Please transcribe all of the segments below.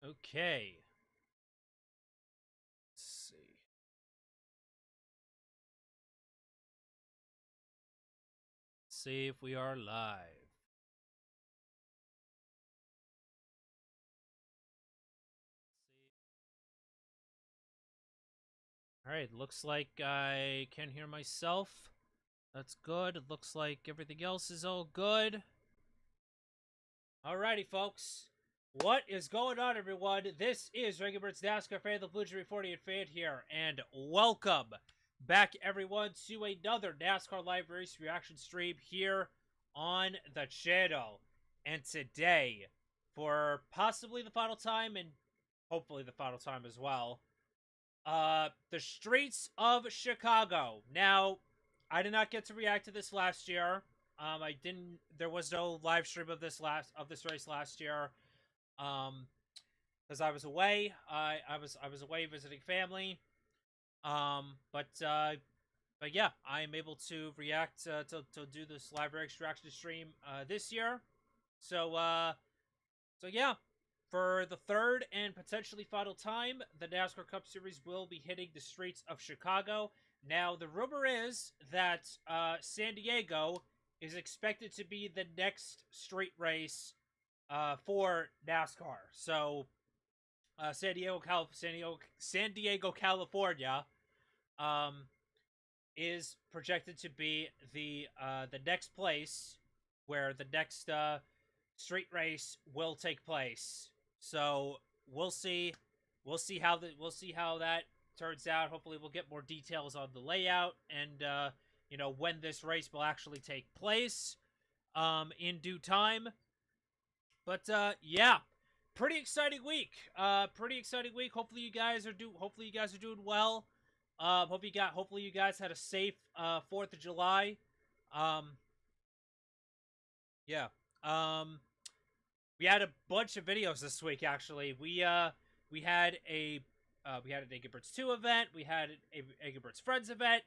Okay. Let's see. See if we are live. All right, looks like I can hear myself. That's good. It looks like everything else is all good. Alrighty, folks. What is going on, everyone? This is Regular's NASCAR fan, the Blue Jay 48 fan here, and welcome back, everyone, to another NASCAR Live Race reaction stream here on the channel. And today, for possibly the final time, and hopefully the final time as well, the streets of Chicago. Now, I did not get to react to this last year. I didn't. There was no live stream of this race last year. Um, because I was away. I was away visiting family. But yeah, I am able to react to do this live reaction stream this year. So so yeah, for the third and potentially final time, the NASCAR Cup Series will be hitting the streets of Chicago. Now, the rumor is that San Diego is expected to be the next street race for NASCAR. So, San Diego, California, um, is projected to be the next place where the next street race will take place. So we'll see. We'll see how that turns out. Hopefully, we'll get more details on the layout and when this race will actually take place in due time. But yeah, pretty exciting week. Pretty exciting week. Hopefully you guys are doing well. Hopefully you guys had a safe 4th of July. Um yeah. We had a bunch of videos this week actually. We had an Angry Birds 2 event, we had an Angry Birds Friends event,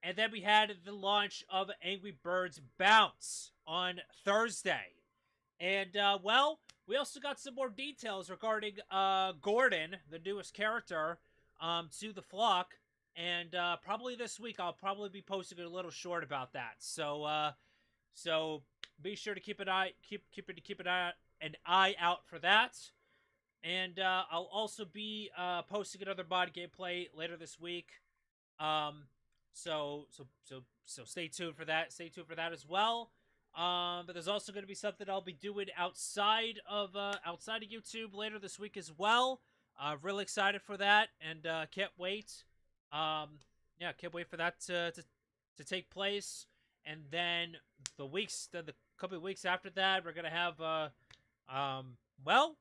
and then we had the launch of Angry Birds Bounce on Thursday. And well, we also got some more details regarding Gordon, the newest character, to the flock. And probably this week I'll probably be posting a little short about that. So be sure to keep an eye out for that. And I'll also be posting another mod gameplay later this week. So stay tuned for that. Stay tuned for that as well. But there's also going to be something I'll be doing outside of YouTube later this week as well. Really excited for that, and can't wait. Yeah, can't wait for that to take place. And then the couple of weeks after that, we're gonna have well,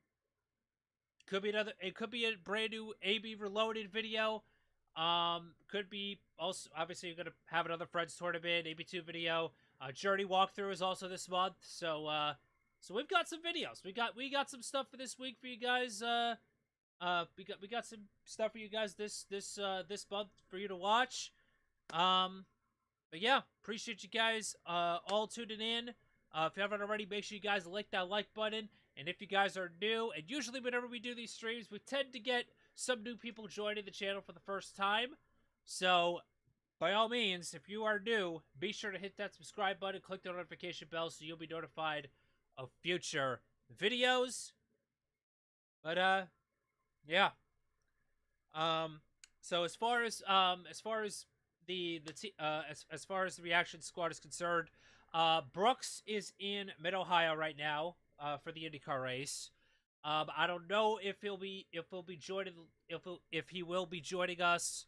it could be a brand new AB Reloaded video. Could be also, obviously, you're gonna have another Friends Tournament AB2 video. Journey walkthrough is also this month, so we've got some videos. We got some stuff for this week for you guys. We got some stuff for you guys this month for you to watch. But yeah, appreciate you guys all tuning in. If you haven't already, make sure you guys click that like button. And if you guys are new, and usually whenever we do these streams, we tend to get some new people joining the channel for the first time. So, by all means, if you are new, be sure to hit that subscribe button, click the notification bell so you'll be notified of future videos. But, yeah. So as far as the reaction squad is concerned, Brooks is in Mid Ohio right now for the IndyCar race. I don't know if he will be joining us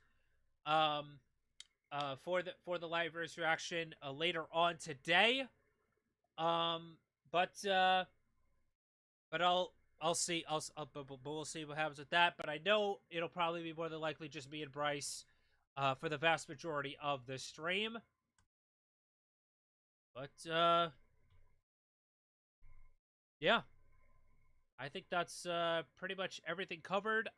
for the live race reaction later on today. But I'll see. But we'll see what happens with that. But I know it'll probably be more than likely just me and Bryce for the vast majority of the stream. But yeah, I think that's pretty much everything covered.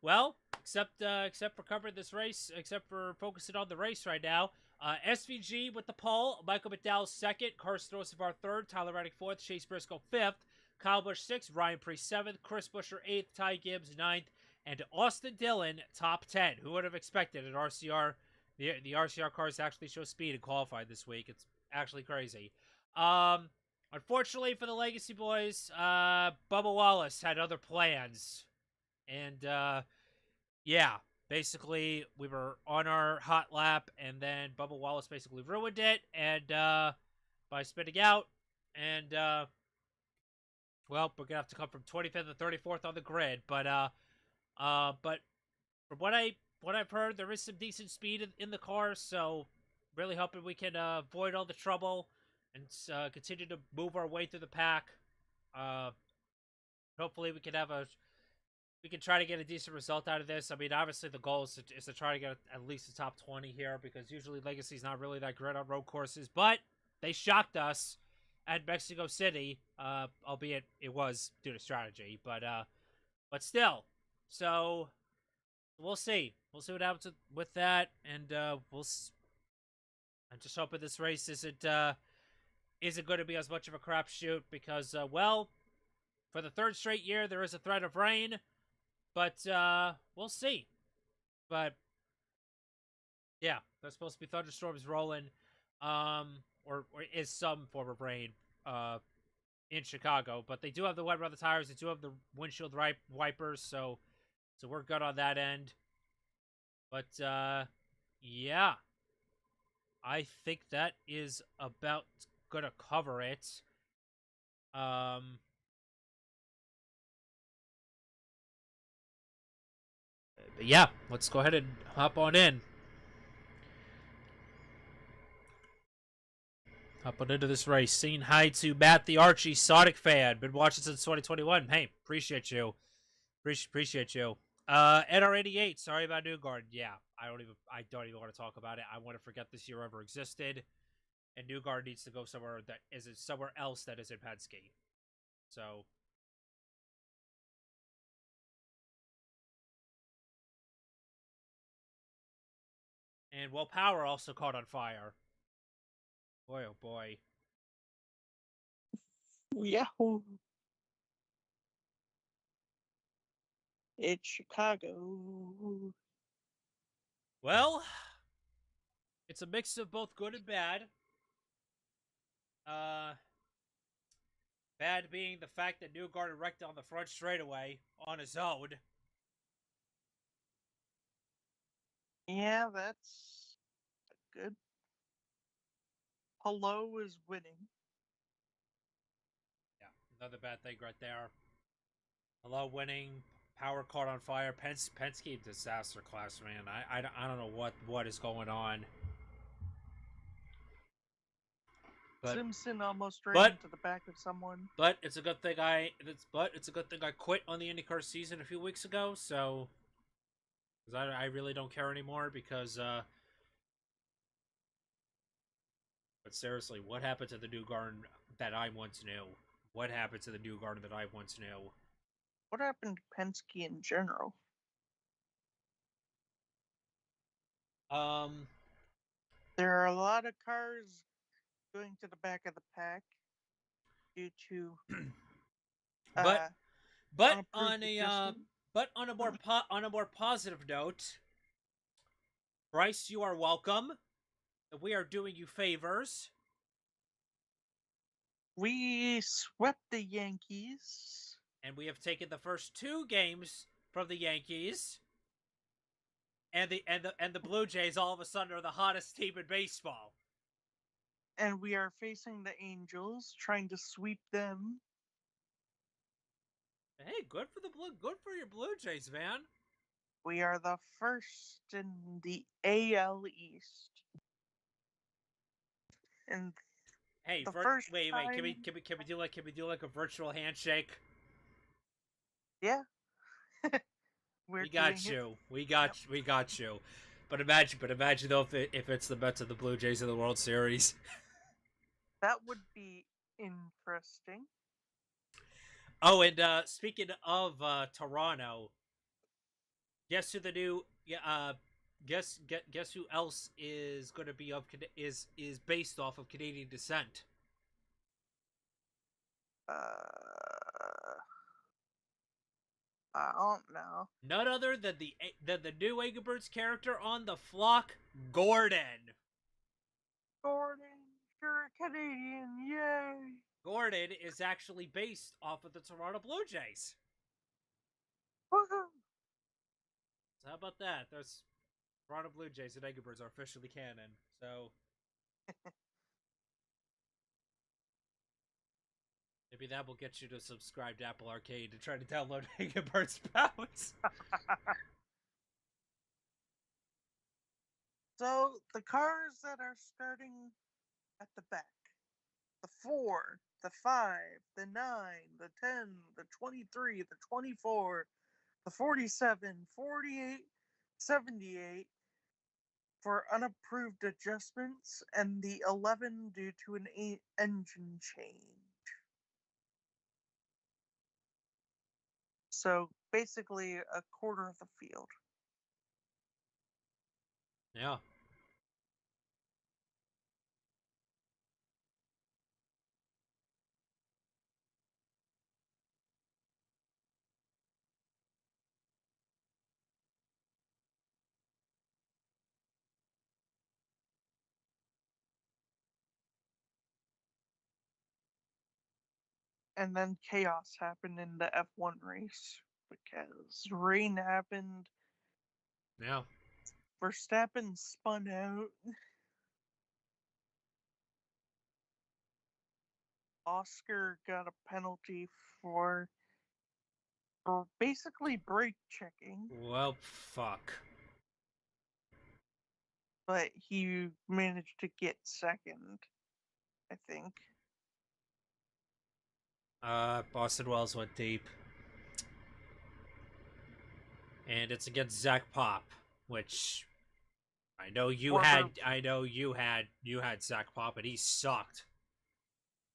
Well, except for covering this race, except for focusing on the race right now. SVG with the pole, Michael McDowell second, Carson Rosevar third, Tyler Reddick fourth, Chase Briscoe fifth, Kyle Busch 6th, Ryan Preece 7th, Chris Buescher 8th, Ty Gibbs 9th, and Austin Dillon top 10. Who would have expected an RCR, the RCR cars to actually show speed and qualify this week? It's actually crazy. Unfortunately for the Legacy boys, Bubba Wallace had other plans. And, yeah, basically, we were on our hot lap, and then Bubba Wallace basically ruined it, and, by spinning out, and, well, we're gonna have to come from 25th and 34th on the grid, but from what I've heard, there is some decent speed in the car, so really hoping we can avoid all the trouble and continue to move our way through the pack. Hopefully, we can try to get a decent result out of this. I mean, obviously, the goal is to try to get at least the top 20 here, because usually Legacy's not really that great on road courses, but they shocked us at Mexico City, albeit it was due to strategy, but still. So we'll see. We'll see what happens with that, and I'm just hoping this race isn't going to be as much of a crapshoot, because well, for the third straight year there is a threat of rain, but we'll see. But yeah, there's supposed to be thunderstorms rolling, or is some form of rain in Chicago, but they do have the wet weather tires, they do have the windshield wipers, so we're good on that end. But yeah, I think that is about gonna cover it. But yeah, let's go ahead and hop on in. Hop on into this race. Saying hi to Matt the Archie Sonic fan. Been watching since 2021. Hey, appreciate you. Appreciate you. NR88. Sorry about Newgarden. Yeah, I don't even want to talk about it. I want to forget this year ever existed. And Newgarden needs to go somewhere somewhere else that isn't Penske. So. And Will Power also caught on fire. Boy, oh boy. Yahoo! It's Chicago. Well, it's a mix of both good and bad. Bad being the fact that Newgarden wrecked on the front straightaway on his own. Yeah, that's good. Hello is winning. Yeah, another bad thing right there. Hello winning, Power caught on fire. Penske disaster class, man. I don't know what is going on. But, Simpson almost ran into the back of someone. But it's a good thing I quit on the IndyCar season a few weeks ago. So, because I really don't care anymore. Because, but seriously, what happened to the Newgarden that I once knew? What happened to the Newgarden that I once knew? What happened to Penske in general? There are a lot of cars going to the back of the pack due to but on a more positive note, Bryce, you are welcome. We are doing you favors. We swept the Yankees, and we have taken the first 2 games from the Yankees. And the Blue Jays all of a sudden are the hottest team in baseball. And we are facing the Angels, trying to sweep them. Hey, good for your Blue Jays, man. We are the first in the AL East. And hey, wait, can we do like a virtual handshake? Yeah. We got you. But imagine though if it's the Mets and the Blue Jays in the World Series. That would be interesting. Oh, and speaking of Toronto, guess who the new guess who else is going to be is based off of Canadian descent? I don't know. None other than the new Angry Birds character on the flock, Gordon. Gordon, you're a Canadian, yay! Gordon is actually based off of the Toronto Blue Jays. Woohoo! So how about that? There's Toronto Blue Jays and Angry Birds are officially canon. So maybe that will get you to subscribe to Apple Arcade to try to download Angry Birds Bounce. So the cars that are starting at the back: the 4, the 5, the 9, the 10, the 23, the 24, the 47, 48, 78 for unapproved adjustments, and the 11 due to an engine change. So basically a quarter of the field. Yeah. And then chaos happened in the F1 race because rain happened. Yeah. Verstappen spun out. Oscar got a penalty for basically brake checking, Well, fuck. but he managed to get second, I think. Boston Wells went deep. And it's against Zach Pop, which I know you Former had. You had Zach Pop, and he sucked.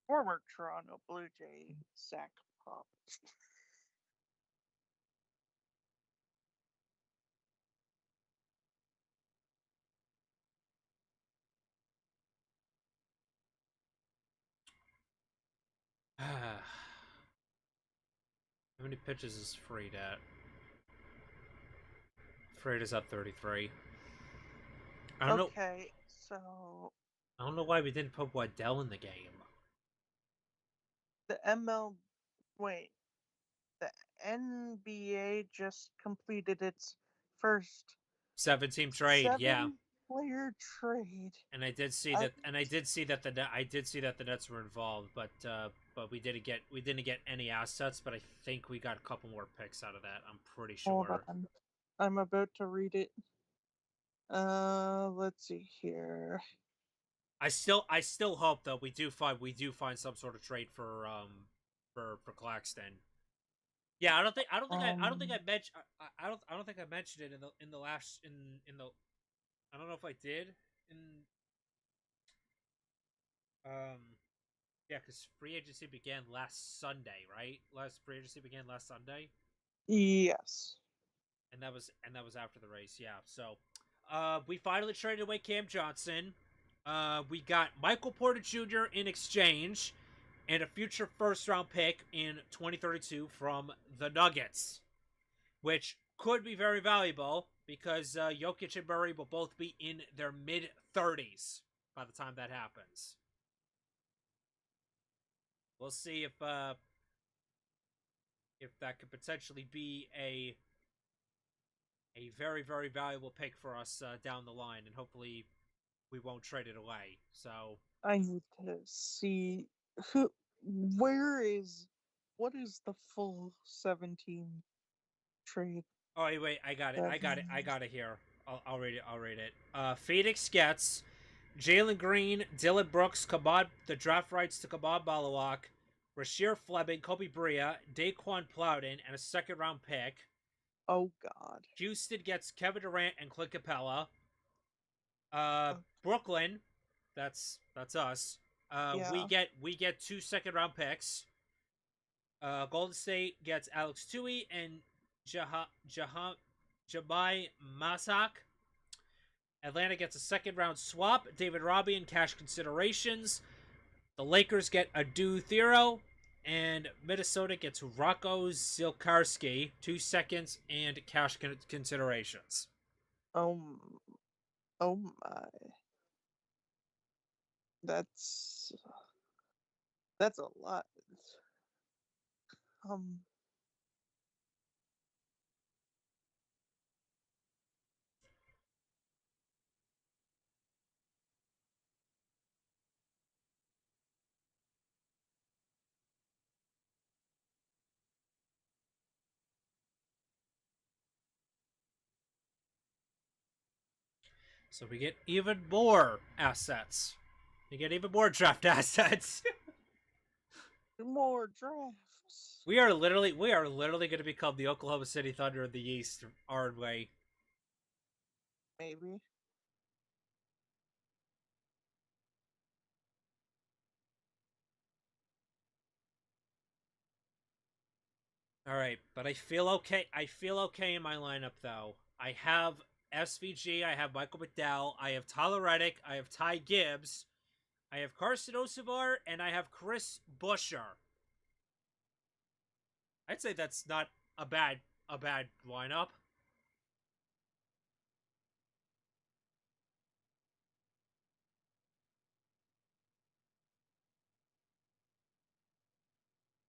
former Toronto Blue Jay Zach Pop. How many pitches is Freed at? Freed is up 33. I don't know. Okay, so I don't know why we didn't put Waddell in the game. the ML wait, the NBA just completed its first 7-team trade, yeah. 7-player trade. And I did see I that. And I did see that the Nets were involved, but we didn't get any assets. But I think we got a couple more picks out of that. I'm pretty hold sure. on. I'm about to read it. Let's see here. I still hope though we do find some sort of trade for Claxton. Yeah, I don't think I mentioned I don't think I mentioned it in the last in the I don't know if I did in um yeah, because free agency began last Sunday, right? Last free agency began last Sunday, Yes. and that was after the race. Yeah, so we finally traded away Cam Johnson. We got Michael Porter Jr. in exchange, and a future first round pick in 2032 from the Nuggets, which could be very valuable because Jokic and Murray will both be in their mid 30s by the time that happens. We'll see if that could potentially be a very valuable pick for us down the line, and hopefully we won't trade it away. So, I need to see who where is what is the full 17 trade oh wait, I got it, that I got it here. I'll read it. I'll read it. Phoenix gets Jalen Green, Dylan Brooks, the draft rights to Kabad Balawak, Rasheer Fleming, Kobe Bria, Daquan Plowden, and a second round pick. oh god. Houston gets Kevin Durant and Clint Capella. Uh, Brooklyn, that's us. yeah. We get 2 second round picks. Golden State gets Alex Tui and Jabbai Masak. Atlanta gets a second round swap, David Robbie and cash considerations. The Lakers get Adu Thero. And Minnesota gets Rocco Zilkarski, 2 seconds, and cash considerations. Oh, oh my. That's that's a lot. Um, So we get even more assets. We get even more draft assets. more drafts. We are literally going to become the Oklahoma City Thunder of the East, aren't we? Maybe. All right, but I feel okay. I feel okay in my lineup though. I have SVG. I have Michael McDowell. I have Tyler Reddick. I have Ty Gibbs. I have Carson Osavar, and I have Chris Buescher. I'd say that's not a bad lineup.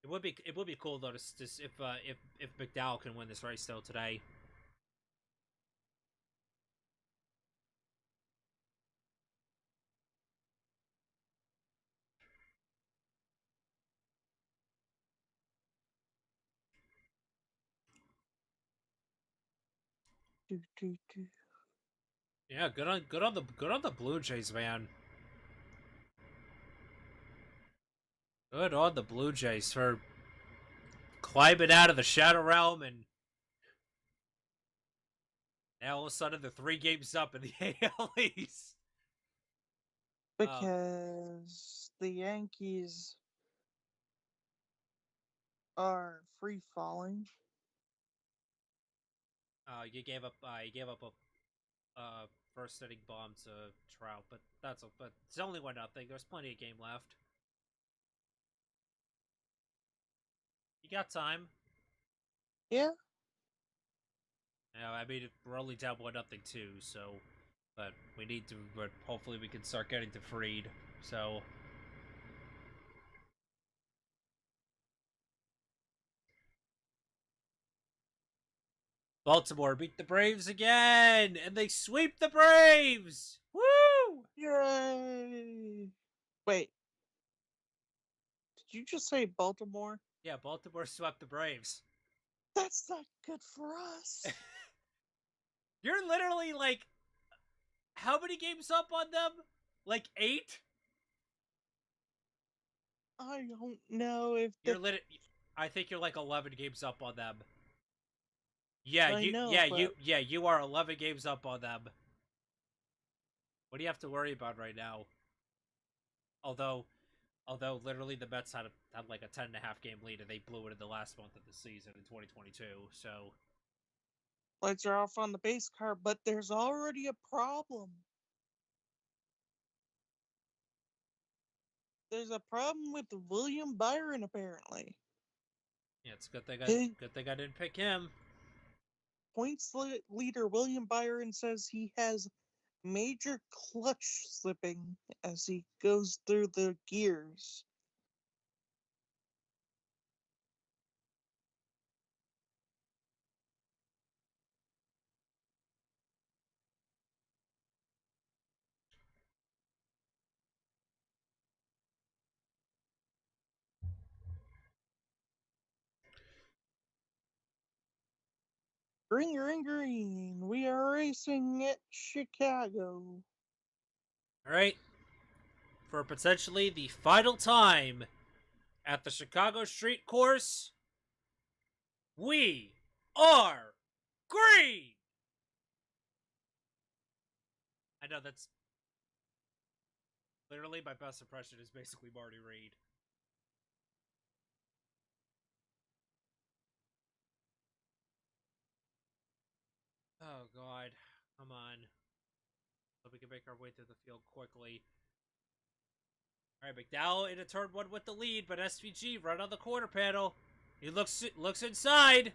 It would be cool though to if McDowell can win this race though today. Do, do, do. Yeah, good on the Blue Jays, man. Good on the Blue Jays for climbing out of the Shadow Realm, and now all of a sudden they're 3 games up in the AL East. Uh, Because the Yankees are free falling. you gave up a first inning bomb to Trout, but it's only 1-0. There's plenty of game left. You got time. Yeah, Yeah, I mean we're only down 1-0 too, so but we need to. But hopefully we can start getting to Freed. So Baltimore beat the Braves again, and they sweep the Braves. Woo! yay! Wait, did you just say Baltimore? Yeah, Baltimore swept the Braves. That's not good for us. You're literally like, how many games up on them? Like 8? I don't know if You're the. lit. I think you're like 11 games up on them. Yeah, I you. know, Yeah, but you are 11 games up on them. What do you have to worry about right now? Although, although literally the Mets had like a 10.5 game lead, and they blew it in the last month of the season in 2022. So lights are off on the base car, but there's already a problem. There's a problem with William Byron, apparently. yeah, it's a good His thing I didn't pick him. points leader, William Byron, says he has major clutch slipping as he goes through the gears. Green, green, green. We are racing at Chicago. All right, for potentially the final time at the Chicago Street Course, we are green. I know that's literally my best impression is basically Marty Reed. Oh God, come on. So we can make our way through the field quickly. All right, McDowell into turn one with the lead, but SVG right on the quarter panel. He looks inside.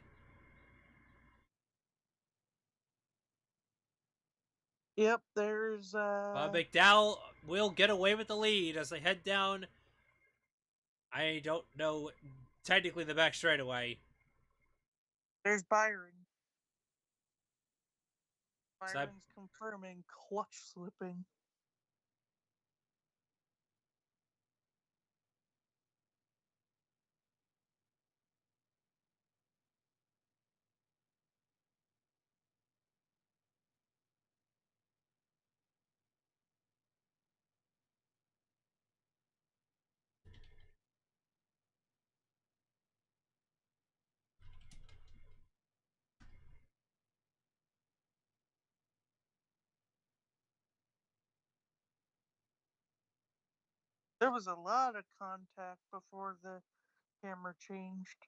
Yep, there's McDowell will get away with the lead as they head down. I don't know technically the back straightaway. there's Byron. So Byron's confirming clutch slipping. There was a lot of contact before the camera changed.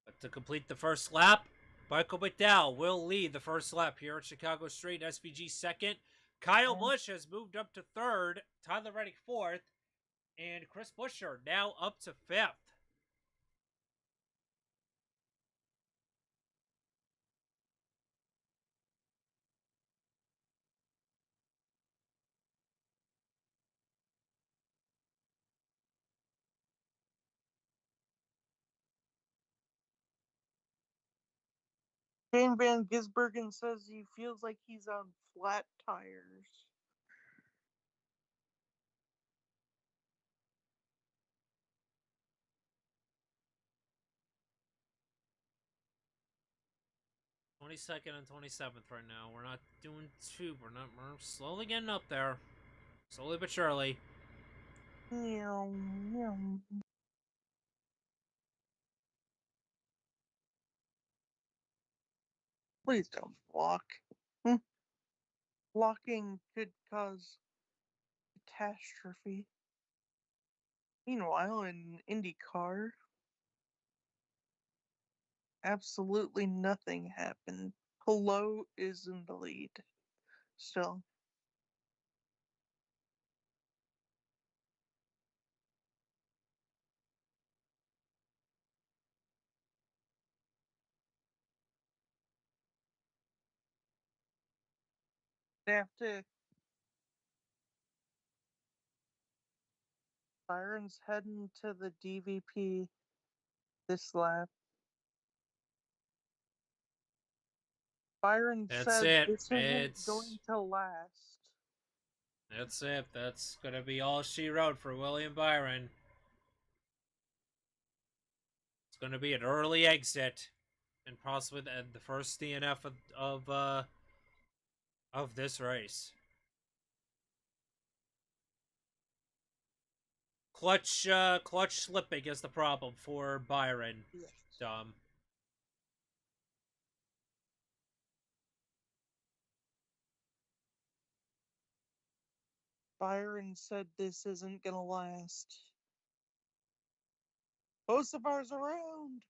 but to complete the first lap, Michael McDowell will lead the first lap here at Chicago Straight. SVG second. Kyle And Busch has moved up to third. Tyler Reddick fourth. And Chris Buescher now up to fifth. Shane Van Gisbergen says he feels like he's on flat tires. 22nd and 27th right now. We're not doing too. We're slowly getting up there. Slowly but surely. Meow, meow. Please don't block. Blocking could cause catastrophe. Meanwhile, in IndyCar, absolutely nothing happened. Hello is in the lead still. They have to. Byron's heading to the DVP this lap. Byron That's said it. this isn't going to last. That's it. That's gonna be all she wrote for William Byron. It's gonna be an early exit, and possibly the first DNF of this race. Clutch slipping is the problem for Byron. Yes. Dumb. Byron said this isn't gonna last. Most of ours around.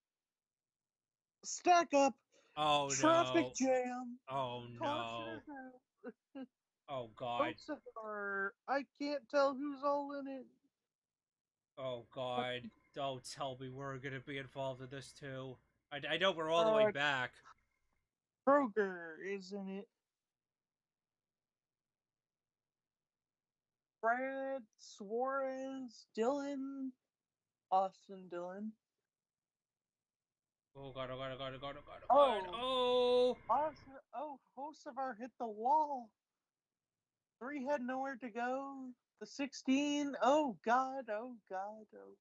Stack up. Oh Traffic no. jam. Oh Caution no. out. Oh god. Most of our. I can't tell who's all in it. Oh god. Don't tell me we're gonna be involved in this too. I know we're all the way Uh, back. Kroger is in it. Brad, Suarez, Dylan, Austin Dillon. Oh god, oh god, oh god, oh god, oh god, oh god. Oh, Oh! Austin. Oh, Hocevar hit the wall. 3 had nowhere to go. The 16. Oh God. Oh God. Oh.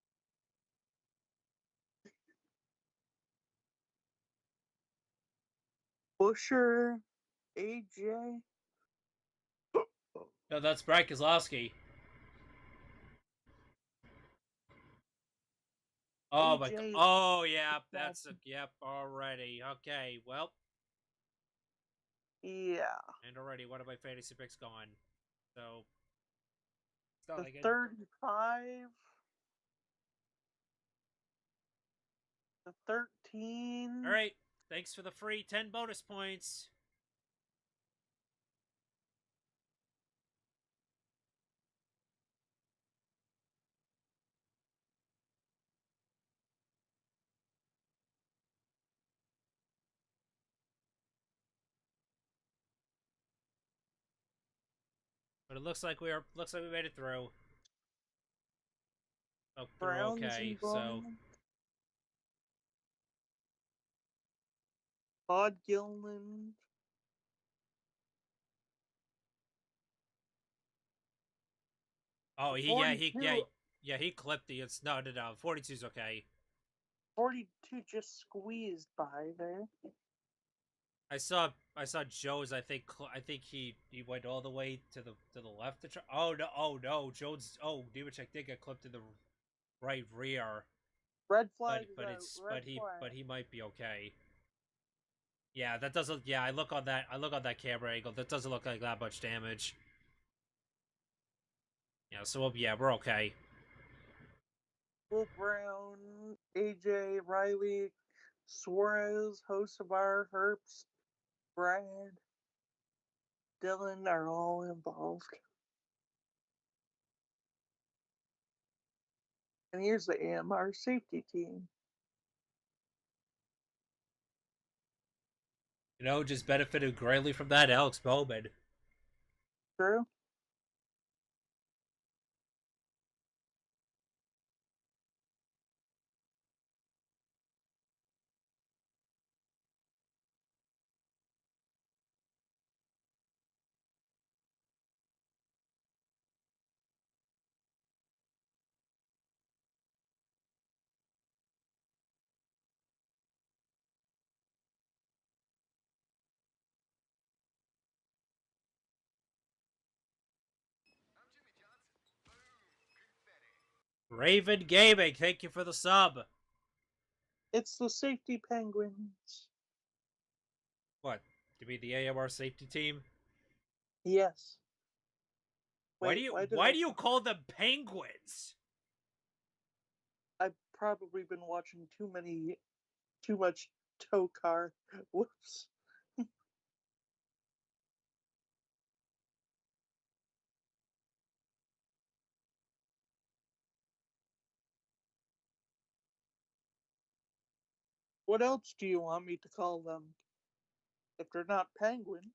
Busher, AJ. No, that's Brad Kozlowski. Oh my god. AJ. Oh yeah, that's a yep already. Okay, well. Yeah. And already one of my fantasy picks gone. So it's not The like it. 35, the 13. All right. Thanks for the free 10 bonus points. But it looks like we made it through. Oh, through Browns okay. and So Bowman. Todd Gilman. oh The yeah 42, he clipped the it's no 42's okay. 42 just squeezed by there. I saw Joe's. I think he went all the way to the left to try. Oh no Jones. Oh Nemechek did get clipped in the right rear, Red but flag is but out. it's Red but flag. he might be okay. Yeah, that doesn't. Yeah, I look on that camera angle. That doesn't look like that much damage. Yeah, so yeah, we're okay. Will Brown, AJ, Riley, Suarez, Hosevar, Herbst, Brad, Dylan are all involved. And here's the AMR safety team. Just benefited greatly from that Alex Bowman. True? Raven Gaming, thank you for the sub. It's the safety penguins. What? To be the AMR safety team? Yes. Why do Wait, you why did why I? do you call them penguins? I've probably been watching too much Tokar. Whoops. What else do you want me to call them? If they're not penguins.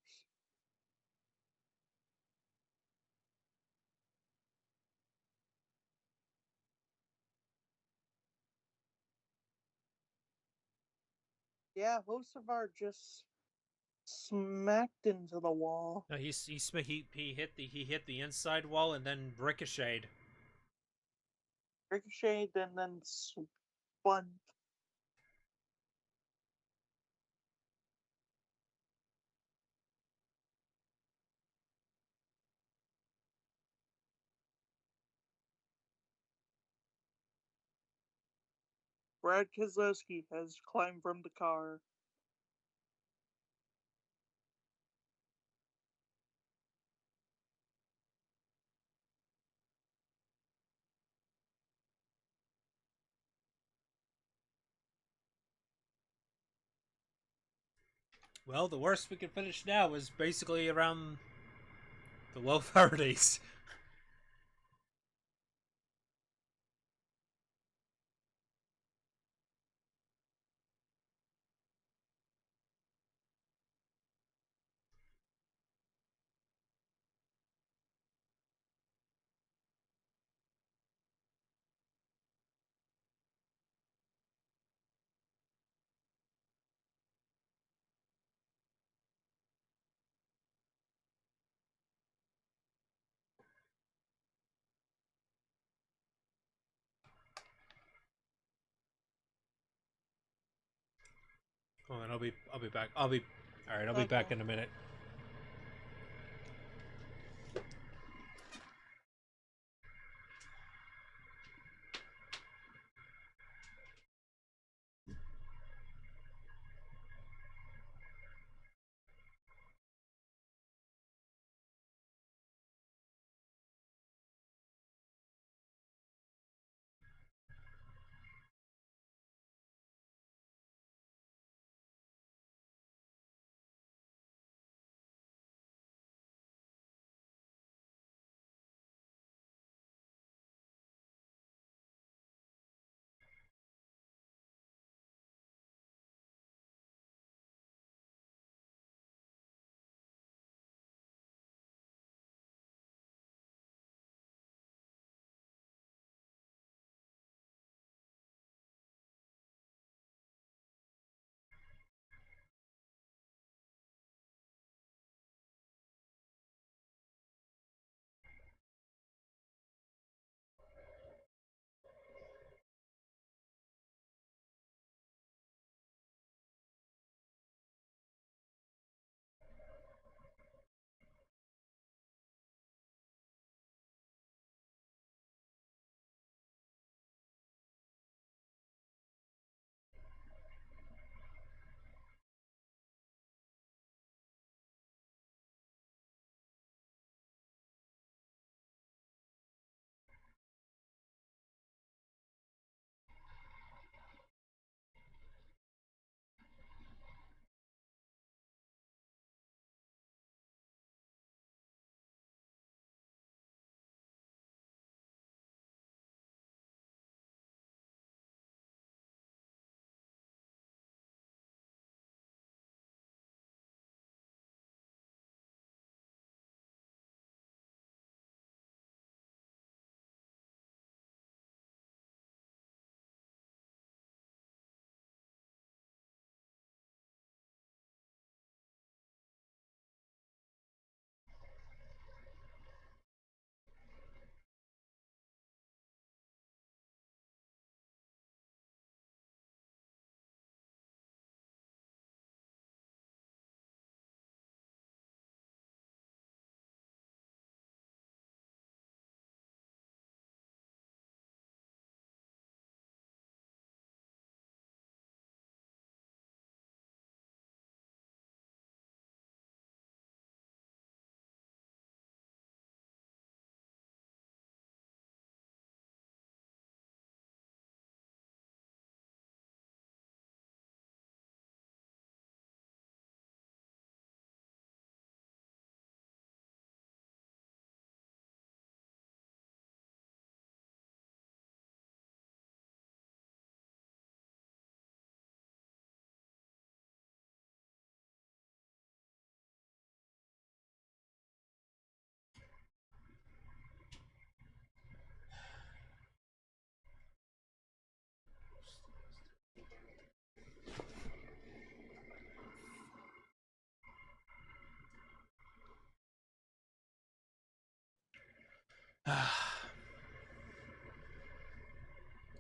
Yeah, Hosevar just smacked into the wall. No, he hit the inside wall and then ricocheted. Ricocheted and then spun. Brad Keselowski has climbed from the car. Well, the worst we can finish now is basically around the low 30s. Oh, and I'll be back. All right. I'll be back Okay. in a minute.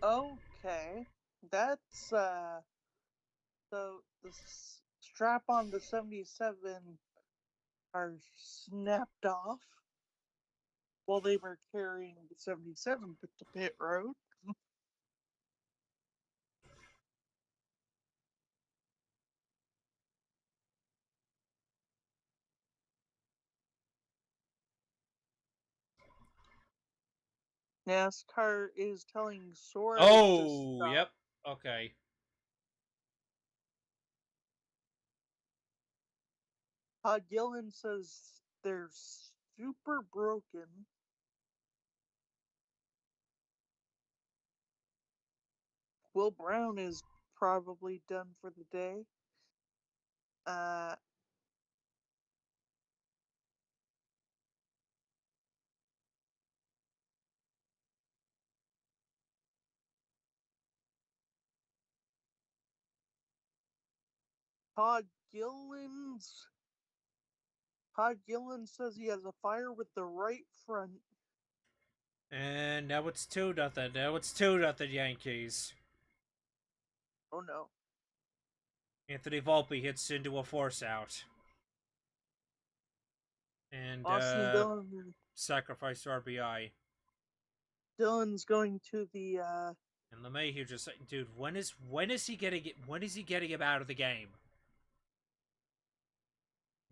Okay, that's the strap on the 77 are snapped off while they were carrying the 77 to pit road. NASCAR is telling Suarez to Oh, stop. yep. Okay. Todd Gillen says they're super broken. Will Brown is probably done for the day. Uh, Todd Gillen's Todd Gillen says he has a fire with the right front. And now it's 2-0. Now it's 2-0 Yankees. Oh no. Anthony Volpe hits into a force out. And Austin Dillon sacrifice RBI. Dillon's going to the And LeMahieu just like, dude, when is he getting him out of the game?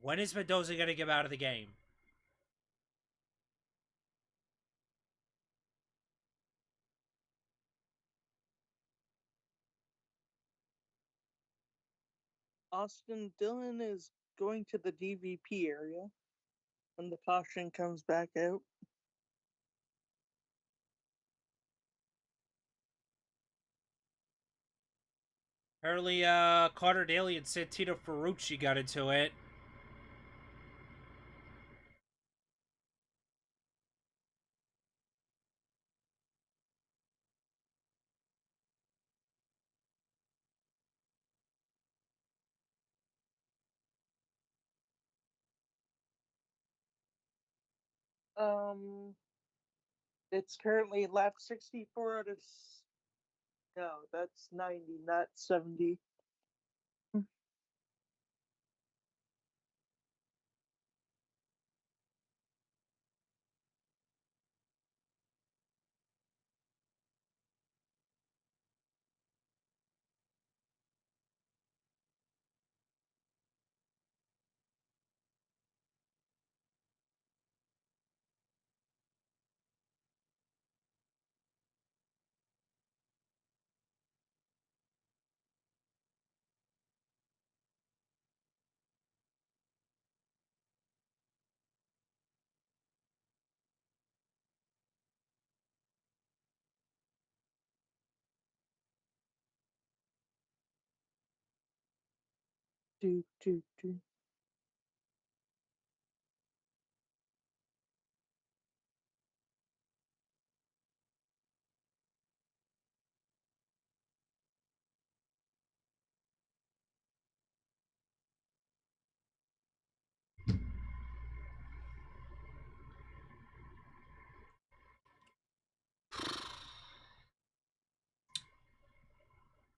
When is Mendoza getting him out of the game? Austin Dillon is going to the DVP area when the caution comes back out. Apparently, Carter Daly and Santino Ferrucci got into it. Um, it's currently lap 64 out of. No, that's 90, not 70. Do, do, do.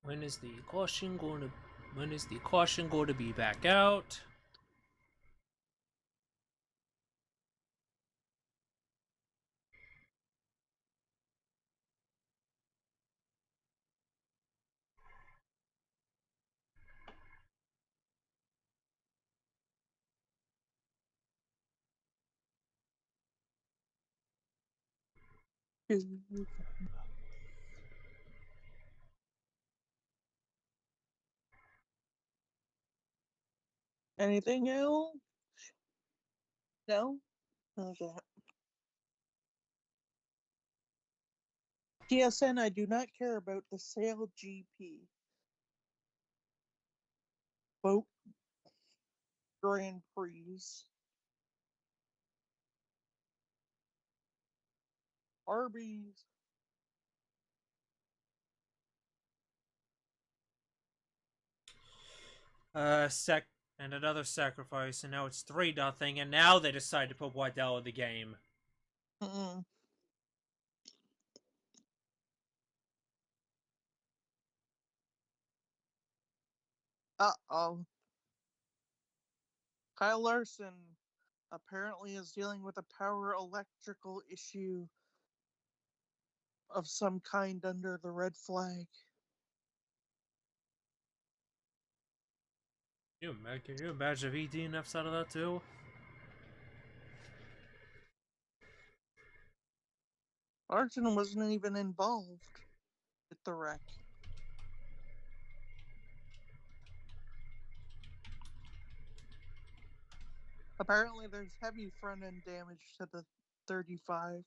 When is the caution going to? When is the caution going to be back out? do. Anything else? No? Okay. TSN, I do not care about the Sail GP. Boat Grand Prix. Arby's. Sec and another sacrifice, and now it's 3-0. And now they decide to put Waddell in the game. Mm-mm. Uh-oh. Kyle Larson apparently is dealing with a power electrical issue of some kind under the red flag. Can you imagine if he DNFs out of that too? Larson wasn't even involved with the wreck. Apparently, there's heavy front end damage to the 35.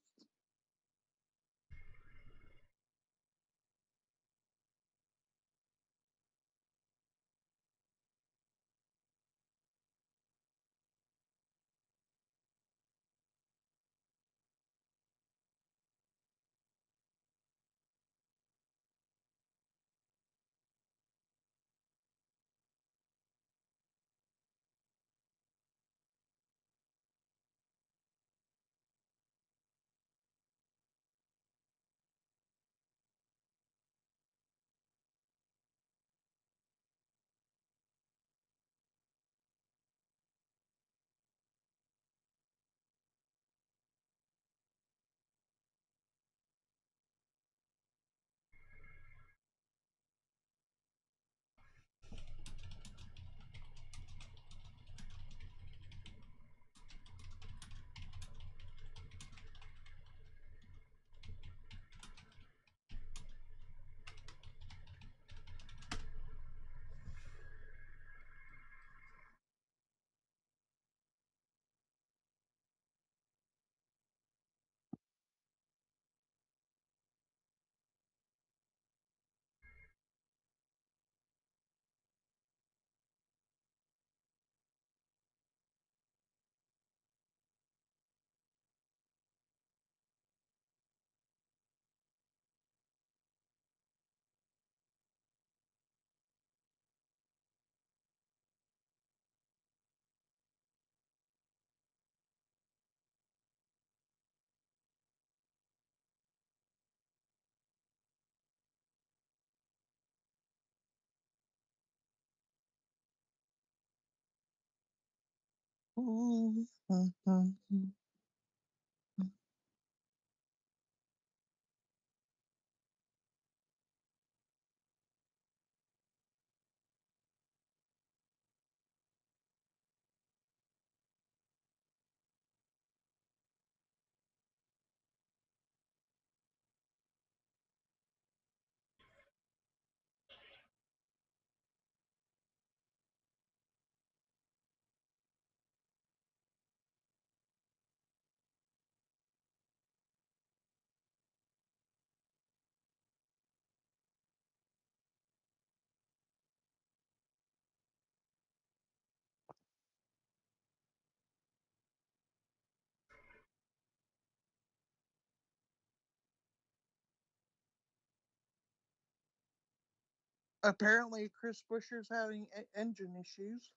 Apparently, Chris Buescher's having engine issues.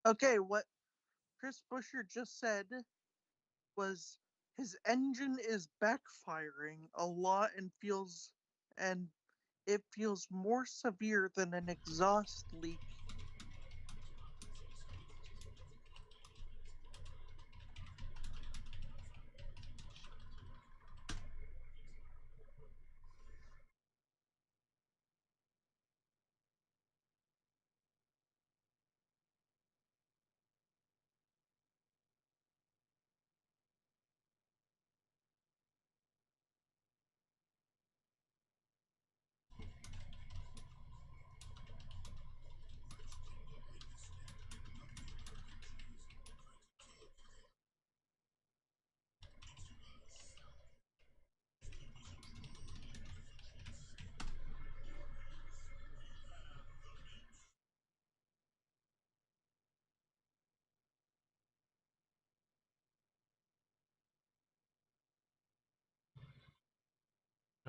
Okay, what Chris Buescher just said was his engine is backfiring a lot and it feels more severe than an exhaust leak.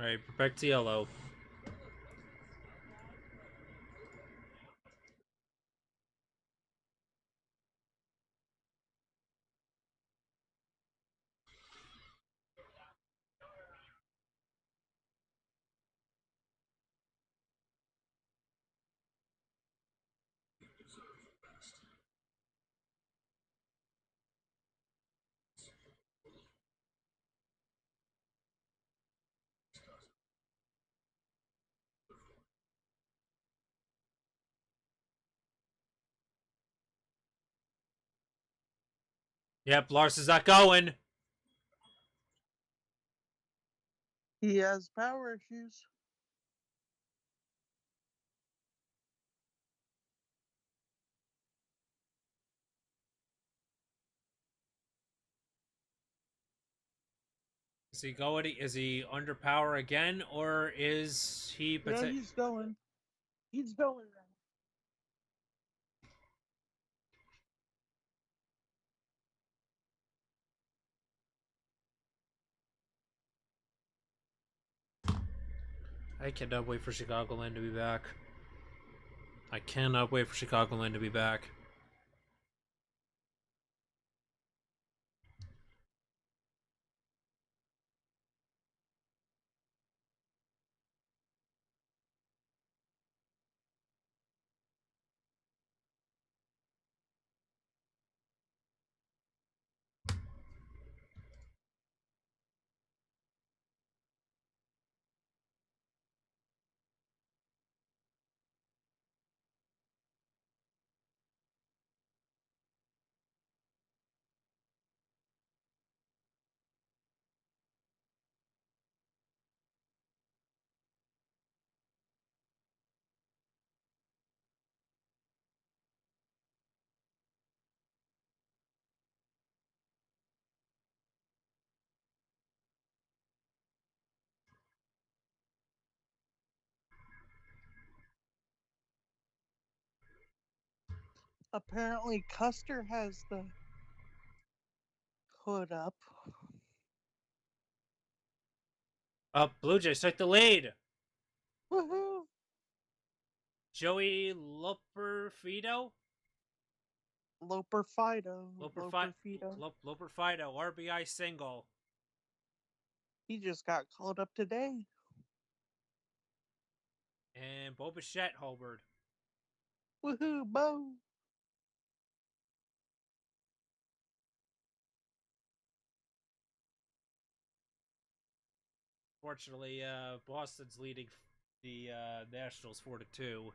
All right, back to yellow. Yep, Lars is not going. He has power issues. Is he going? Is he under power again, or is he? Yeah, he's going. He's going now. I cannot wait for Chicagoland to be back. I cannot wait for Chicagoland to be back. Apparently, Custer has the hood up. Up, Blue Jays took the lead. Woohoo! Joey Loperfido. Loper Fido. Loper Loper Fido. Loperfido RBI single. He just got called up today. And Bo Bichette homered. Woohoo, Bo! Fortunately, Boston's leading the Nationals 4-2.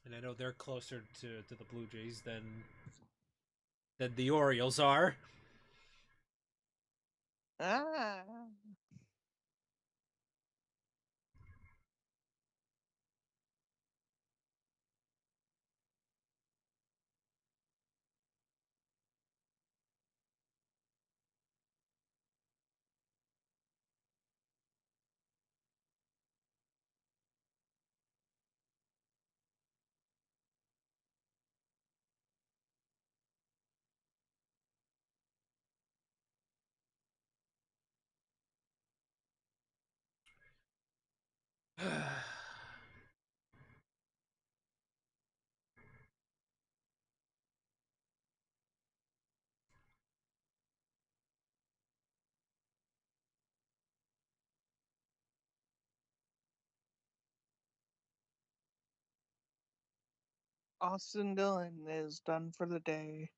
And I know they're closer to the Blue Jays than the Orioles are. Ah! Austin Dillon is done for the day.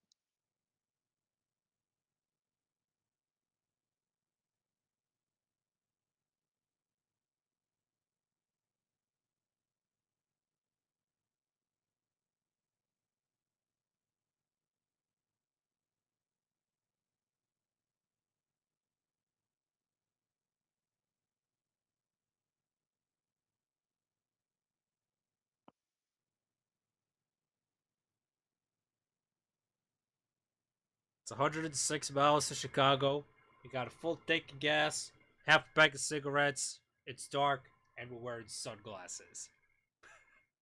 It's 106 miles to Chicago. We got a full tank of gas, half a pack of cigarettes. It's dark, and we're wearing sunglasses.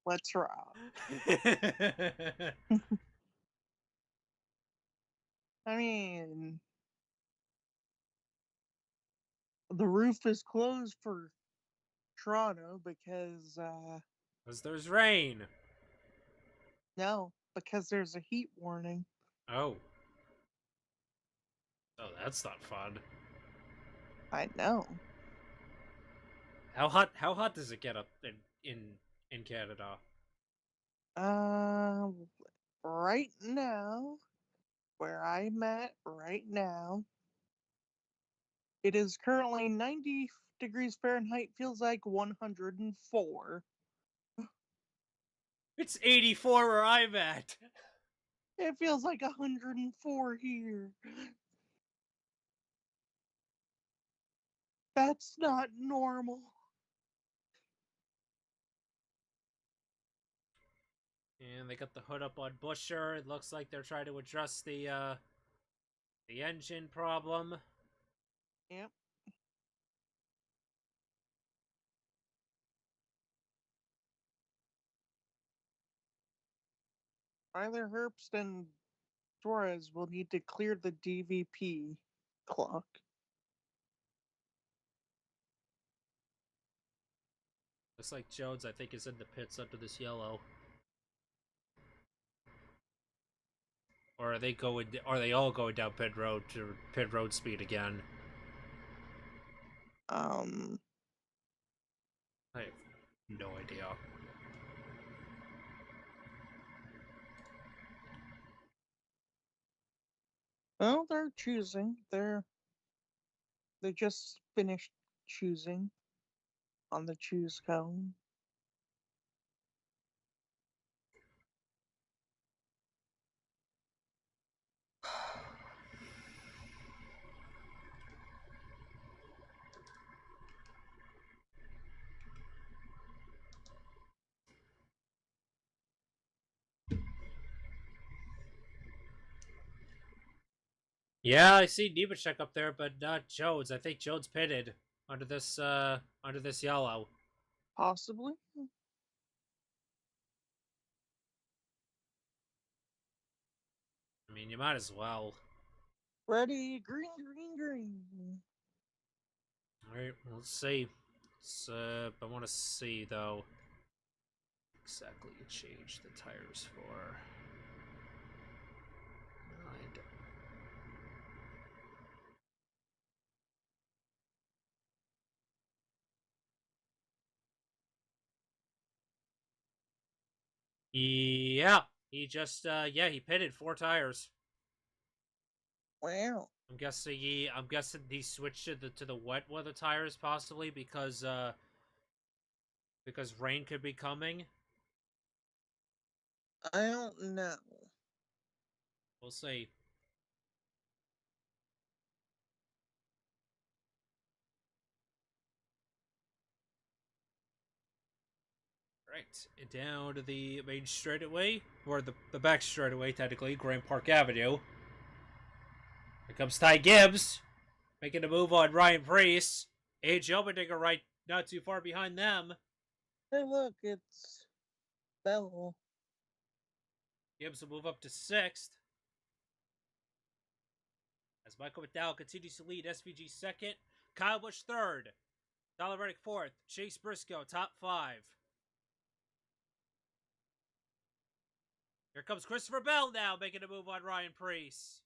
Let's rock. I mean, roof is closed for Toronto because Because there's rain. no, because there's a heat warning. Oh. Oh, that's not fun. I know. How hot does it get up in Canada? Uh, right now, where I'm at right now, it is currently 90 degrees Fahrenheit, feels like 104. It's 84 where I'm at. It feels like 104 here. That's not normal. And they got the hood up on Busher. It looks like they're trying to address the engine problem. Yep. Either Herbst and Torres will need to clear the DVP clock. Looks like Jones, I think, is in the pits under this yellow. Or are they going? Are they all going down pit road to pit road speed again? Um, I have no idea. well, they're choosing. They just finished choosing on the choose cone. Yeah, I see Nemechek up there, but not Jones. I think Jones pitted under this yellow. Possibly. I mean, you might as well. Ready, green, green, green. All right, let's see. I want to see though exactly you change the tires for. Nine. Yeah, he just yeah he pitted 4 tires. Wow. I'm guessing he switched to the wet weather tires possibly because rain could be coming. I don't know. We'll see. Right, down to the main straightaway, or the back straightaway, technically, Grand Park Avenue. Here comes Ty Gibbs, making a move on Ryan Preece. A.J. Allmendinger right not too far behind them. Hey, look, it's Bell. Gibbs will move up to 6th. As Michael McDowell continues to lead SVG 2nd. Kyle Busch 3rd. Tyler Reddick 4th. Chase Briscoe top 5. Here comes Christopher Bell now making a move on Ryan Preece.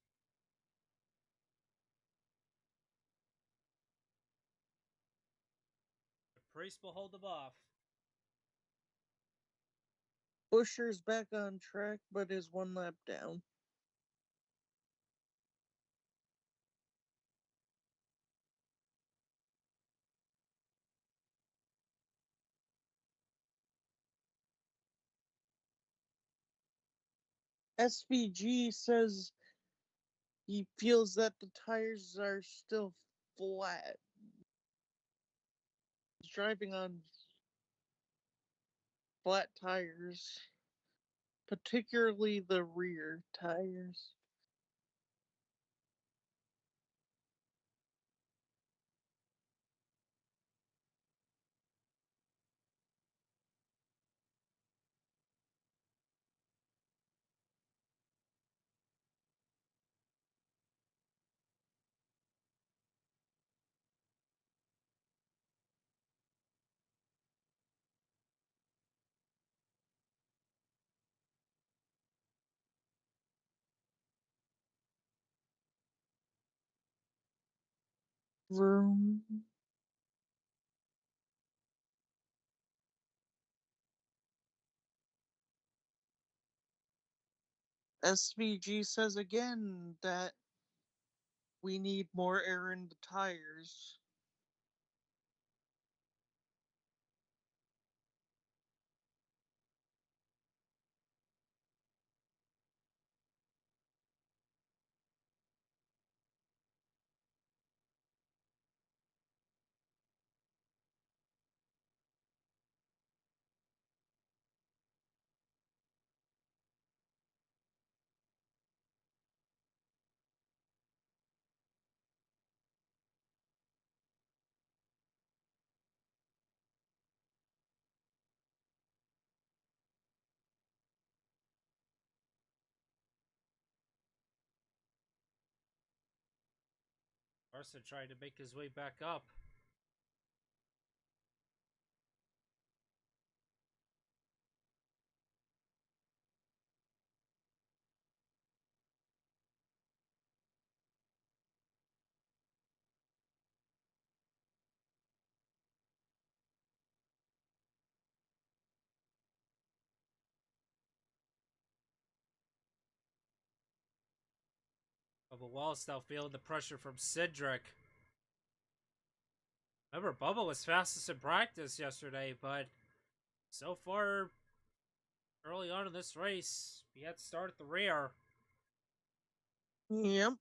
But Preece will hold them off. Busher's back on track, but is one lap down. SVG says he feels that the tires are still flat. He's driving on flat tires, particularly the rear tires. Vroom. SVG says again that we need more air in the tires. Larson trying to make his way back up. Bubba Wallace now feeling the pressure from Cedric. Remember, Bubba was fastest in practice yesterday, but so far, early on in this race, he had to start at the rear. Yep.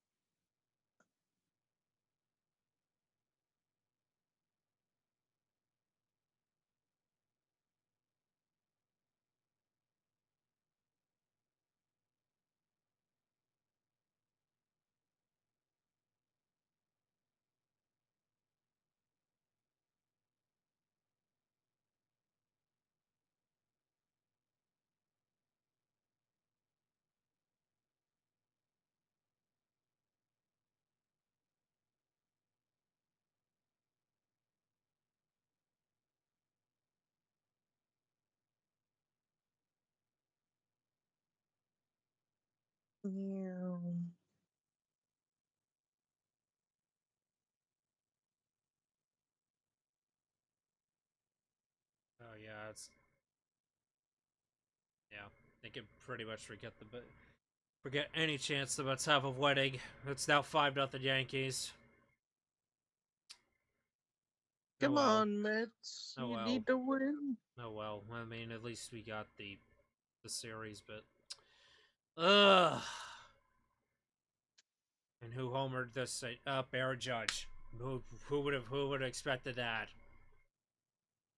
Yeah. Oh yeah, they can pretty much forget any chance the Mets have of winning. It's now 5-0 Yankees. Oh Come well. on, Mets. Oh You well. need to win. Oh well. I mean, at least we got the series, but ugh. And who homered this Aaron Judge? Who would have expected that?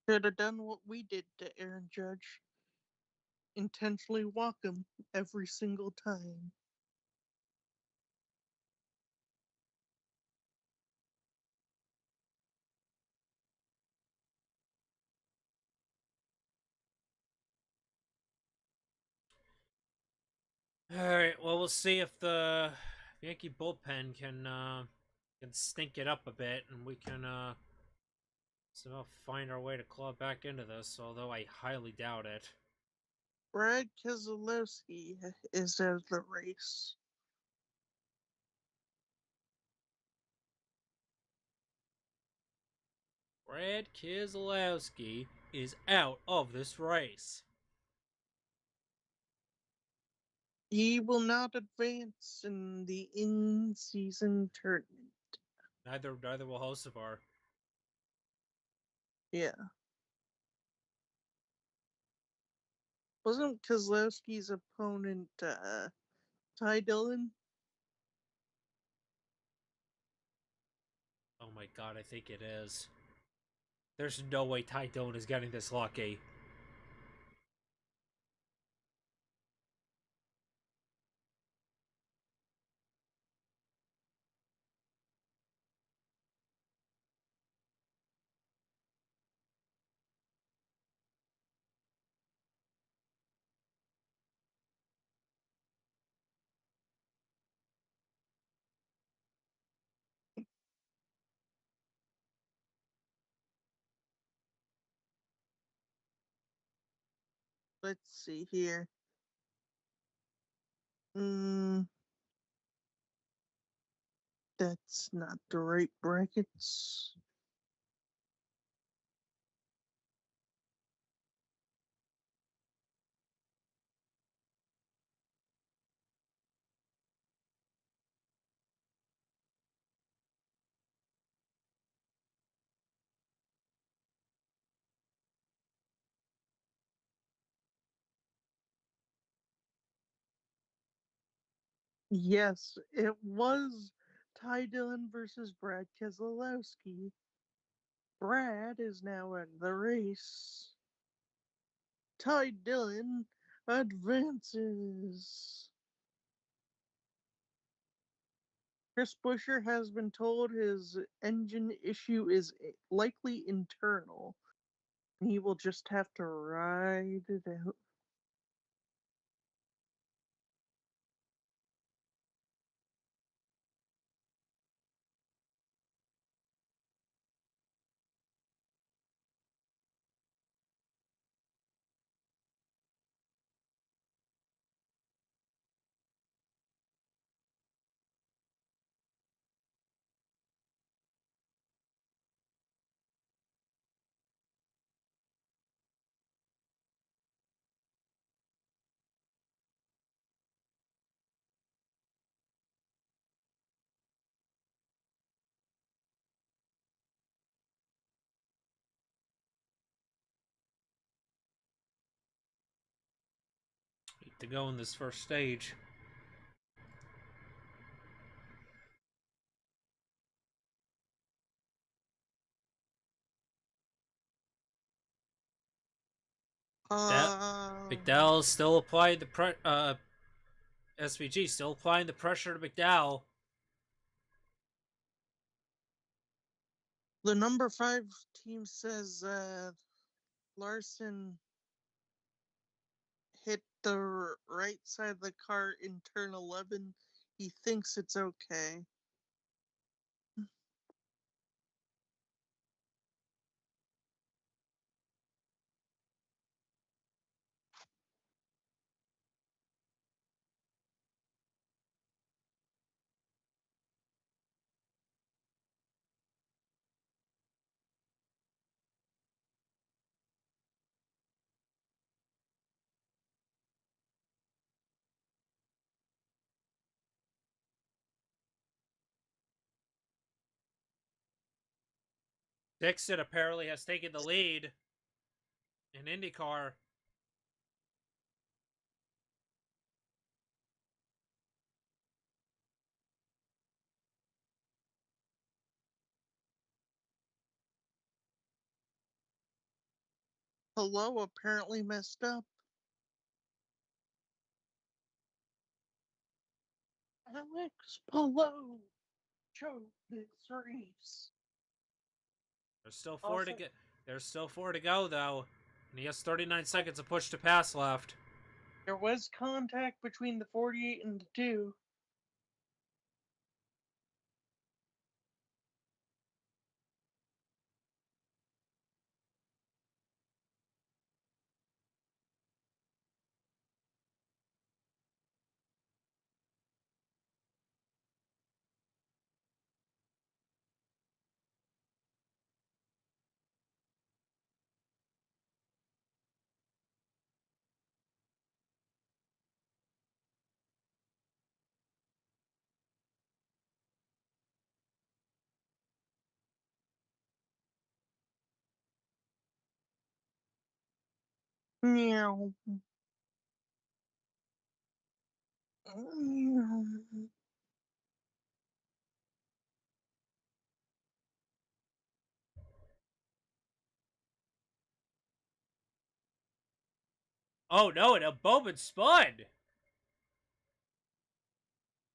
Should have done what we did to Aaron Judge. Intentionally walk him every single time. All right. Well, we'll see if the Yankee bullpen can stink it up a bit, and we can somehow find our way to claw back into this. Although I highly doubt it. Brad Keselowski is out of the race. Brad Keselowski is out of this race. He will not advance in the in-season tournament. Neither will Hocevar. Yeah. Wasn't Keselowski's opponent Ty Dillon? Oh my god, I think it is. There's no way Ty Dillon is getting this lucky. Let's see here. Mm, That's not the right brackets. Yes, it was Ty Dillon versus Brad Keselowski. Brad is now in the race. Ty Dillon advances. Chris Buescher has been told his engine issue is likely internal. He will just have to ride it out. To go in this first stage. That Um, McDowell still applying the SVG still applying the pressure to McDowell. the number 5 team says Larson hit the right side of the car in turn 11. He thinks it's okay. Dixon apparently has taken the lead in IndyCar. Hello apparently messed up. Alex Palou chose this race. There's still four to Also, get. There's still 4 to go though, and he has 39 seconds of push to pass left. there was contact between the 48 and the 2. Meow. Meow. Oh no! And a Bowman spun.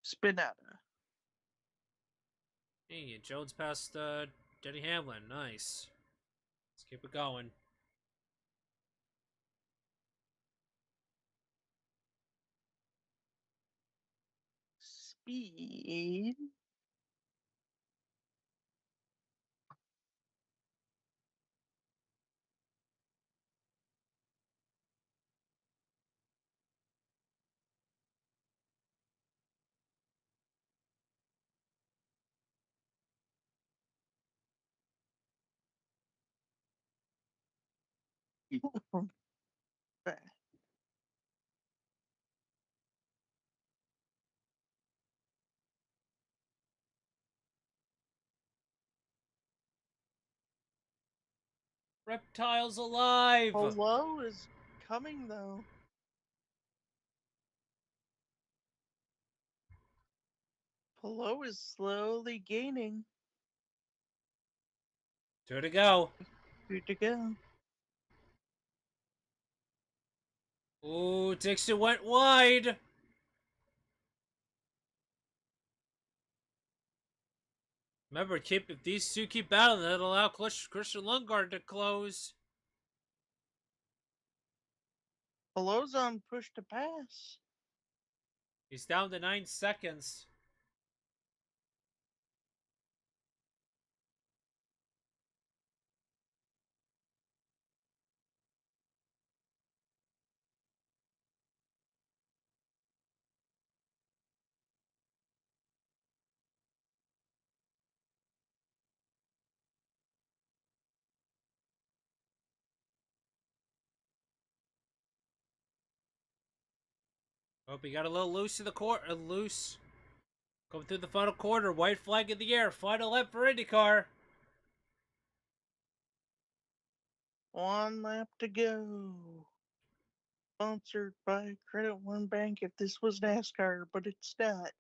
Spinetta. Hey, Jones passed Denny Hamlin. Nice. Let's keep it going. Speed. Reptiles alive! Hello is coming though. Hello is slowly gaining. Two to go. Two to go. Ooh, Dixon went wide. Remember, if these two keep battling, that'll allow Christian Lundgaard to close. Hello's on push to pass. He's down to 9 seconds. Hope he got a little loose in the quarter. Loose. Coming through the final quarter. White flag in the air. Final lap for IndyCar. 1 lap to go. Sponsored by Credit One Bank if this was NASCAR, but it's not.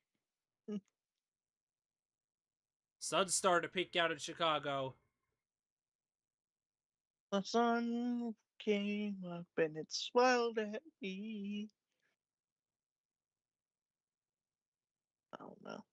Sun started to peek out in Chicago. The sun came up and it smiled at me. I don't know.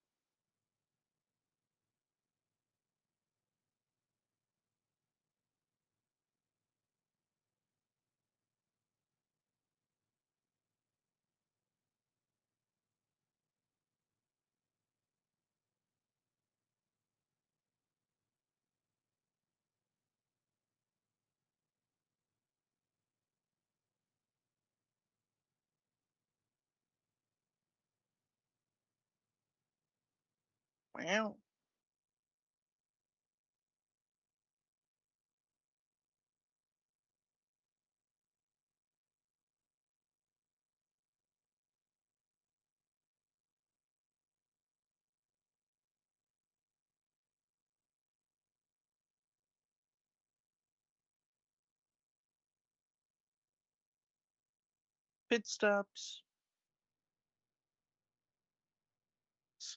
Wow. Pit stops.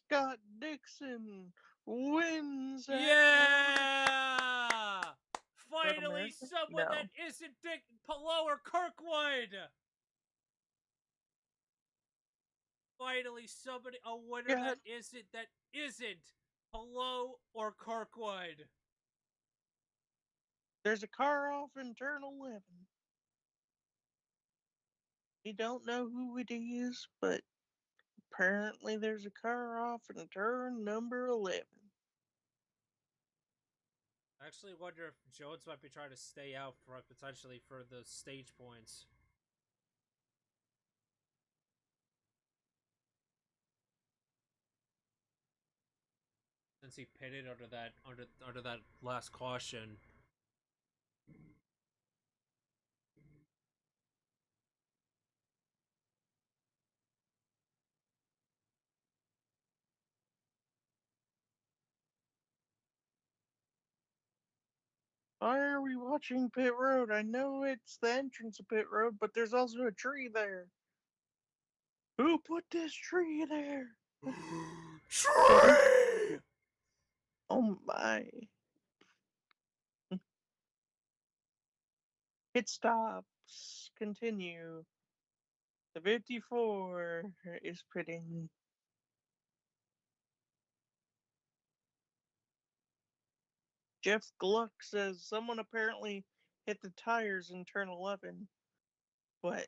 Scott Dixon wins at Yeah! Finally, America. someone that No. isn't Dick Pillow or Kirkwood. Finally, a winner God, that isn't Pillow or Kirkwood. there's a car off in turn 11. We don't know who it is, but apparently there's a car off in turn number 11. I actually wonder if Jones might be trying to stay out for potentially for the stage points. Since he pitted under that last caution. Why are we watching Pit Road? I know it's the entrance of Pit Road, but there's also a tree there. Who put this tree there? Tree! Oh my. Pit stops continue. The 54 is pitting. Jeff Gluck says someone apparently hit the tires in turn 11, but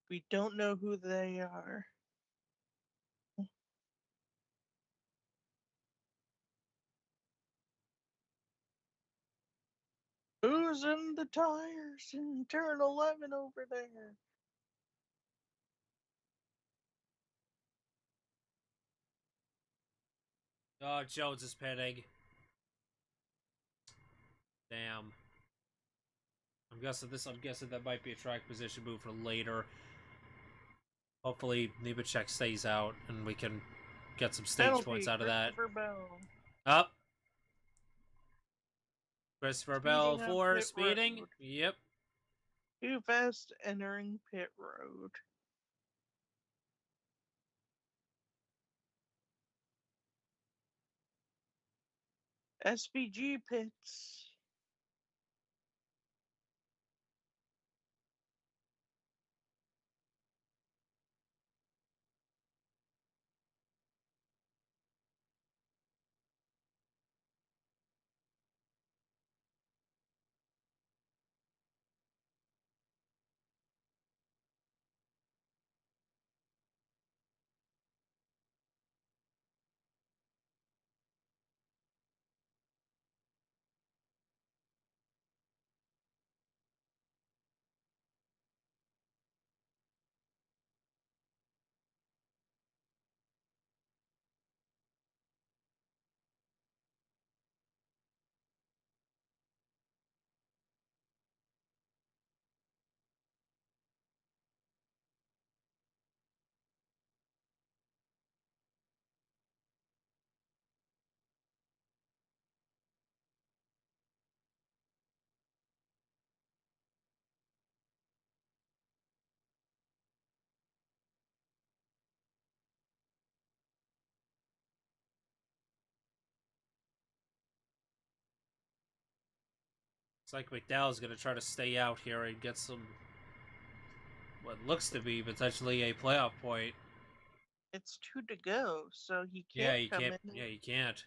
we don't know who they are. Who's in the tires in turn 11 over there? Oh, Jones is pitting. Damn. I'm guessing that might be a track position move for later. Hopefully, Nemechek stays out and we can get some stage points Penalty, out of that. Christopher Bell. Up. Christopher Bell Speeding on for pit speeding. road. Yep. Too fast entering pit road. SVG pits. Looks like McDowell's going to try to stay out here and get some, what looks to be potentially a playoff point. It's 2 to go, so he Yeah, can't you come can't. in. Yeah, you can't.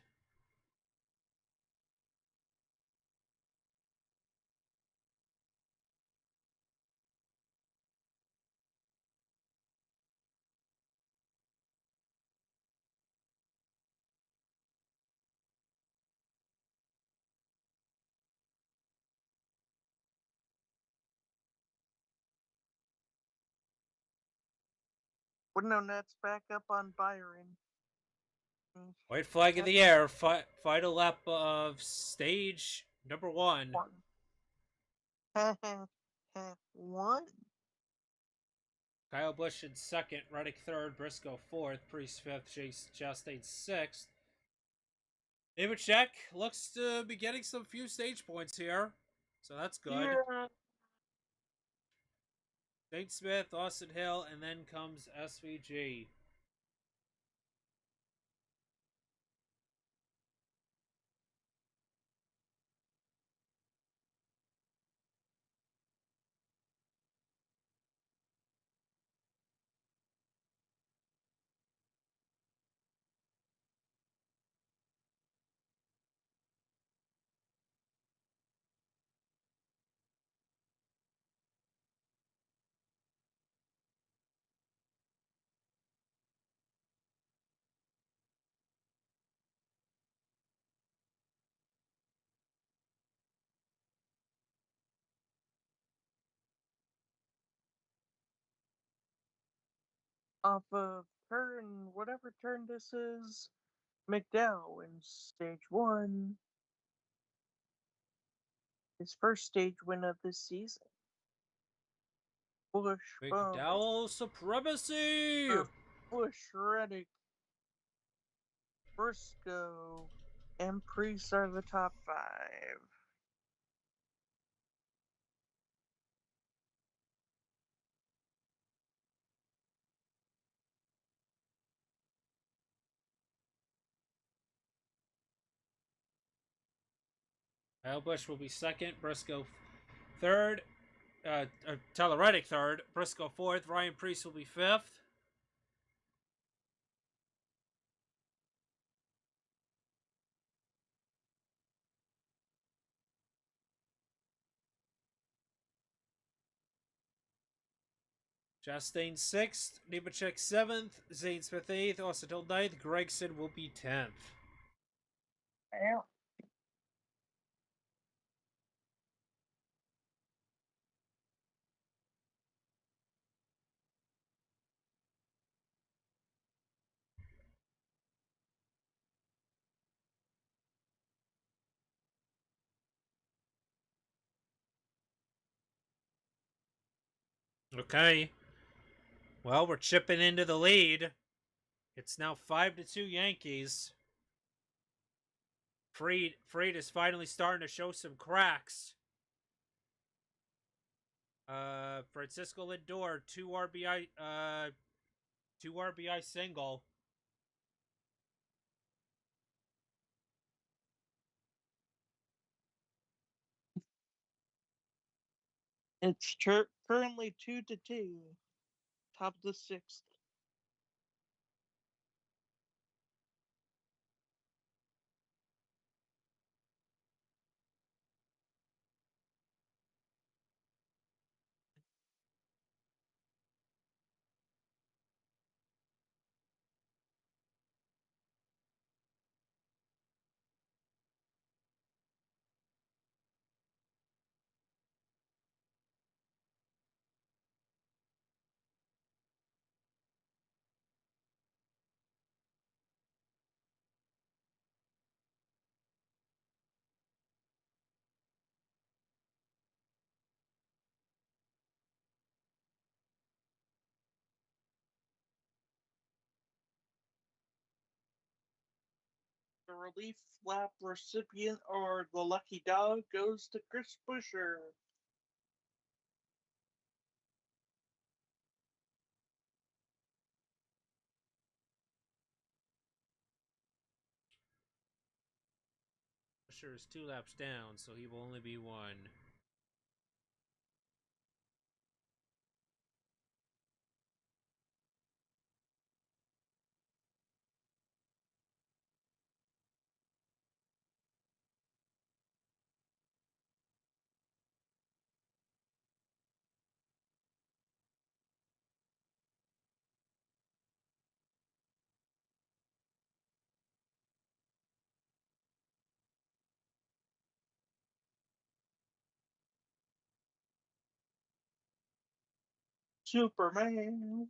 Well, no, that's back up on Byron. White flag in the air. Final lap of stage number 1. One. One. Kyle Busch in second, Reddick third, Briscoe fourth, Priest fifth, Chastain sixth. Nemechek looks to be getting some few stage points here, so that's good. Yeah. Shane Smith, Austin Hill, and then comes SVG. Off of turn, whatever turn this is, McDowell wins stage 1. His first stage win of this season. Bush, Bowman, McDowell supremacy! Bush, Reddick, Briscoe, and Priest are the top 5. Kyle Busch will be second, Briscoe third, Tyler Reddick third, Briscoe fourth, Ryan Priest will be fifth. Chastain sixth, Nemechek seventh, Zane Smith eighth, Austin Hill ninth, Gregson will be 10th. Yeah. Okay. Well, we're chipping into the lead. It's now 5-2 Yankees. Freed is finally starting to show some cracks. Francisco Lindor, two RBI single. It's currently 2-2. Top of the sixth. The relief flap recipient or the lucky dog goes to Chris Busher. Sure is 2 laps down, so he will only be one. Superman.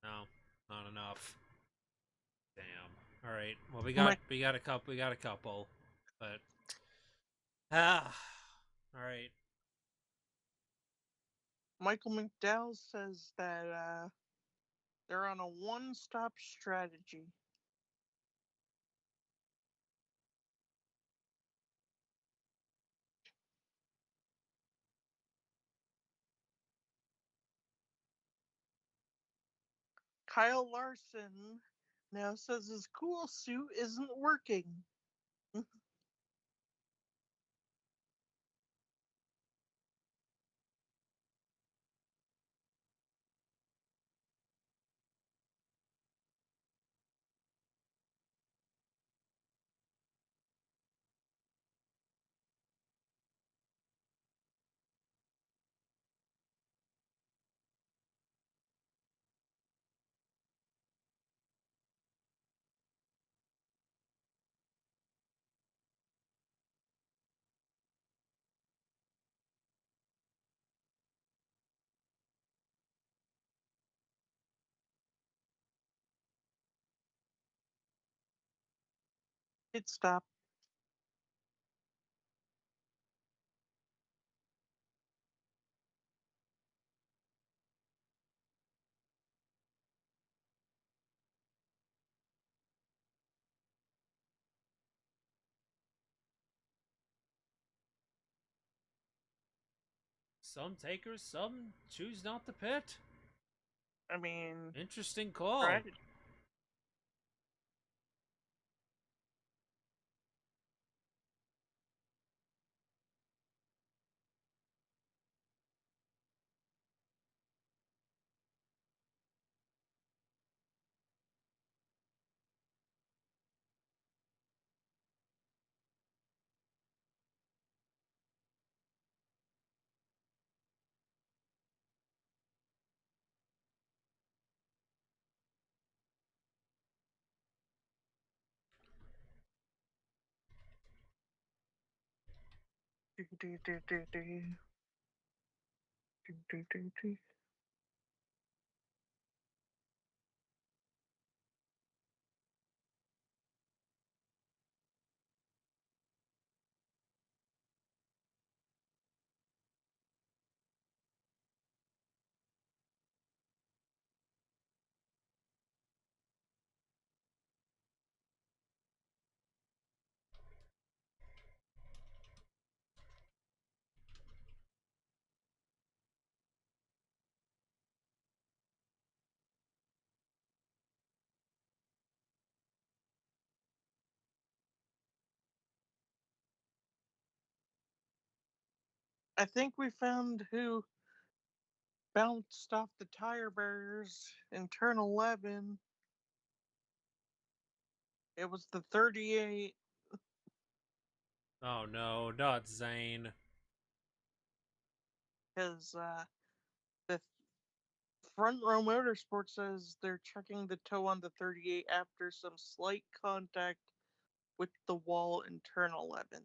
No, not enough. Damn. All right. Well, we got Mike, we got a couple. We got a couple, but ah. All right. Michael McDowell says that they're on a one-stop strategy. Kyle Larson now says his cool suit isn't working. Pit stop. Some takers, some choose not to pit. I mean, Interesting call. right? Do, do, do, do, do. Do, do, do, do. I think we found who bounced off the tire barriers in turn 11. It was the 38 Oh no, not Zane. because the Front Row Motorsports says they're checking the toe on the 38 after some slight contact with the wall in turn 11.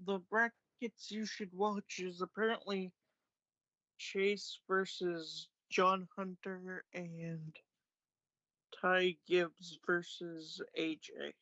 The brackets you should watch is apparently Chase versus John Hunter and Ty Gibbs versus AJ.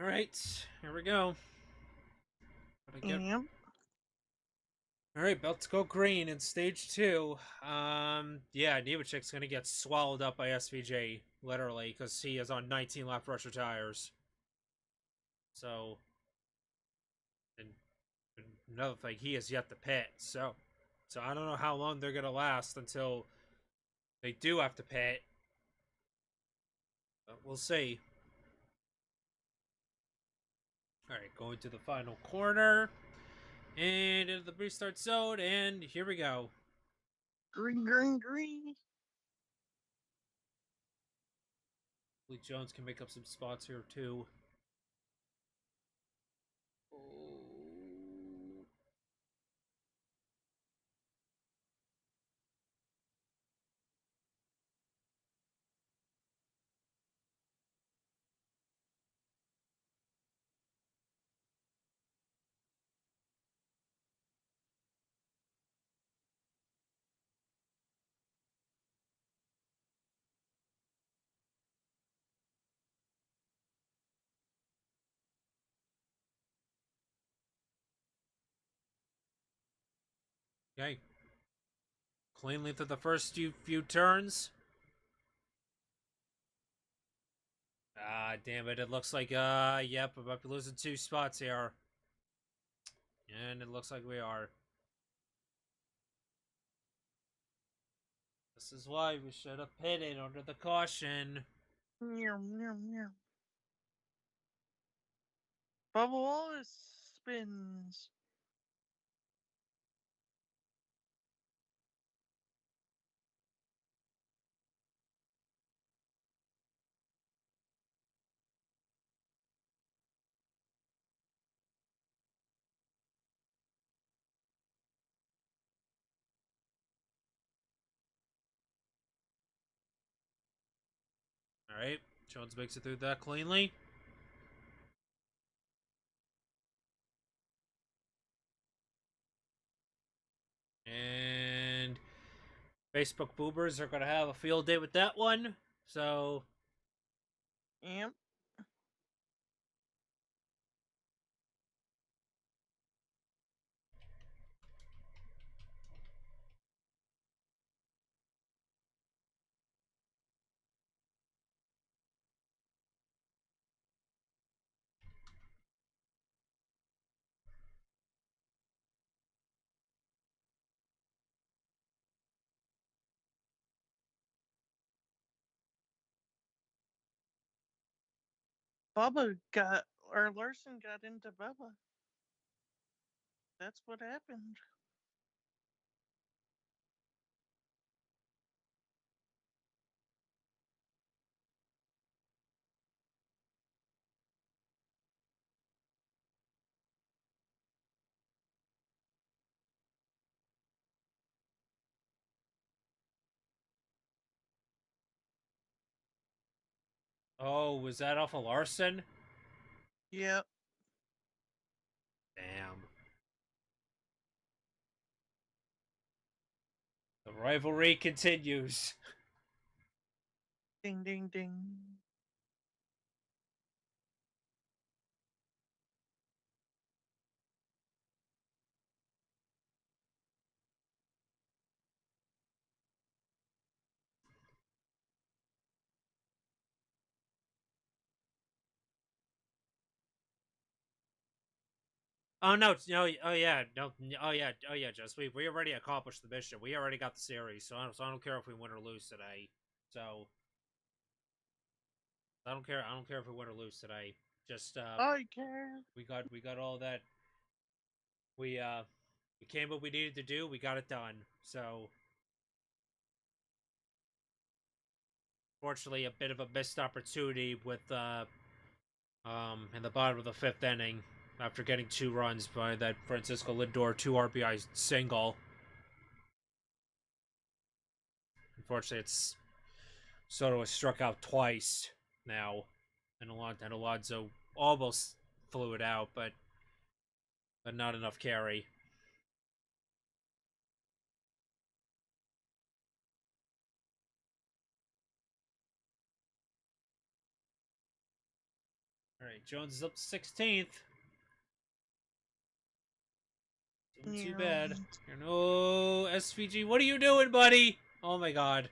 All right, here we go. Gotta get. Yep. All right, about to go green in stage two. Yeah, Nemechek's gonna get swallowed up by SVJ literally because he is on 19 lap pressure tires. So, and another thing, he is yet to pit. So I don't know how long they're gonna last until they do have to pit. But we'll see. All right, going to the final corner and into the restart zone, and here we go. Green, green, green. Lee Jones can make up some spots here too. Oh. Okay. Cleanly through the first few turns. Ah, damn it. It looks like, yep, we might be losing 2 spots here. And it looks like we are. This is why we should have pitted under the caution. Meow, meow, meow. Bubba Wallace spins. Alright, Jones makes it through that cleanly. And Facebook boomers are going to have a field day with that one. So, Yep. Bubba got, or Larson got into Bubba. That's what happened. oh, was that off of Larson? Yep. Damn. The rivalry continues. Ding, ding, ding. Oh no, no, oh yeah, no, oh yeah, Jess, we already accomplished the mission. We already got the series, so I don't care if we win or lose today. So I don't care if we win or lose today. Just I care. we got all that. We came what we needed to do. We got it done. So fortunately, a bit of a missed opportunity with in the bottom of the 5th inning after getting 2 runs by that Francisco Lindor 2 RBI single. Unfortunately, it's Soto has struck out twice now, and Alonso almost flew it out, but not enough carry. All right, right, Jones is up to 16th. Doing too Yeah. bad. No, SVG, what are you doing, buddy? Oh my god.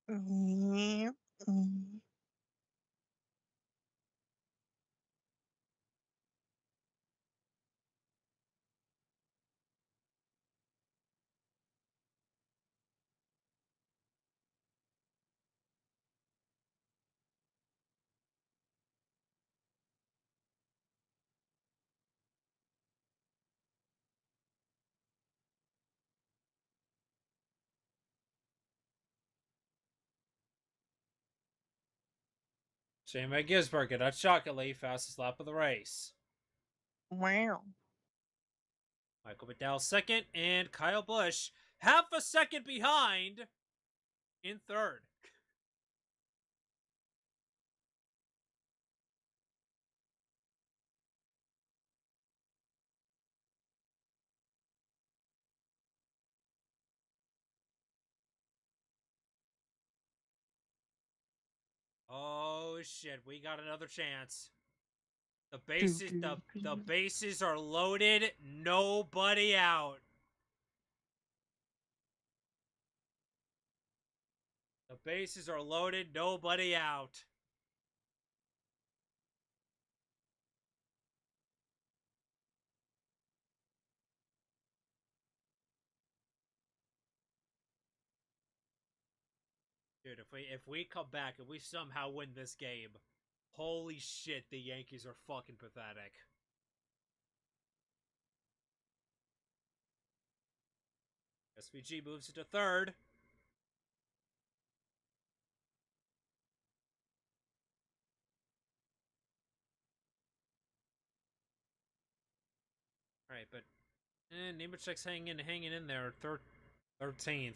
Yeah. Mm. Shane Van Gisbergen, that's shockingly fastest lap of the race. Wow. Michael McDowell second, and Kyle Busch half a second behind in third. Oh shit, we got another chance. The Do, bases do, the do. bases are loaded, nobody out. The bases are loaded, nobody out. Dude, if we come back and we somehow win this game, holy shit, the Yankees are fucking pathetic. SVG moves into third. Alright, but Nemechek's hanging in there, 13th.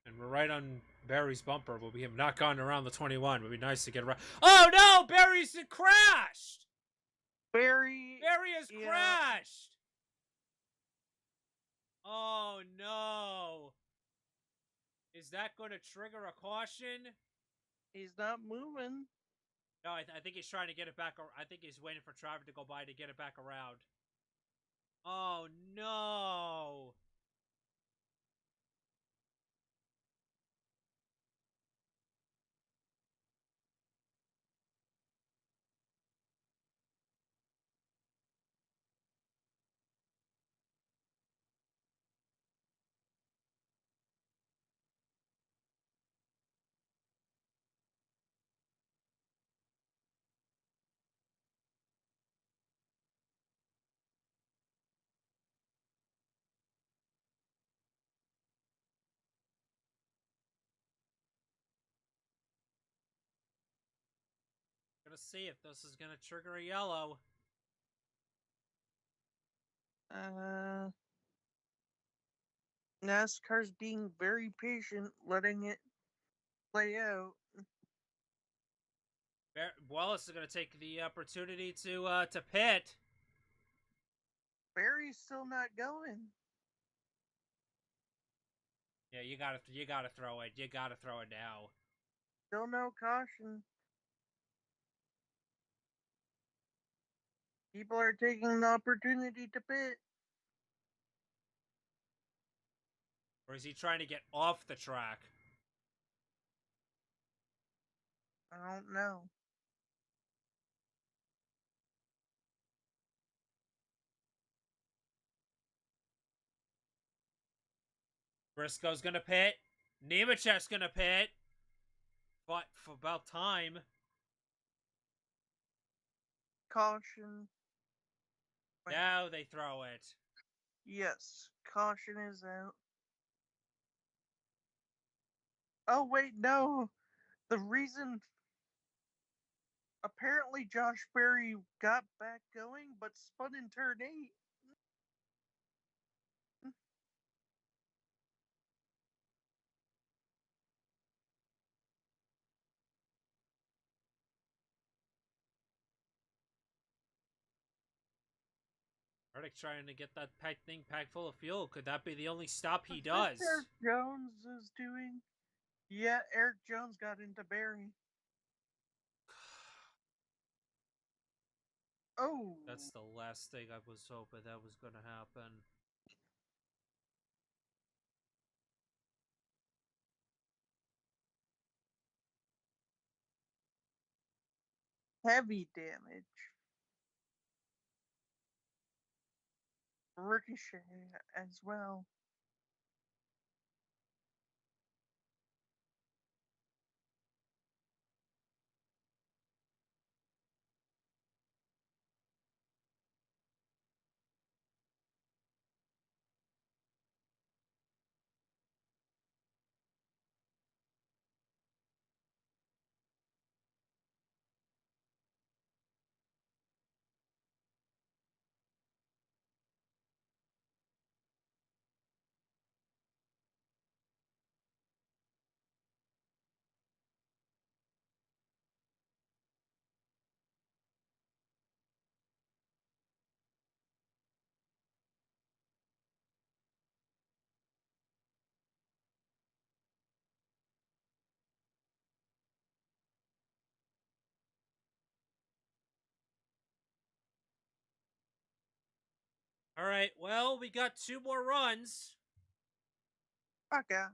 And we're right on Barry's bumper, but we have not gone around the 21. It would be nice to get around. Oh no! Barry's crashed! Barry. Barry has Yeah. crashed! Oh no! Is that going to trigger a caution? He's not moving. No, I think he's trying to get it back. I think he's waiting for Trevor to go by to get it back around. Oh no! Gonna see if this is gonna trigger a yellow. Uh, NASCAR's being very patient, letting it play out. Wallace is gonna take the opportunity to pit. Barry's still not going. Yeah, you gotta throw it. You gotta throw it now. Still no caution. People are taking the opportunity to pit. Or is he trying to get off the track? I don't know. Briscoe's gonna pit. Nemechek's gonna pit. But for about time. Caution. Wait. Now they throw it. Yes, caution is out. Oh, wait, no. The reason. Apparently, Josh Berry got back going, but spun in turn 8. Reddick trying to get that thing packed full of fuel. Could that be the only stop he Is this does? Eric Jones is doing? Yeah, Eric Jones got into Berry. Oh, That's the last thing I was hoping that was gonna happen. heavy damage. Ricochet as well. Alright, well, we got 2 more runs. Oh, God.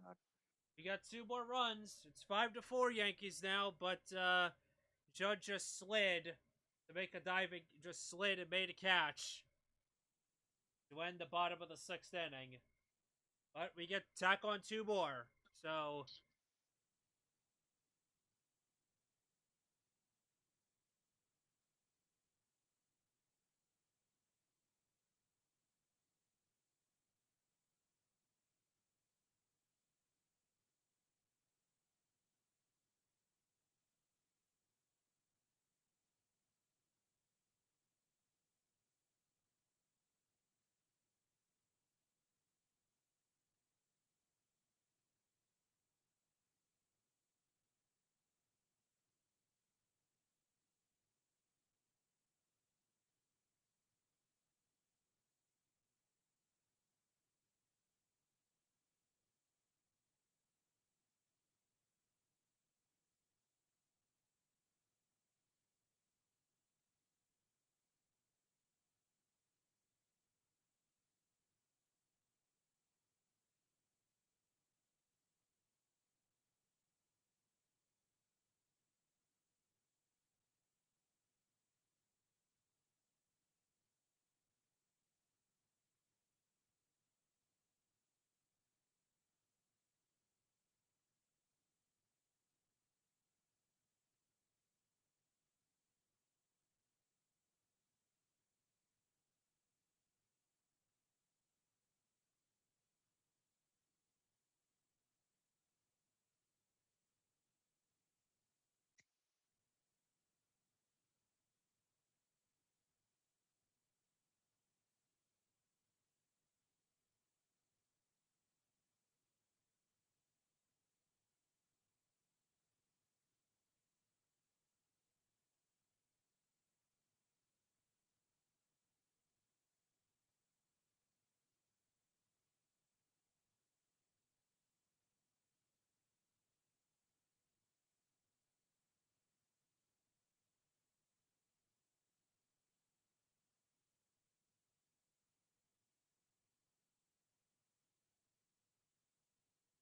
We got 2 more runs. It's 5-4 Yankees now, but Judge just slid to make a diving, just slid and made a catch to end the bottom of the 6th inning. But we get tack on 2 more. So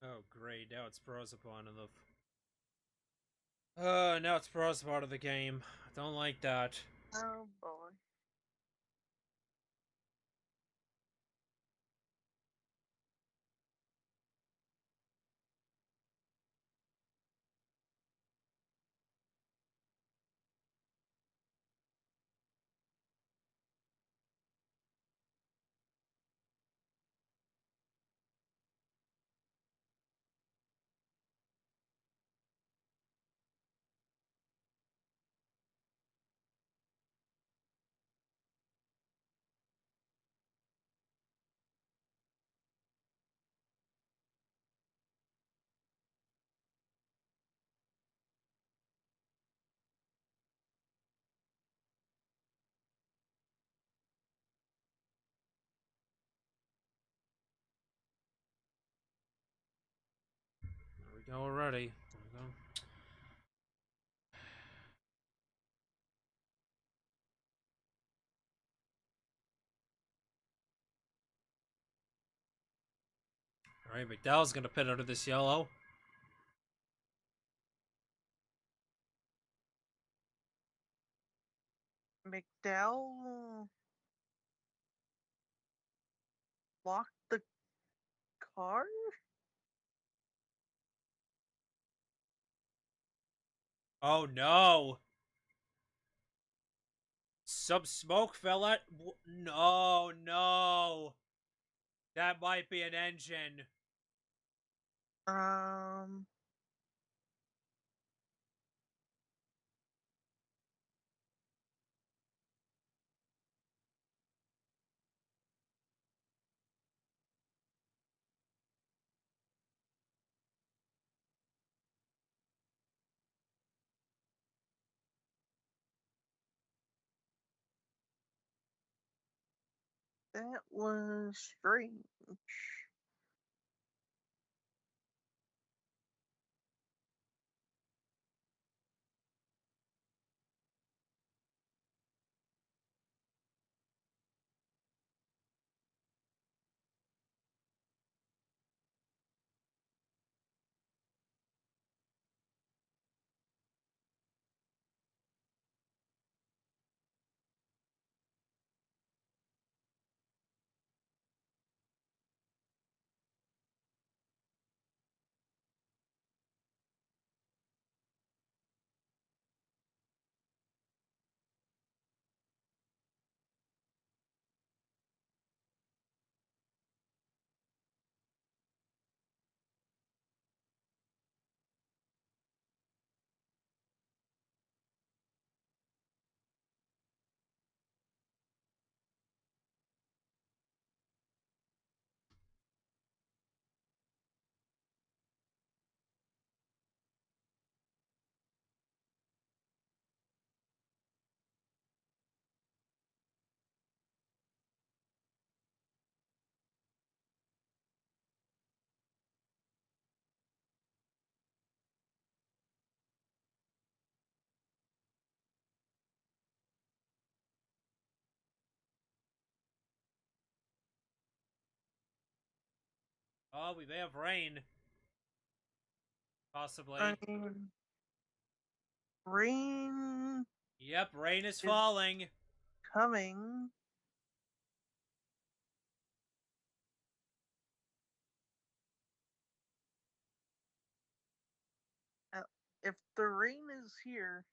oh great, now it's Brosapon in the now it's Brosapon of the game. I don't like that. Oh, boy. we go already. There we go. Alright, McDowell's gonna pit under this yellow. McDowell locked the car? Oh no! Some smoke fell out. No, no. That might be an engine. Um, that was strange. Oh, we may have rain. I Possibly. mean, rain Yep, rain is is falling. coming. Uh, If the rain is here,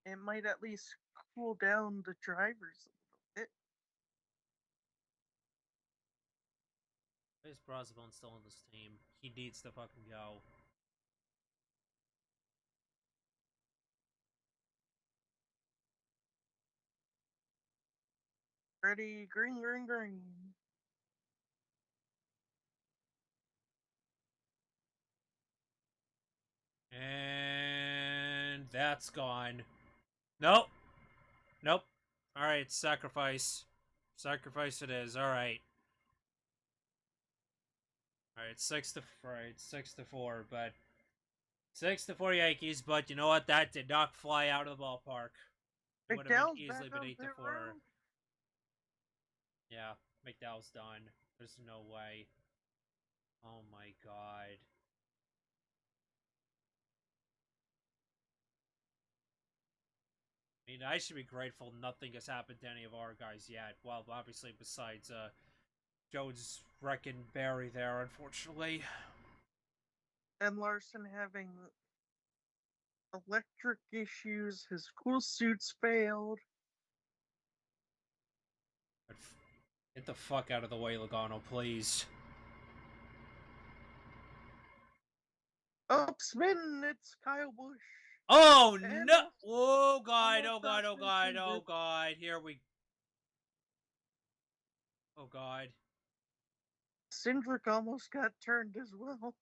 it might at least cool down the drivers a little bit. Where's Brosbone still on this team? He needs to fucking go. Ready, green, green, green. And that's gone. Nope. Nope. Alright, sacrifice. Sacrifice it is. Alright. Alright, 6-4, but 6-4 Yankees, but you know what? That did not fly out of the ballpark. It would have been McDowell's back easily been on 8 to pit 4. road. Yeah, McDowell's done. There's no way. Oh my god. I mean, I should be grateful nothing has happened to any of our guys yet. Well, obviously, besides Jones wrecking Barry there, unfortunately. And Larson having electric issues. His cool suits failed. But get the fuck out of the way, Logano, please. Oh, spin! It's Kyle Busch. Oh And no! Oh god! Oh almost god! Oh Austin god! Oh Cindric. god! Here we. Oh god! Cindric almost got turned as well.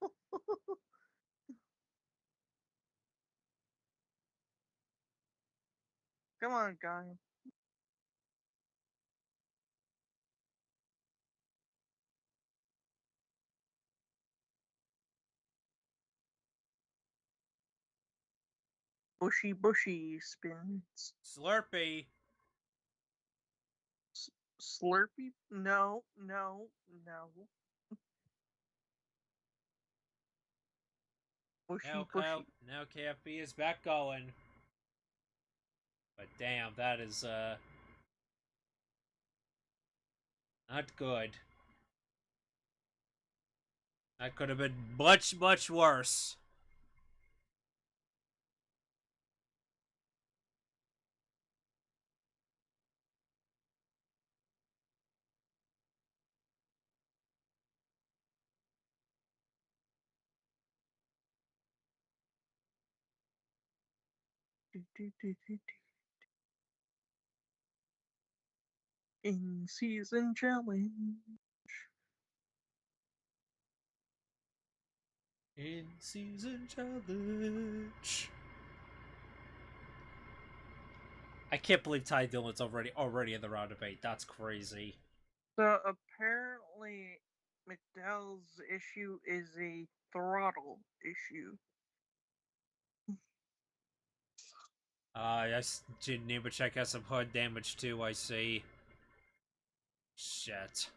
Come on, guy. Bushy spins. Slurpee. Slurpee? No, no, no. Bushy. Now KFB is back going. But damn, that is not good. That could have been much worse. In season challenge. In season challenge. I can't believe Ty Dillon's already in the round of 8. That's crazy. So apparently, McDowell's issue is a throttle issue. Yes, Nemechek has some HUD damage too, I see. Shit.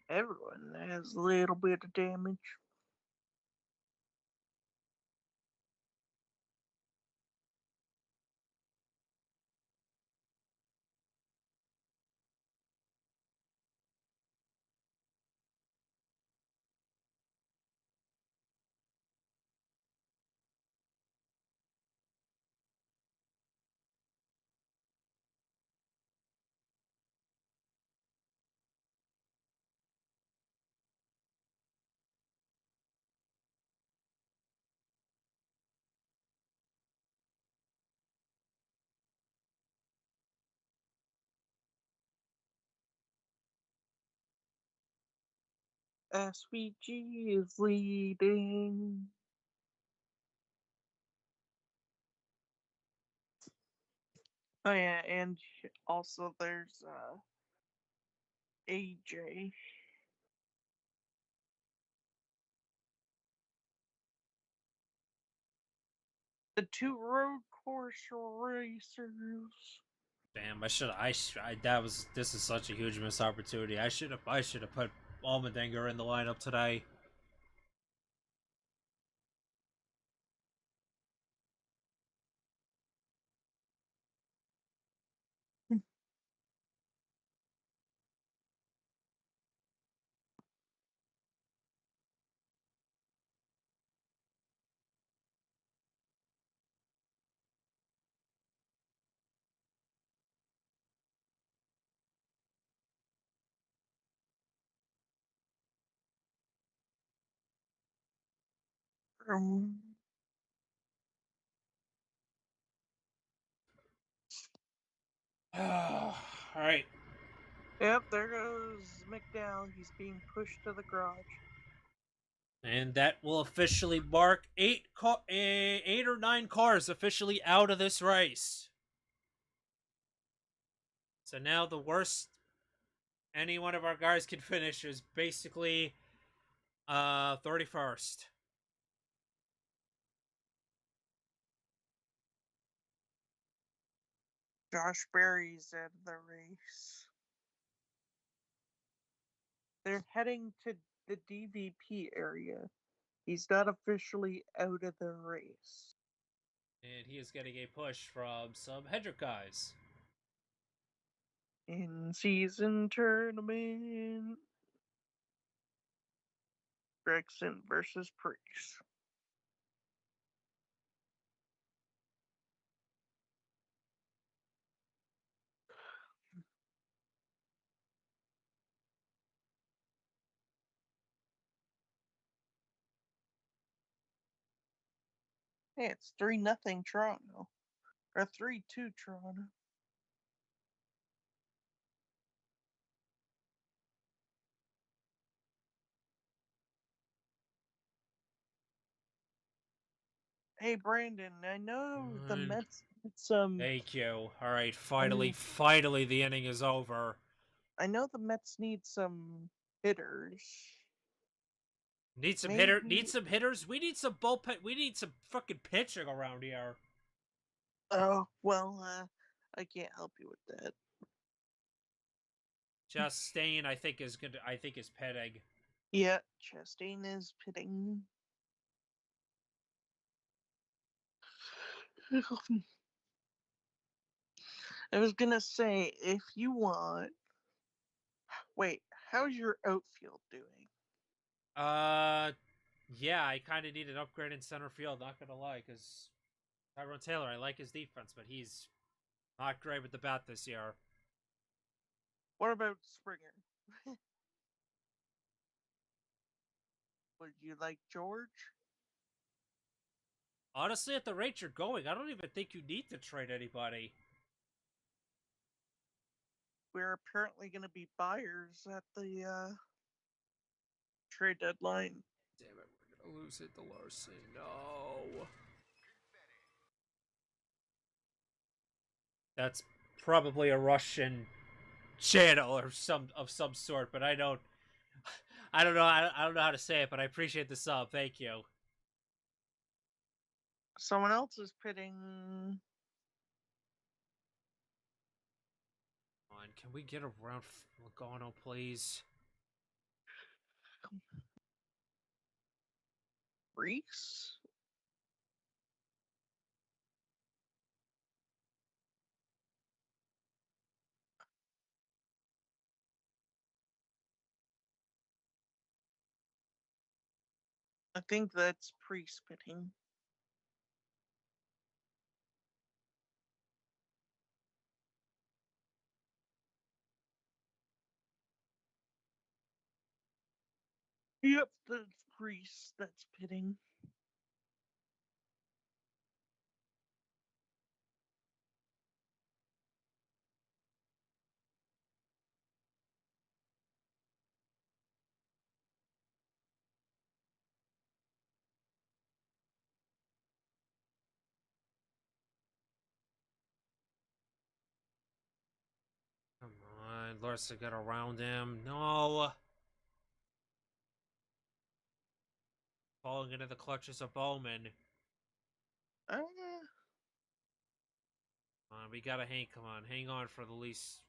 Everyone has a little bit of damage. SVG is leading. Oh yeah, and also there's AJ. The two road course racers. Damn, this is such a huge missed opportunity. I should have put Almendinger in the lineup today. Um, Alright. yep, there goes McDowell. He's being pushed to the garage. And that will officially mark 8 or 9 cars officially out of this race. So now the worst any one of our guys can finish is basically 31st. Josh Berry's out of the race. They're heading to the DVP area. He's not officially out of the race. And he is getting a push from some Hendrick guys. In season tournament. Gregson versus Priest. Hey, it's 3-0 Toronto. Or 3-2 Toronto. Hey Brandon, I know the Mets need some. Thank you. All right, finally, the inning is over. I know the Mets need some hitters. Need some Maybe hitters. We need some bullpen. We need some fucking pitching around here. Oh, well, I can't help you with that. Chastain, I think is good. I think is pitting. Yeah, Chastain is pitting. I was gonna say, if you want. Wait, how's your outfield doing? Uh, yeah, I kind of need an upgrade in center field. Not gonna lie, because Tyrone Taylor, I like his defense, but he's not great with the bat this year. What about Springer? Would you like George? Honestly, at the rate you're going, I don't even think you need to trade anybody. We're apparently going to be buyers at the trade deadline. Damn it, we're gonna lose it to Larson. No. That's probably a Russian channel or some sort, but I don't know. I don't know how to say it, but I appreciate the sub. Thank you. Someone else is pitting. Come on, can we get around Logano, please? Reese. I think that's Priest pitting. Yep, that's Priest that's pitting. Come on, Larson got around him. No. Falling into the clutches of Bowman. Uh, We gotta hang. Come on, hang on for the least.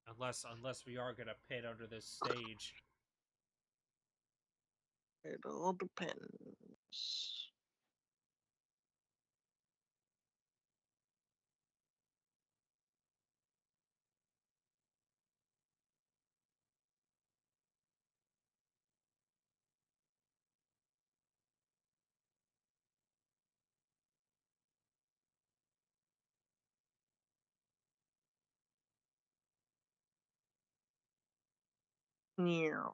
Unless we are gonna pit under this stage. it all depends. Yeah.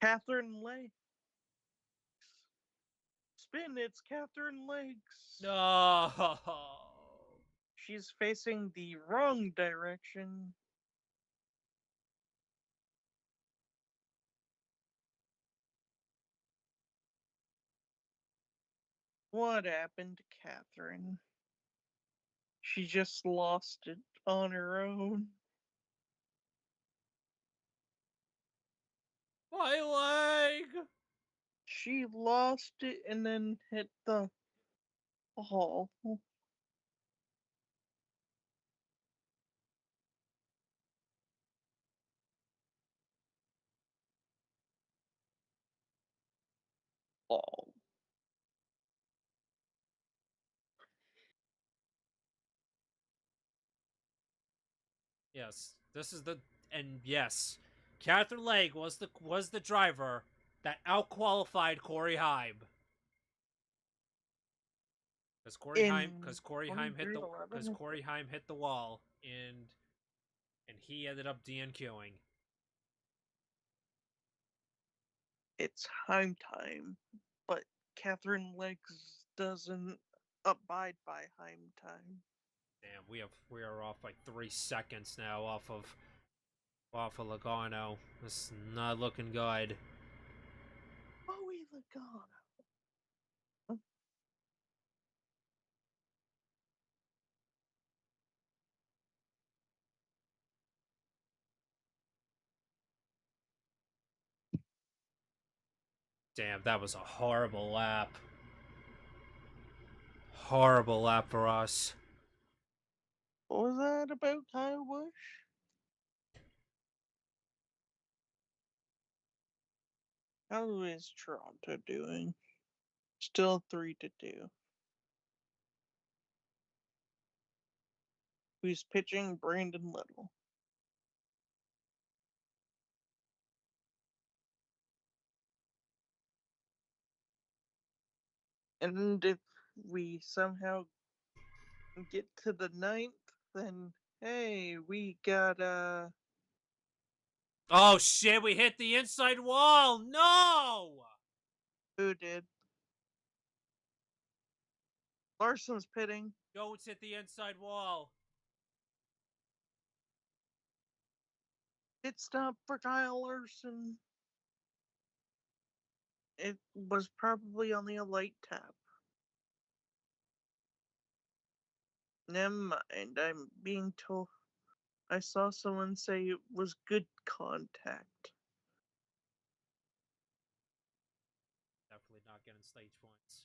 Catherine Lakes. Spin, it's Catherine Lakes. No. She's facing the wrong direction. What happened to Catherine? She just lost it on her own. My leg. She lost it and then hit the ball. Ball. Yes, this is the and yes, Catherine Legg was the driver that outqualified Corey Heim. In Because 2311, Corey Heim hit the wall and he ended up DNQing. it's Heim time, but Catherine Legs doesn't abide by Heim time. Damn, we are off by 3 seconds now off of Logano. This is not looking good. Bowie Lagana. Damn, that was a horrible lap. Horrible lap for us. What was that about Kyle Busch? How is Toronto doing? Still 3-2. Who's pitching? Brandon Little. And if we somehow get to the ninth, then hey, we got Oh shit, we hit the inside wall! No! who did? Larson's pitting. Goats hit the inside wall. Pit stop for Kyle Larson. It was probably only a light tap. Never mind, I'm being told. I saw someone say it was good contact. Definitely not getting stage points.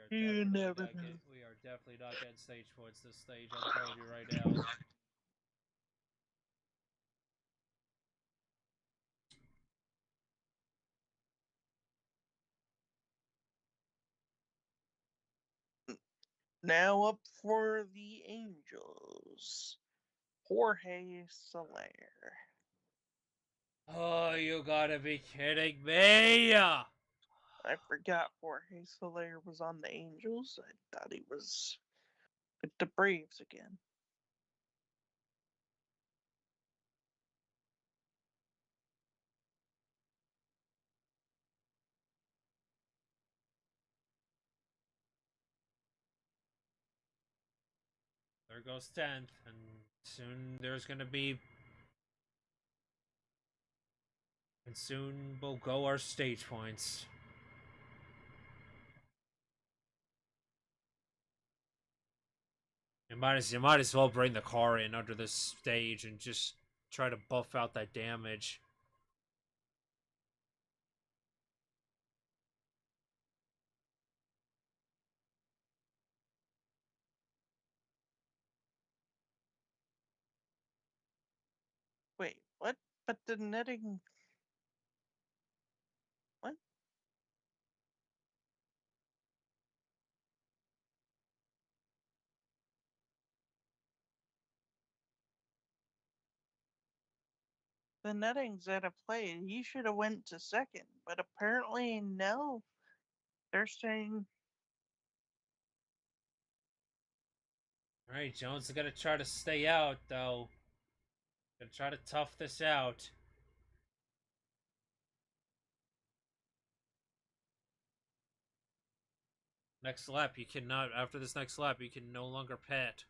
You never know. We are definitely not getting stage points this stage, I'm telling you right now. Now up for the Angels. Jorge Soler. Oh, you gotta be kidding me! I forgot Jorge Soler was on the Angels. I thought he was with the Braves again. There goes 10th, and soon there's gonna be. And soon will go our stage points. You might as well bring the car in under this stage and just try to buff out that damage. Wait, what? But the netting. What? The netting's at a play. He should have went to second, but apparently no. They're saying Alright, Jones is gonna try to stay out, though. Gonna try to tough this out. Next lap, you cannot. After this next lap, you can no longer pit.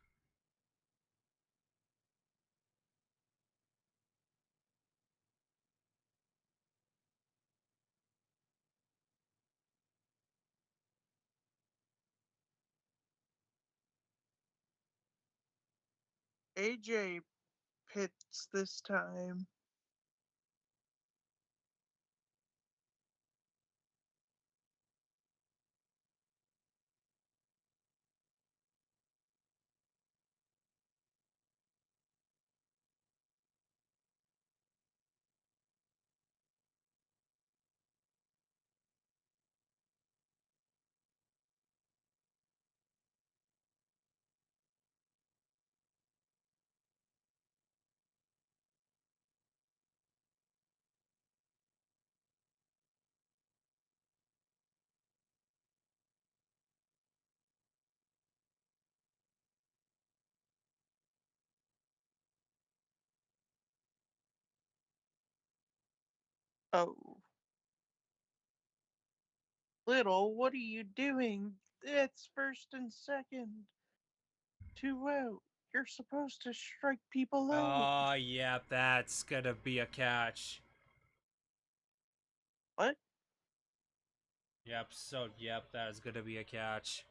AJ pits this time. Oh. Little, what are you doing? It's first and second. 2 out. You're supposed to strike people out. Oh, yeah, that's gonna be a catch. What? Yep, that is gonna be a catch.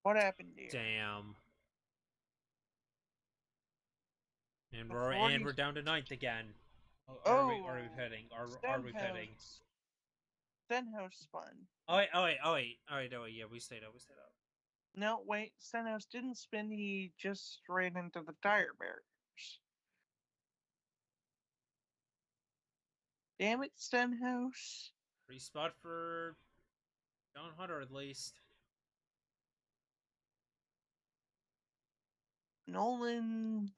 What happened here? Damn. The 40. And we're down to ninth again. Are we Oh, petting? Are we petting? Stenhouse. Stenhouse spun. All right, no, yeah, we stayed up, we stayed up. No, wait, Stenhouse didn't spin. He just ran into the tire barriers. Damn it, Stenhouse. Free spot for John Hunter at least. Nolan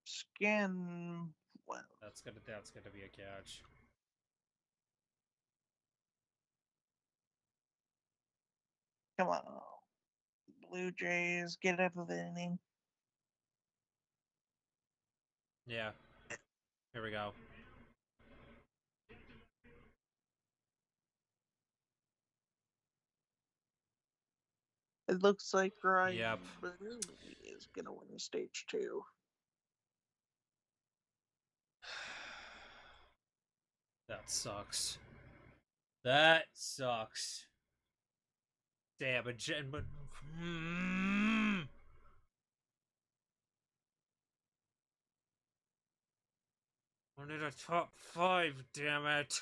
Scan. Well, That's gonna be a catch. come on. Blue Jays, get out of the inning. Yeah, here we go. It looks like Yep. Ryan Blaney is going to win stage two. That sucks. That sucks. Damn, but one in the top five. Damn it.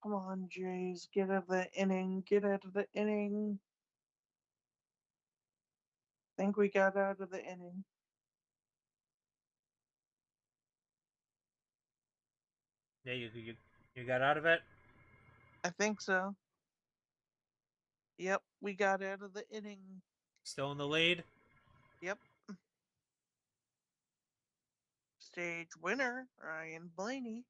Come on, Jays, get out of the inning. Get out of the inning. Think we got out of the inning. Yeah, you got out of it. I think so. Yep, we got out of the inning. Still in the lead. Yep. Stage winner, Ryan Blaney.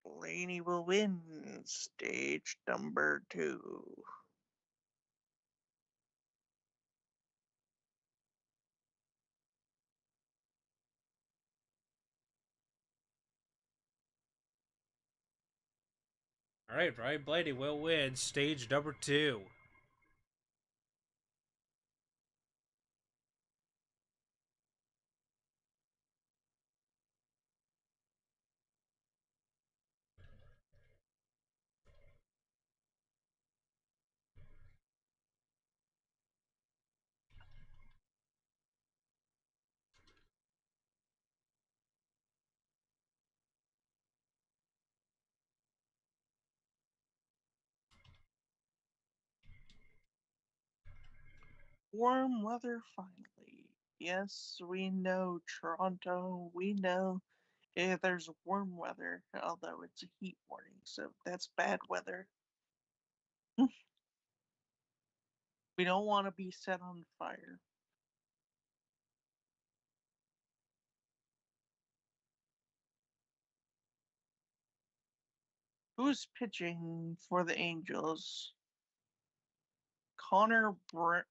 Blaney will win stage number 2. All right, Brian Blaney will win stage number 2. Warm weather finally. Yes, we know, Toronto. We know there's warm weather, although it's a heat warning, so that's bad weather. We don't want to be set on fire. Who's pitching for the Angels? Connor Broaden.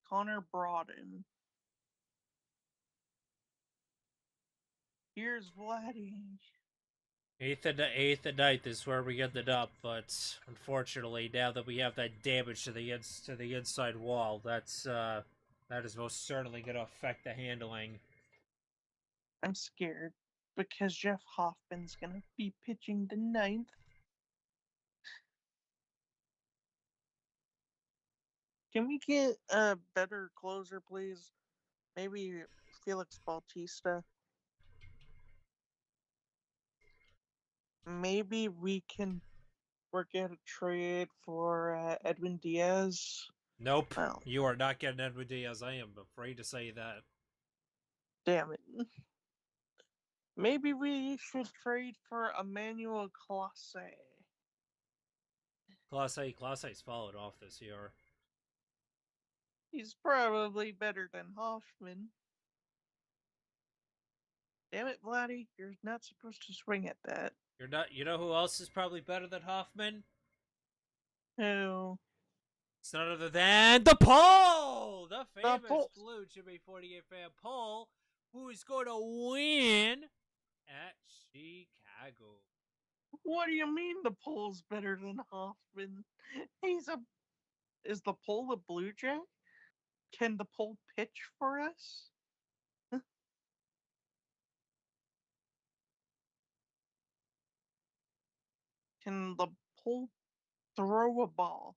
Connor Broaden. Here's Vladdy. Eighth and ninth is where we ended up, but unfortunately, now that we have that damage to the inside wall, that is most certainly going to affect the handling. I'm scared because Jeff Hoffman's going to be pitching the ninth. Can we get a better closer, please? Maybe Felix Bautista. Maybe we can work out a trade for Edwin Diaz. Nope, Oh, you are not getting Edwin Diaz. I am afraid to say that. damn it. Maybe we should trade for Emmanuel Clase. Class A's followed off this year. He's probably better than Hoffman. Damn it, Vladdy, you're not supposed to swing at that. You're not. You know who else is probably better than Hoffman? Who? It's none other than the Pole, the The famous Pole. Blue Jimmy 48 fan Pole, who is going to win at Chicago. What do you mean the Pole's better than Hoffman? He's a. Is the Pole a Blue Jay? Can the pole pitch for us? Can the pole throw a ball?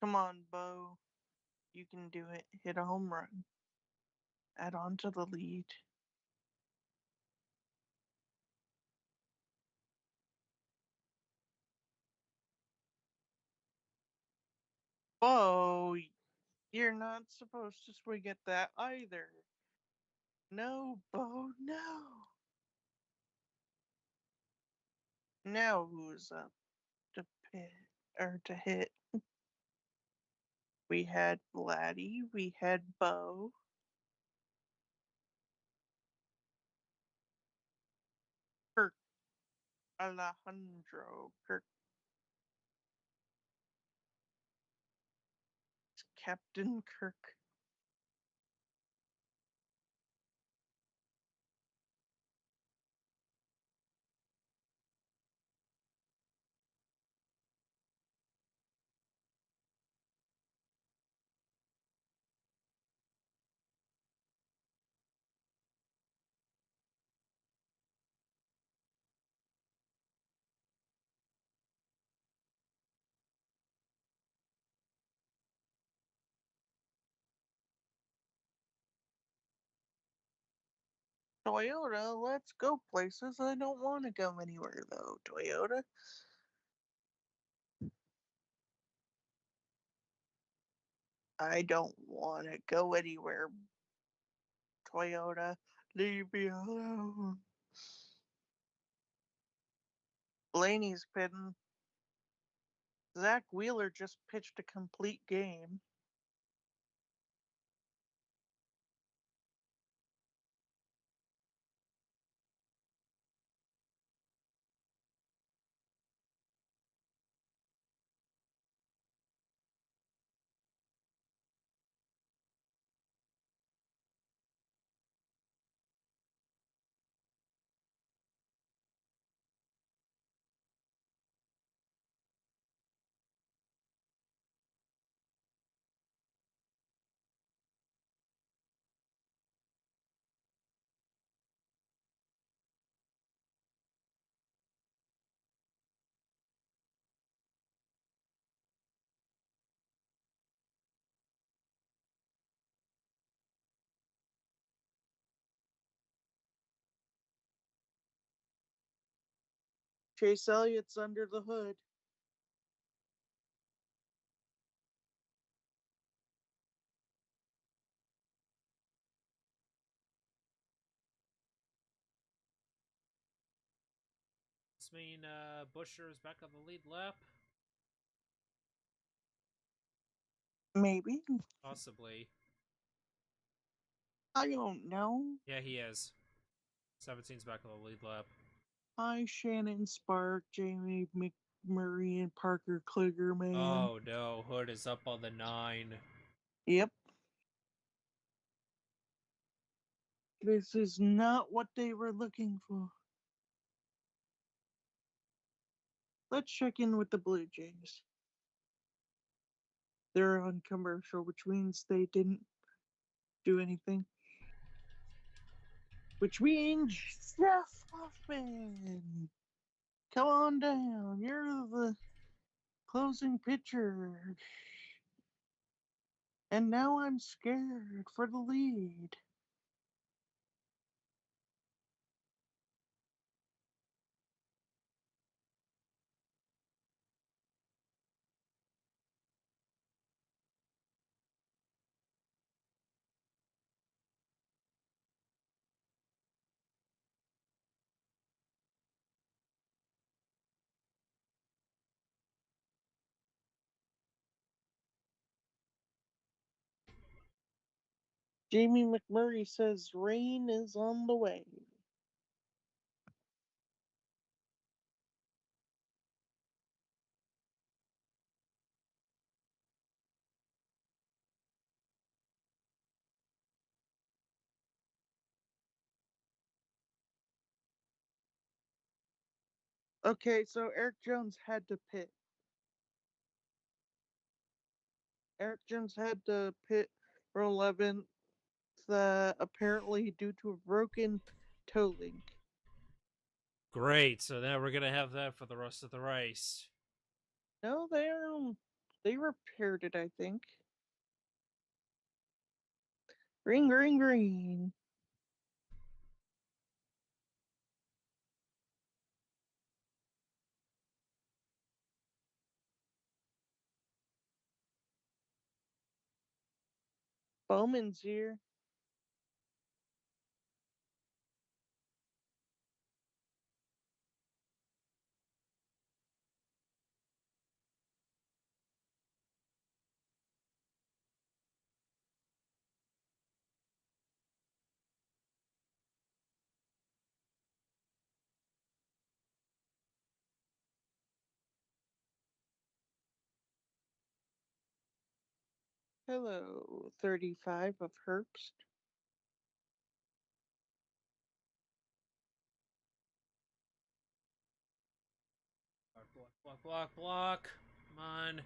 Come on, Bo. You can do it. Hit a home run. Add on to the lead. Bo, you're not supposed to swing at that either. No, Bo, no. Now who's up to pit or to hit? We had Vladdy, we had Bo. Kirk Alejandro. Kirk Captain Kirk. Toyota, let's go places. I don't want to go anywhere though, Toyota. I don't want to go anywhere, Toyota. Leave me alone. Blaney's pitting. Zach Wheeler just pitched a complete game. Chase Elliott's under the hood. This mean Busher is back on the lead lap? Maybe. Possibly. I don't know. Yeah, he is. 17's back on the lead lap. Hi, Shannon Spark, Jamie McMurray, and Parker Kligerman. Oh no, Hood is up on the 9. Yep. This is not what they were looking for. Let's check in with the Blue Jays. They're on commercial, which means they didn't do anything. Which means Jeff Hoffman, come on down. You're the closing pitcher. And now I'm scared for the lead. Jamie McMurray says rain is on the way. Okay, so Eric Jones had to pit. Eric Jones had to pit for 11th, apparently due to a broken toe link. Great. So now we're gonna have that for the rest of the race. No, they repaired it, I think. Green, green, green. Bowman's here. Hello, 35 of Herbst. Block, block, block, block. Come on.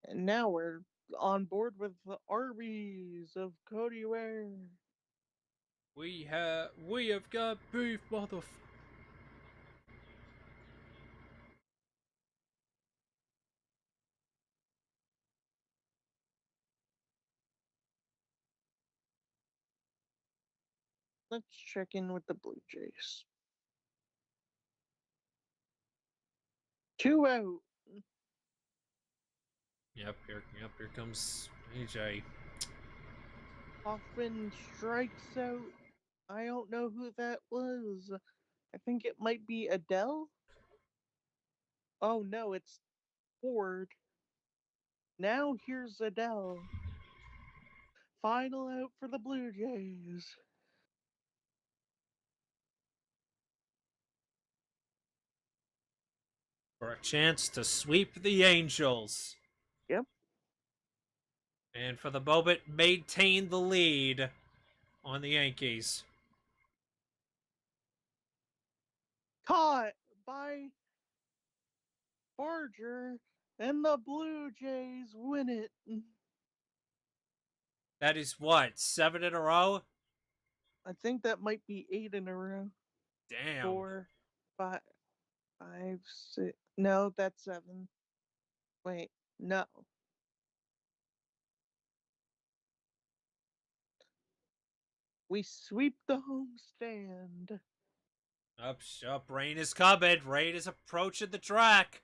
And now we're on board with the Arby's of Cody Ware. We have got beef, motherfucker. Let's check in with the Blue Jays. 2 out. Here comes AJ. Hoffman strikes out. I don't know who that was. I think it might be Adele. Oh no, it's Ford. Now here's Adele. Final out for the Blue Jays. For a chance to sweep the Angels. Yep. And for the moment, maintain the lead on the Yankees. Caught by Barger, and the Blue Jays win it. That is what, 7 in a row? I think that might be 8 in a row. Damn. 4, 5, 5, 6. No, that's 7. Wait, no. We sweep the homestand. Up, rain is coming. Rain is approaching the track.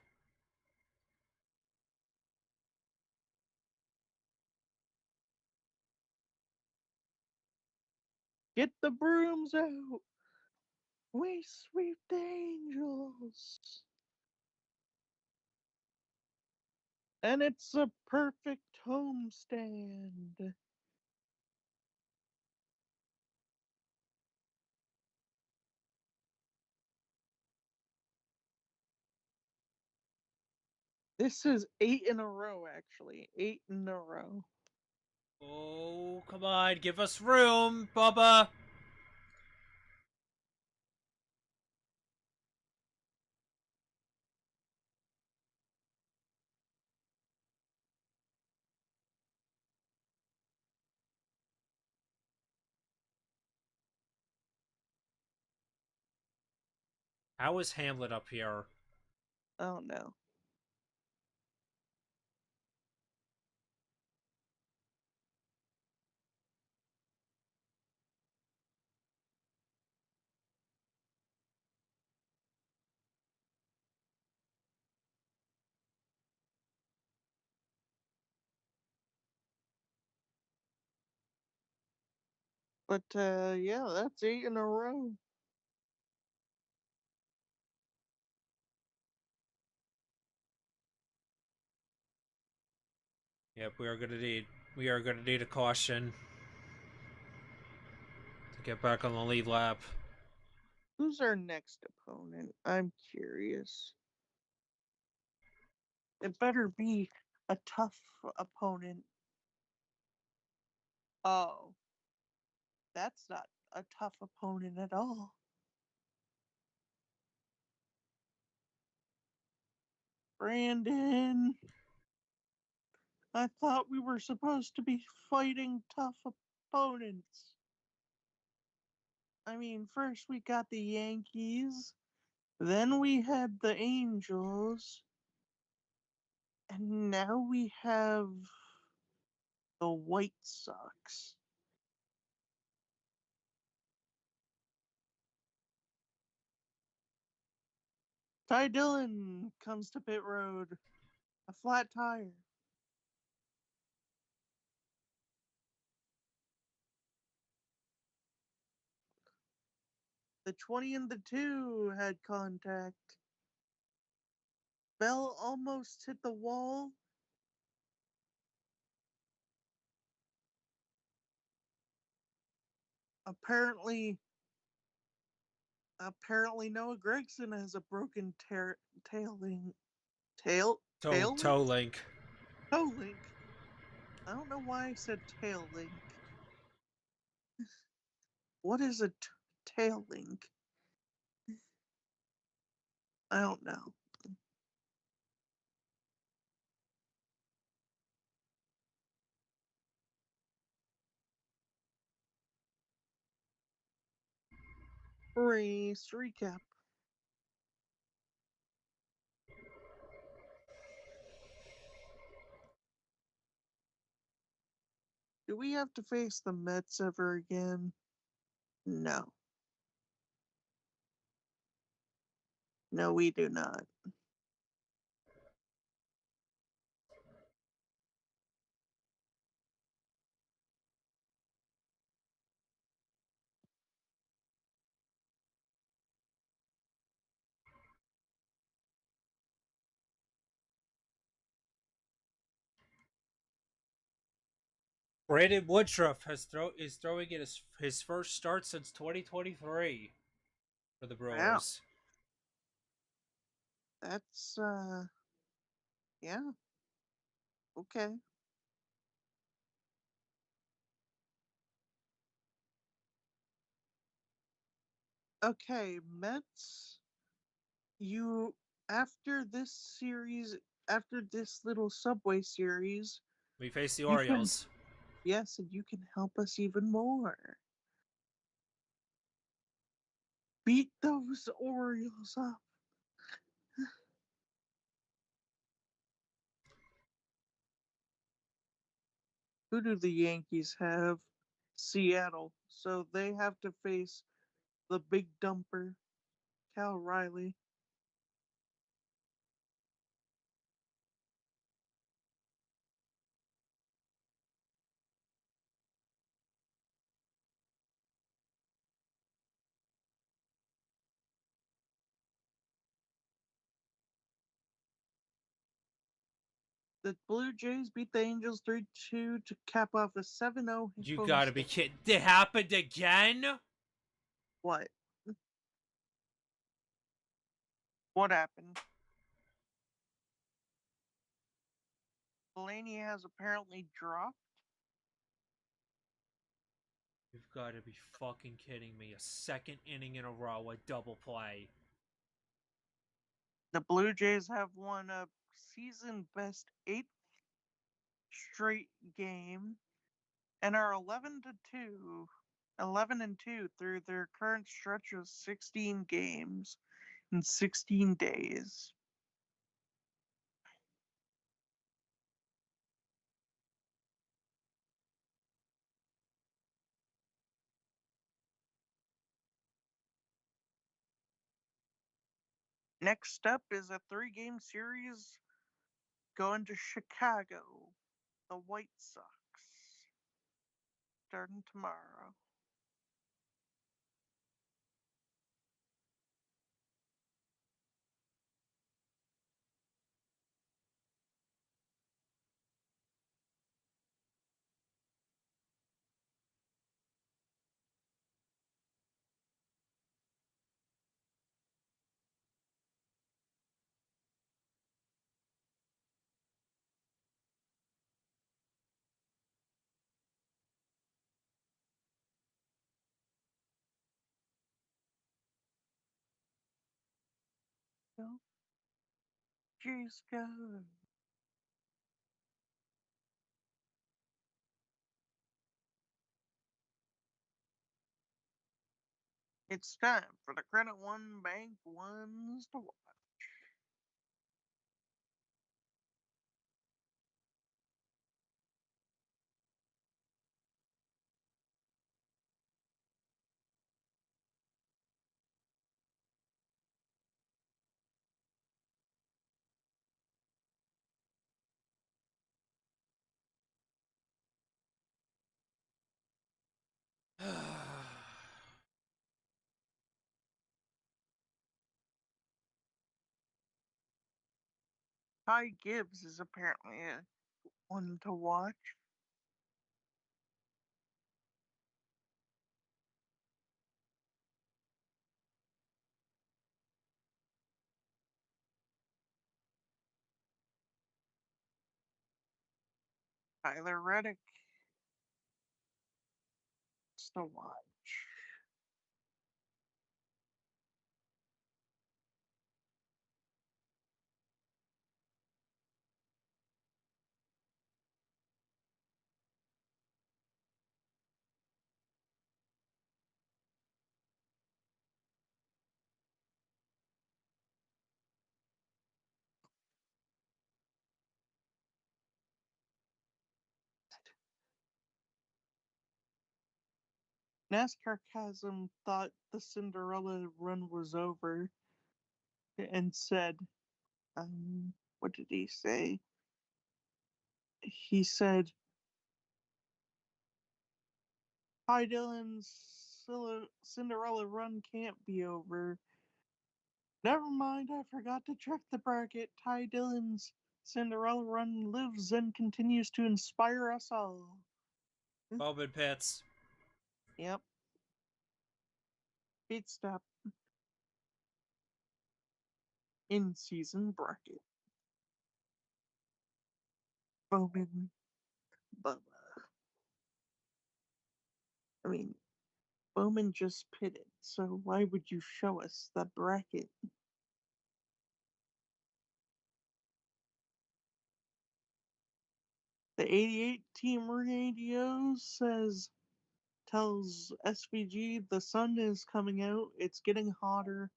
Get the brooms out. We sweep the Angels. And it's a perfect homestand. This is 8 in a row, actually. 8 in a row. Oh, come on. Give us room, Bubba. How is Hamlet up here? Oh no. But yeah, that's 8 in a row. Yep, we are going to need We are going to need a caution to get back on the lead lap. Who's our next opponent? I'm curious. It better be a tough opponent. Oh, that's not a tough opponent at all. Brandon, I thought we were supposed to be fighting tough opponents. I mean, first we got the Yankees, then we had the Angels, and now we have the White Sox. Ty Dillon comes to pit road. A flat tire. The 20 and the 2 had contact. Bell almost hit the wall. Apparently, Noah Gregson has a broken tail link. Toe link. Toe link. I don't know why I said tail link. What is a tail link? I don't know. Race recap. Do we have to face the Mets ever again? No. No, we do not. Brandon Woodruff is throwing in his first start since 2023 for the Wow. Brewers. That's yeah. Okay. Okay, Mets, you after this series, after this little Subway series, We face the you can Orioles. yes, and you can help us even more. Beat those Orioles up. Who do the Yankees have? Seattle. So they have to face the big dumper, Cal Riley. The Blue Jays beat the Angels 3-2 to cap off a 7-0 You gotta be homestand. kidding. It happened again? What? What happened? Blaney has apparently dropped. You've gotta be fucking kidding me. A second inning in a row, a double play. The Blue Jays have won a season best eighth straight game and are 11-2 through their current stretch of 16 games in 16 days. Next up is a 3-game series going to Chicago, the White Sox, starting tomorrow. go. Just go. It's time for the Credit One Bank ones to watch. Ty Gibbs is apparently a one to watch. Tyler Reddick is to watch. NASCAR Chasm thought the Cinderella run was over and said, what did he say? He said, Hi Dylan's Cinderella run can't be over. Never mind, I forgot to check the bracket. Ty Dillon's Cinderella run lives and continues to inspire us all. Bowman Pits. Yep, pit stop in season bracket. Bowman, Bubba. I mean, Bowman just pitted, so why would you show us the bracket? The 88 team radio tells SVG the sun is coming out, it's getting hotter,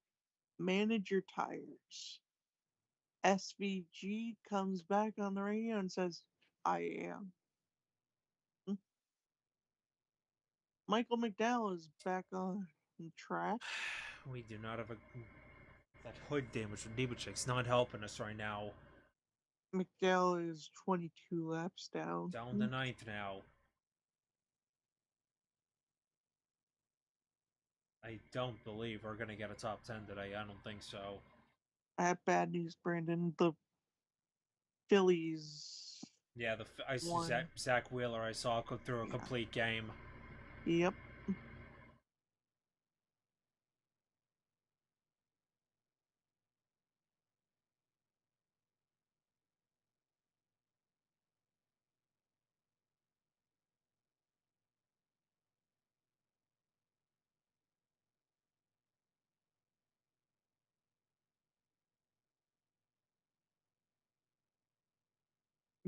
manage your tires. SVG comes back on the radio and says, I am. Michael McDowell is back on track. We do not have a. That hood damage from Nemechek's not helping us right now. McDowell is 22 laps down. Down the ninth now. I don't believe we're gonna get a top 10 today. I don't think so. I have bad news, Brandon. The Phillies Yeah, I won. Zach Wheeler. I saw through a Yeah. complete game. Yep.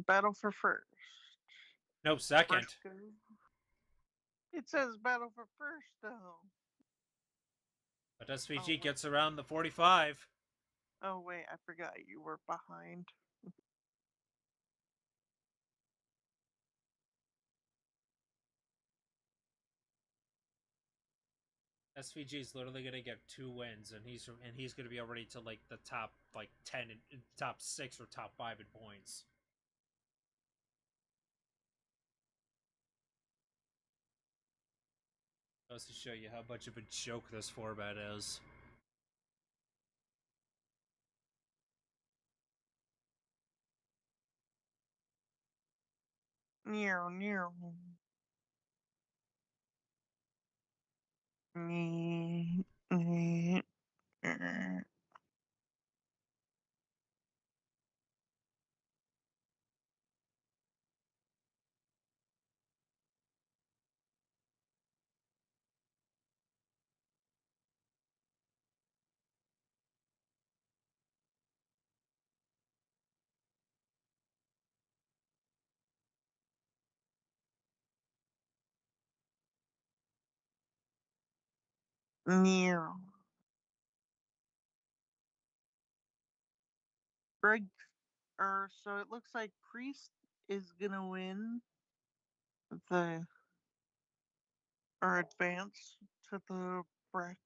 Battle for first. No, second. Briscoe. It says battle for first, though. But Oh, SVG wait. gets around the 45. Oh, wait. I forgot you were behind. SVG is literally gonna get 2 wins, and he's gonna be already to like the top like 10, top 6 or top 5 in points. Goes to show you how much of a joke this format is. Near, near. Yeah. Greg, so it looks like Priest is gonna win the or advance to the bracket.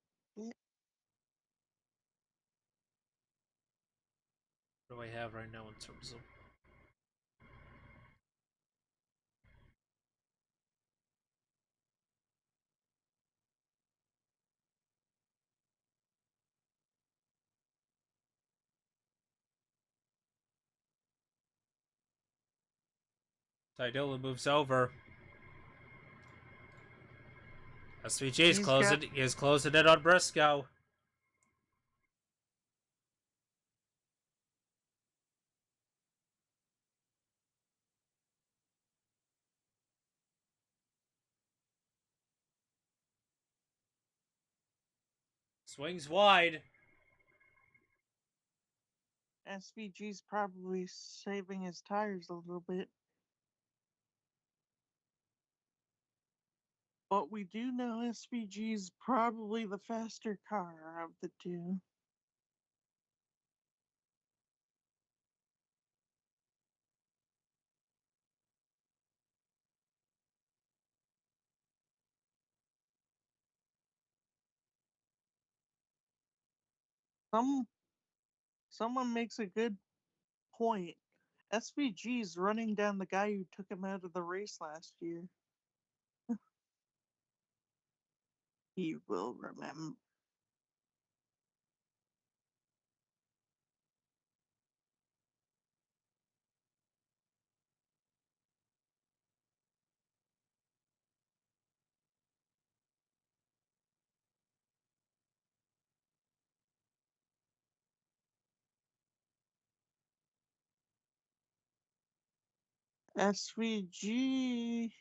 What do I have right now in terms of Ty Dillon moves over. SVG is He's got closing it on Briscoe. Swings wide. SVG's probably saving his tires a little bit. But we do know SVG's probably the faster car of the two. Some Someone makes a good point. SVG's running down the guy who took him out of the race last year. He will remember. SVG.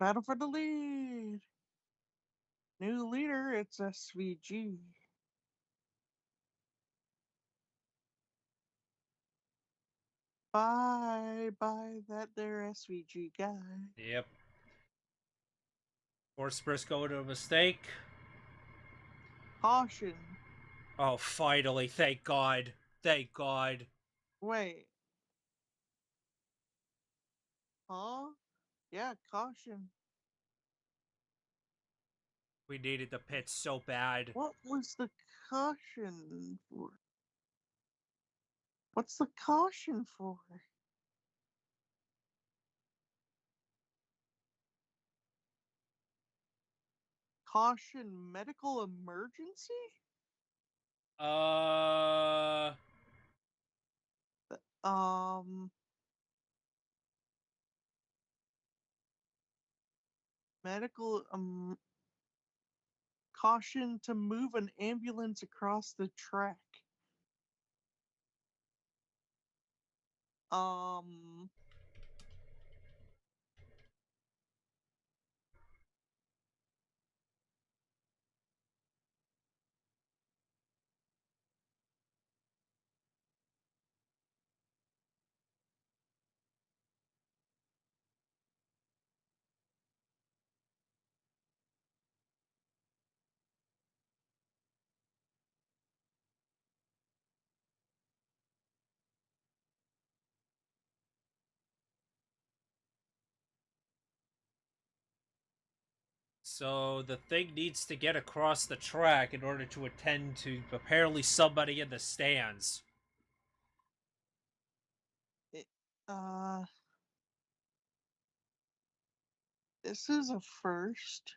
Battle for the lead. New leader, it's SVG. Bye, that there SVG guy. Yep. Force Briscoe into a mistake. Caution. Oh, finally! Thank God! Thank God! Wait. Huh? Yeah, caution. We needed the pit so bad. What was the caution for? What's the caution for? Caution medical emergency? Uh, Um, medical caution to move an ambulance across the track. Um, so the thing needs to get across the track in order to attend to apparently somebody in the stands. it, uh, this is a first.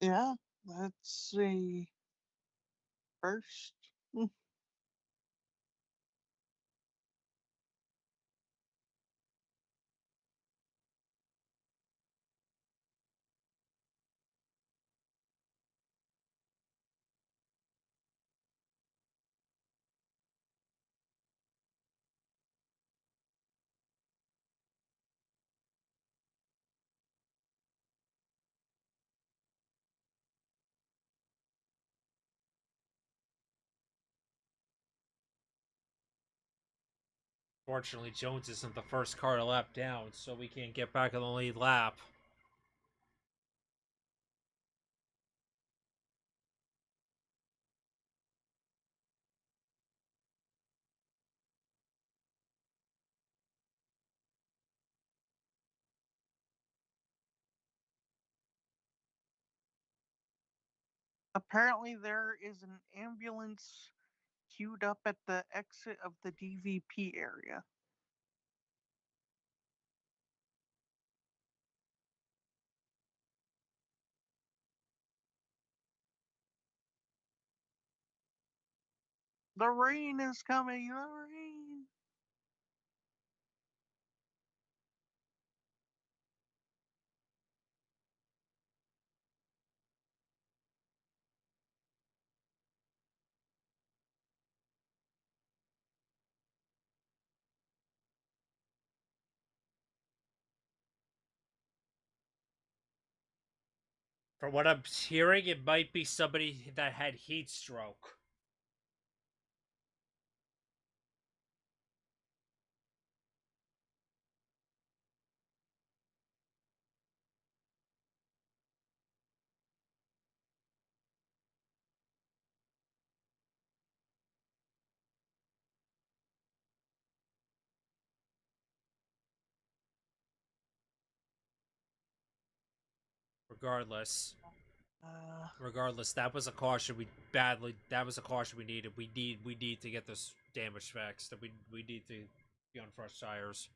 Yeah, let's see. First. Fortunately, Jones isn't the first car to lap down, so we can't get back on the lead lap. Apparently, there is an ambulance queued up at the exit of the DVP area. The rain is coming. The rain. From what I'm hearing, it might be somebody that had heat stroke. Regardless, Uh, regardless, that was a caution we badly. That was a caution we needed. We need to get this damage fixed. That we need to be on fresh tires.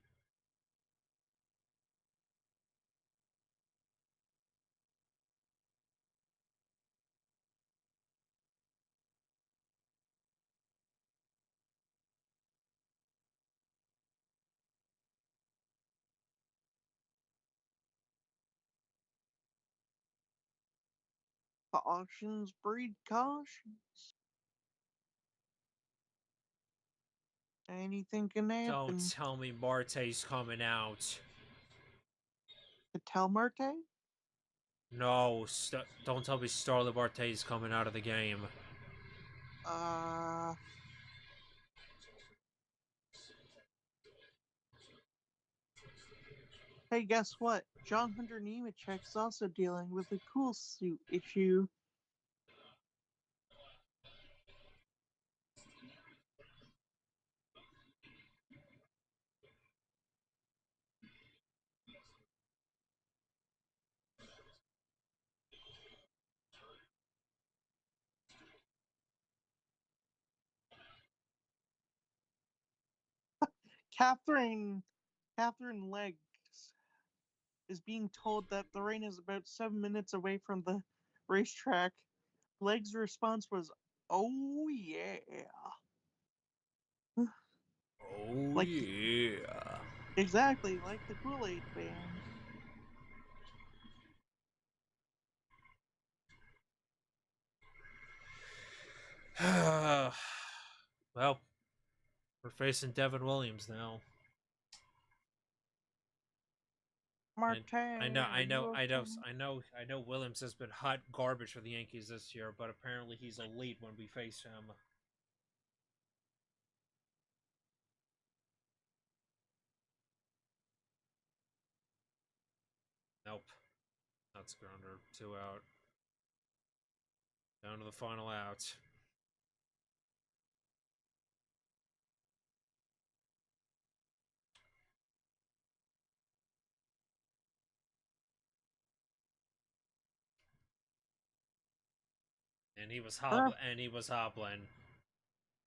Cautions breed cautions. Anything can Don't happen. tell me Marte's coming out. To tell Marte? No, don't tell me Starlet Marte's coming out of the game. Uh, hey, guess what? John Hunter Nemechek's also dealing with a cool suit issue. Catherine Legs is being told that the rain is about 7 minutes away from the racetrack. Legs' response was, "Oh yeah," Oh like yeah. exactly like the Kool-Aid band. Well, we're facing Devin Williams now. And Marte, I know, are I know, you I know, okay? I know. Williams has been hot garbage for the Yankees this year, but apparently he's elite when we face him. Nope, that's grounder. Two out. Down to the final out. And he was RF, hobbling. And he was hobbling.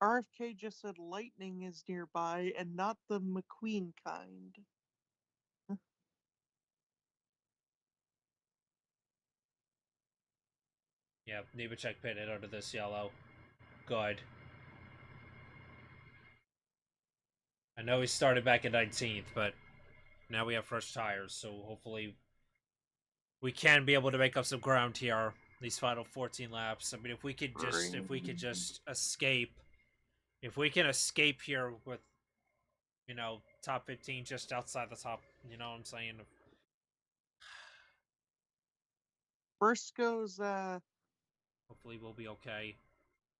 RFK just said lightning is nearby and not the McQueen kind. Yeah, Nemechek pitted under this yellow. Good. I know he started back in 19th, but now we have fresh tires, so hopefully we can be able to make up some ground here these final 14 laps. I mean, if we could just escape, if we can escape here with top 15 just outside the top, you know what I'm saying? Briscoe's Hopefully we'll be okay.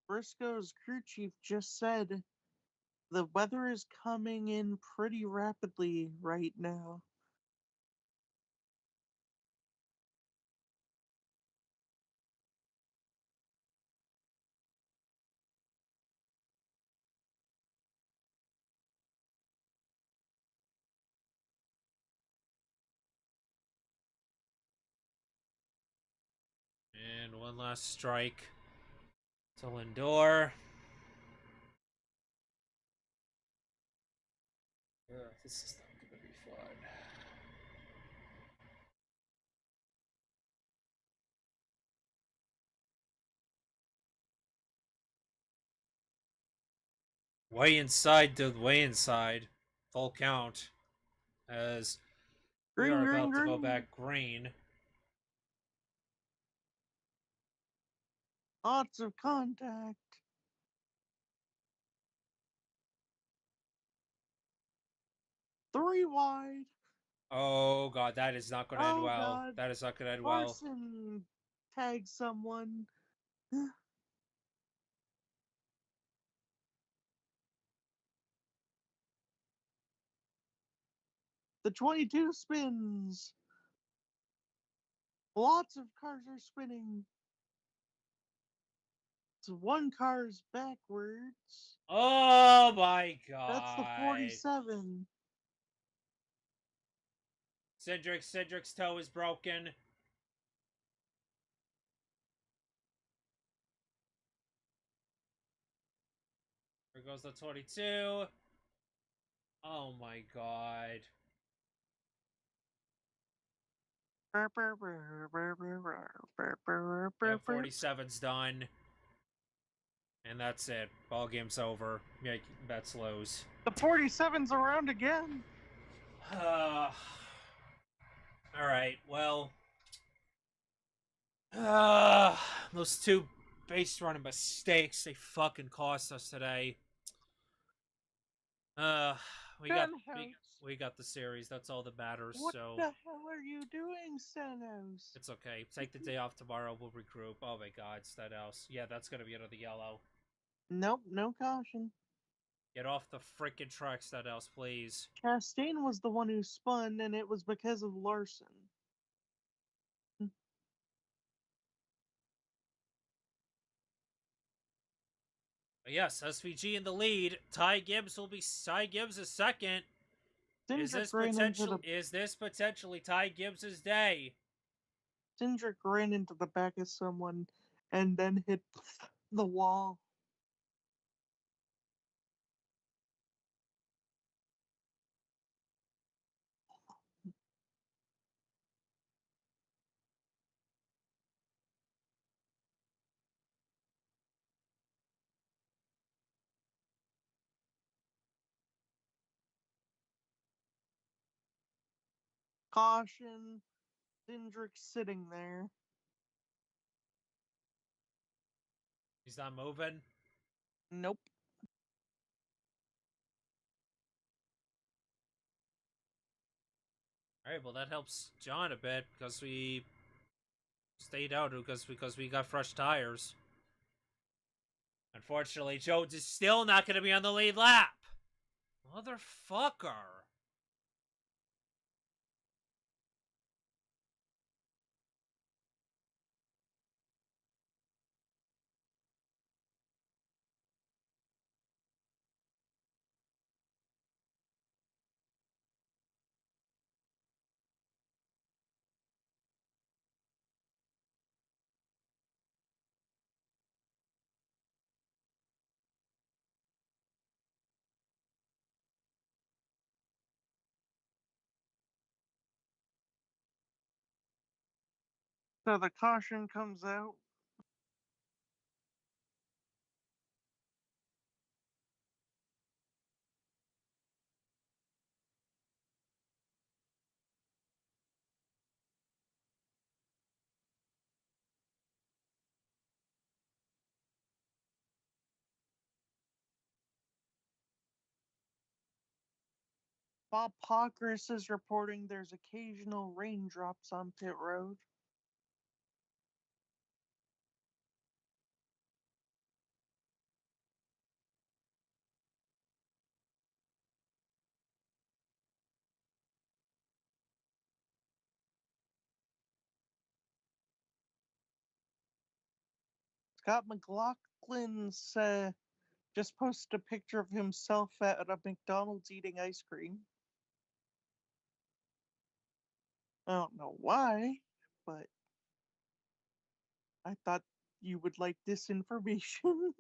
Briscoe's crew chief just said The weather is coming in pretty rapidly right now. And one last strike to Lindor. This is not gonna be fun. Way inside, dude. Way inside. Full count. As we Green, are green, about to go green. back green. Lots of contact. Three wide. Oh god, that is not going to end Oh well. God. That is not going to end well. Carson tags someone. The 22 spins. Lots of cars are spinning. So one car's backwards. Oh my That's the god. 47. Cedric's toe is broken. Here goes the 22. Oh my god. Yeah, 47's done. And that's it. Ball game's over. Yeah, that's Lowe's. The 47's around again. Alright, well. Those two base running mistakes, they fucking cost us today. Uh, we got we got the series. That's all that matters. What So the hell are you doing, Senos? it's okay. Take the day off tomorrow. We'll regroup. Oh my God, Stenhouse. Yeah, that's gonna be another yellow. Nope, no caution. Get off the freaking track, Stenhouse, please. Chastain was the one who spun, and it was because of Larson. But yes, SVG in the lead. Ty Gibbs is second. Cindric ran into the Is this potentially Ty Gibbs's day? Cindric ran into the back of someone, and then hit the wall. Caution. Cindric sitting there. He's not moving. Nope. All right, well that helps John a bit because we stayed out because we got fresh tires. Unfortunately, Jones is still not going to be on the lead lap. Motherfucker. So the caution comes out. Bob Pockris is reporting there's occasional raindrops on pit road. Scott McLaughlin's just posted a picture of himself at a McDonald's eating ice cream. I don't know why, but I thought you would like this information.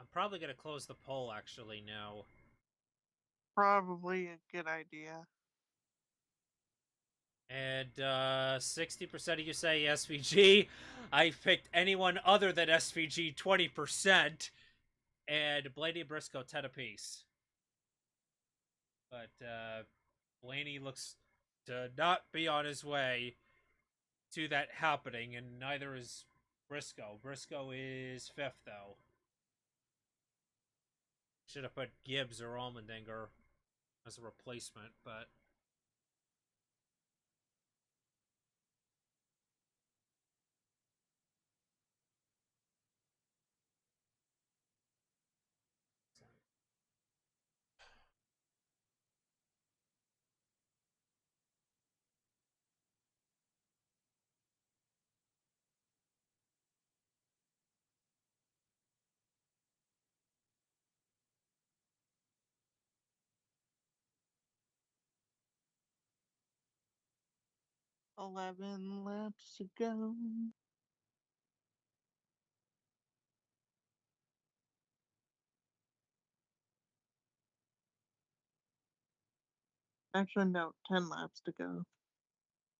I'm probably gonna close the poll actually now. Probably a good idea. And 60% of you say SVG. I picked anyone other than SVG 20%. And Blaney and Briscoe 10 apiece. But Blaney looks to not be on his way to that happening, and neither is Briscoe. Briscoe is fifth, though. Should have put Gibbs or Allmendinger as a replacement, but 11 laps to go. Actually, no, 10 laps to go.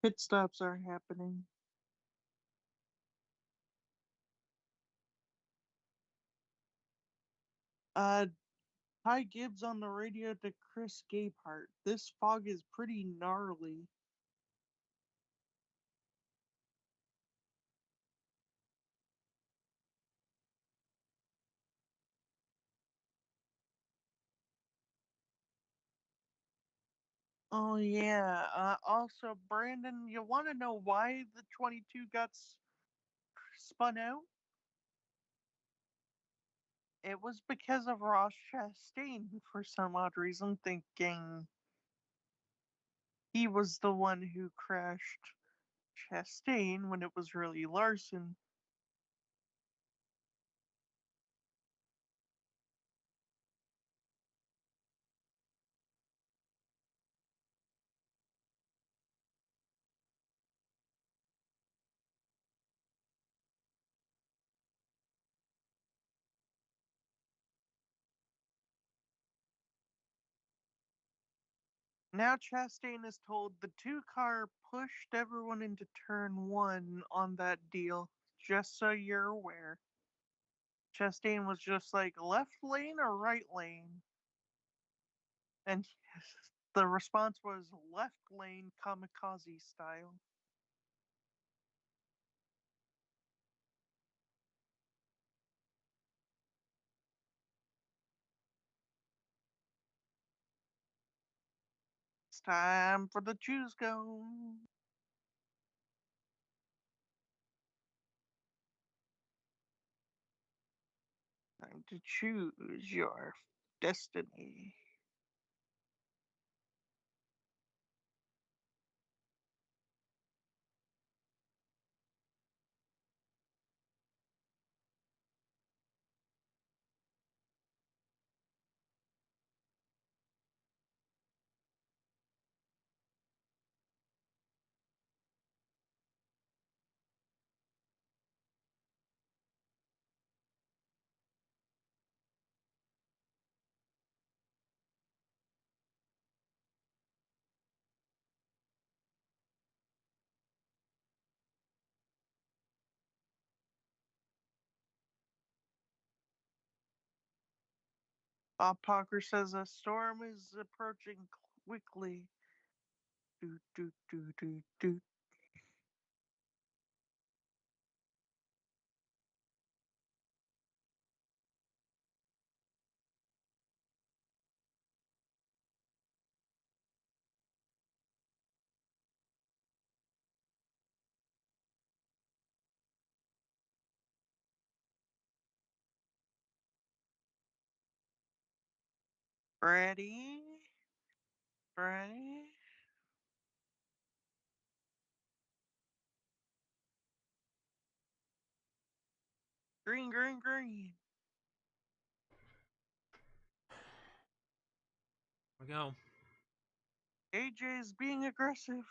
Pit stops are happening. Uh, Ty Gibbs on the radio to Chris Gabehart. This fog is pretty gnarly. Oh yeah. Also, Brandon, you want to know why the 22 got spun out? It was because of Ross Chastain for some odd reason, thinking he was the one who crashed Chastain when it was really Larson. Now Chastain is told the two car pushed everyone into turn one on that deal, just so you're aware. Chastain was just like left lane or right lane? And the response was left lane kamikaze style. It's time for the choose go. Time to choose your destiny. Bob Parker says a storm is approaching quickly. Do, do, do, do, do. Ready? Ready? Green, green, green. Here we go. AJ is being aggressive.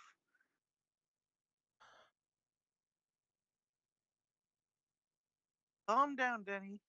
Calm down, Denny.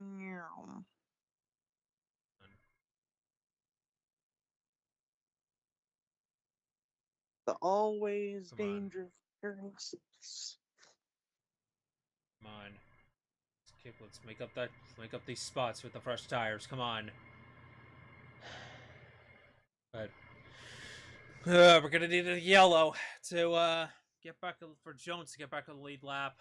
Meow. The always Come on. dangerous. Come on. Let's make up these spots with the fresh tires. Come on. But we're gonna need a yellow to get back for Jones to get back on the lead lap.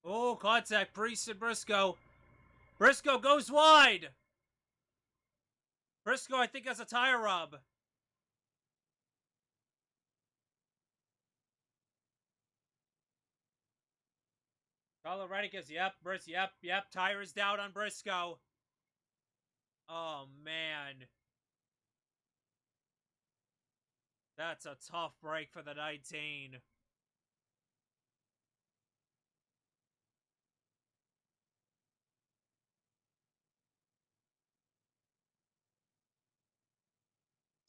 Oh, contact, Priest and Briscoe. Briscoe goes wide. Briscoe, I think, has a tire rub. Carlo Reddick, yep, tire is down on Briscoe. Oh, man. That's a tough break for the 19.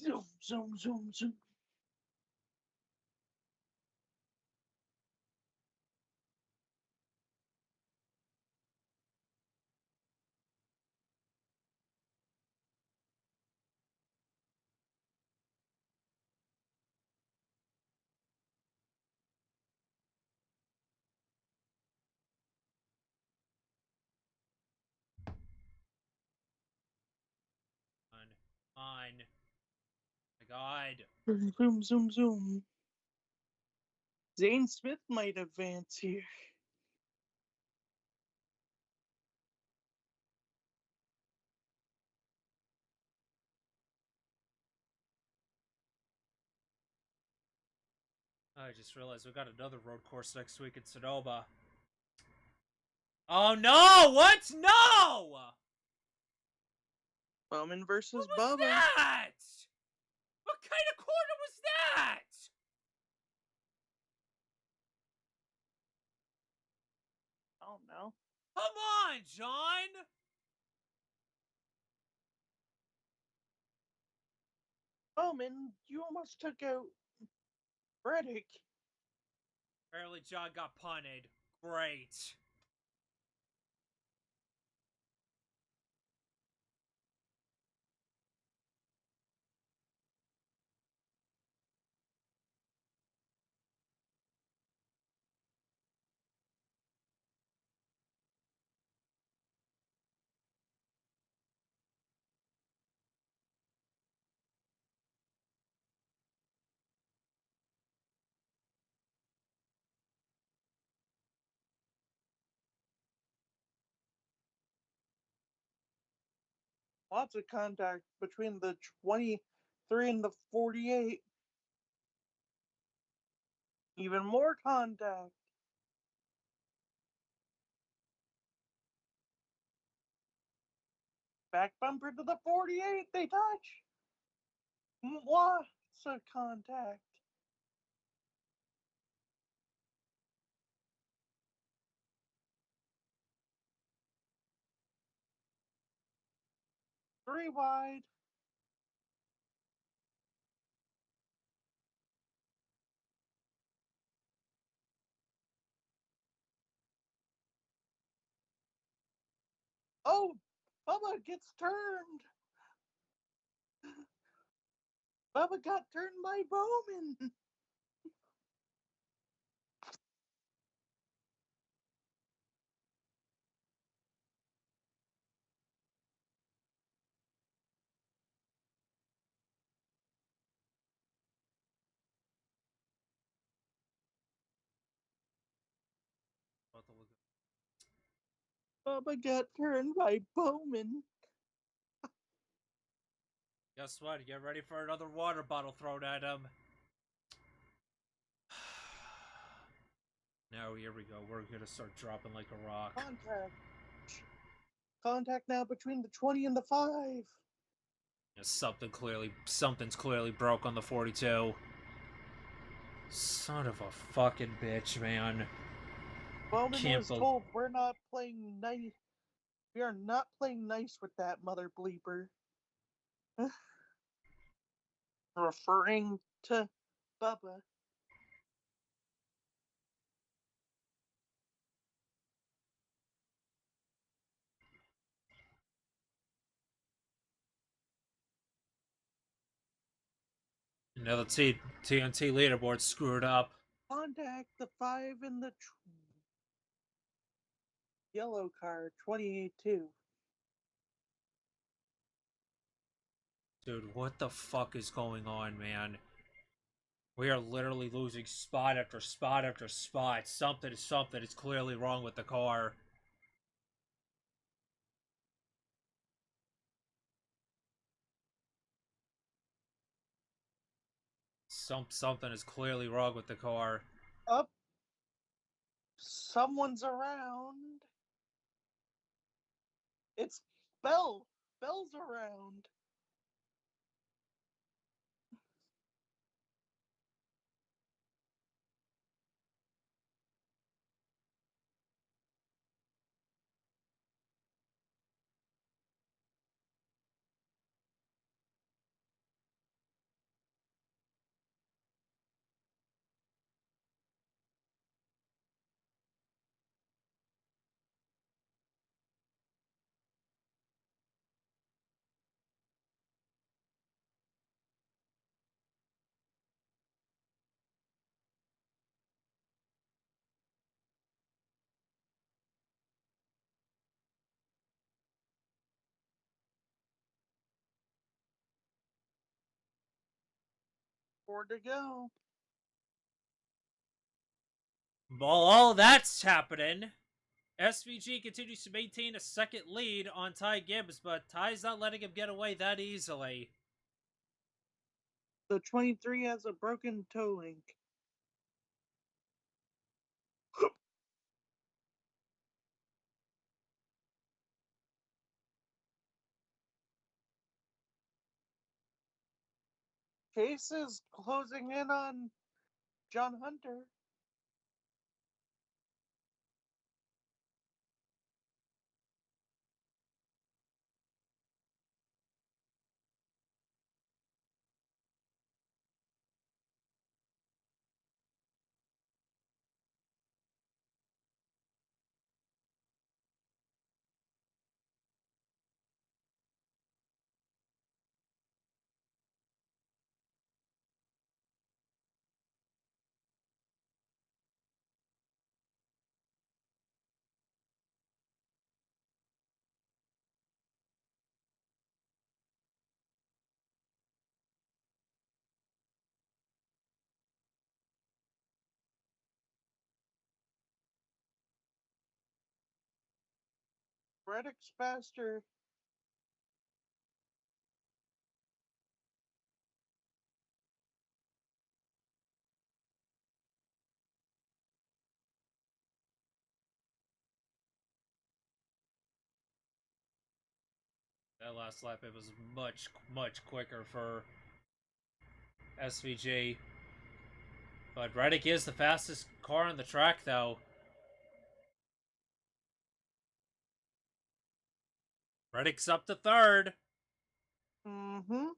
Zoom, zoom, zoom, zoom. On. My God. Zoom, zoom, zoom, zoom. Zane Smith might advance here. I just realized we got another road course next week in Sonoma. Oh no! What? No! Bowman What versus was Bubba. that? What kind of corner was that? I don't know. Come on, John! Bowman, you almost took out Reddick. Apparently John got punted. Great. Lots of contact between the 23 and the 48. Even more contact. Back bumper to the 48. They touch. Lots of contact. Three wide. Oh, Bubba gets turned. Bubba got turned by Bowman. Bubba got turned by Bowman. Guess what? Get ready for another water bottle thrown at him. Now, here we go. We're gonna start dropping like a rock. Contact. Contact now between the 20 and the 5. Something's clearly broke on the 42. Son of a fucking bitch, man. Bowman Can't was told, we're not playing nice. We are not playing nice with that mother bleeper. Referring to Bubba. Another TNT leaderboard screwed up. Contact the 5 in the yellow car, 28-2. Dude, what the fuck is going on, man? We are literally losing spot after spot after spot. Something is clearly wrong with the car. Something is clearly wrong with the car. Up. Someone's around. It's Bell. Bell's around. Four to go. While all that's happening, SVG continues to maintain a second lead on Ty Gibbs, but Ty's not letting him get away that easily. The 23 has a broken toe link. Chase is closing in on John Hunter. Reddick's faster. That last lap, it was much quicker for SVG. But Reddick is the fastest car on the track, though. Reddick's up to third. Mm-hmm.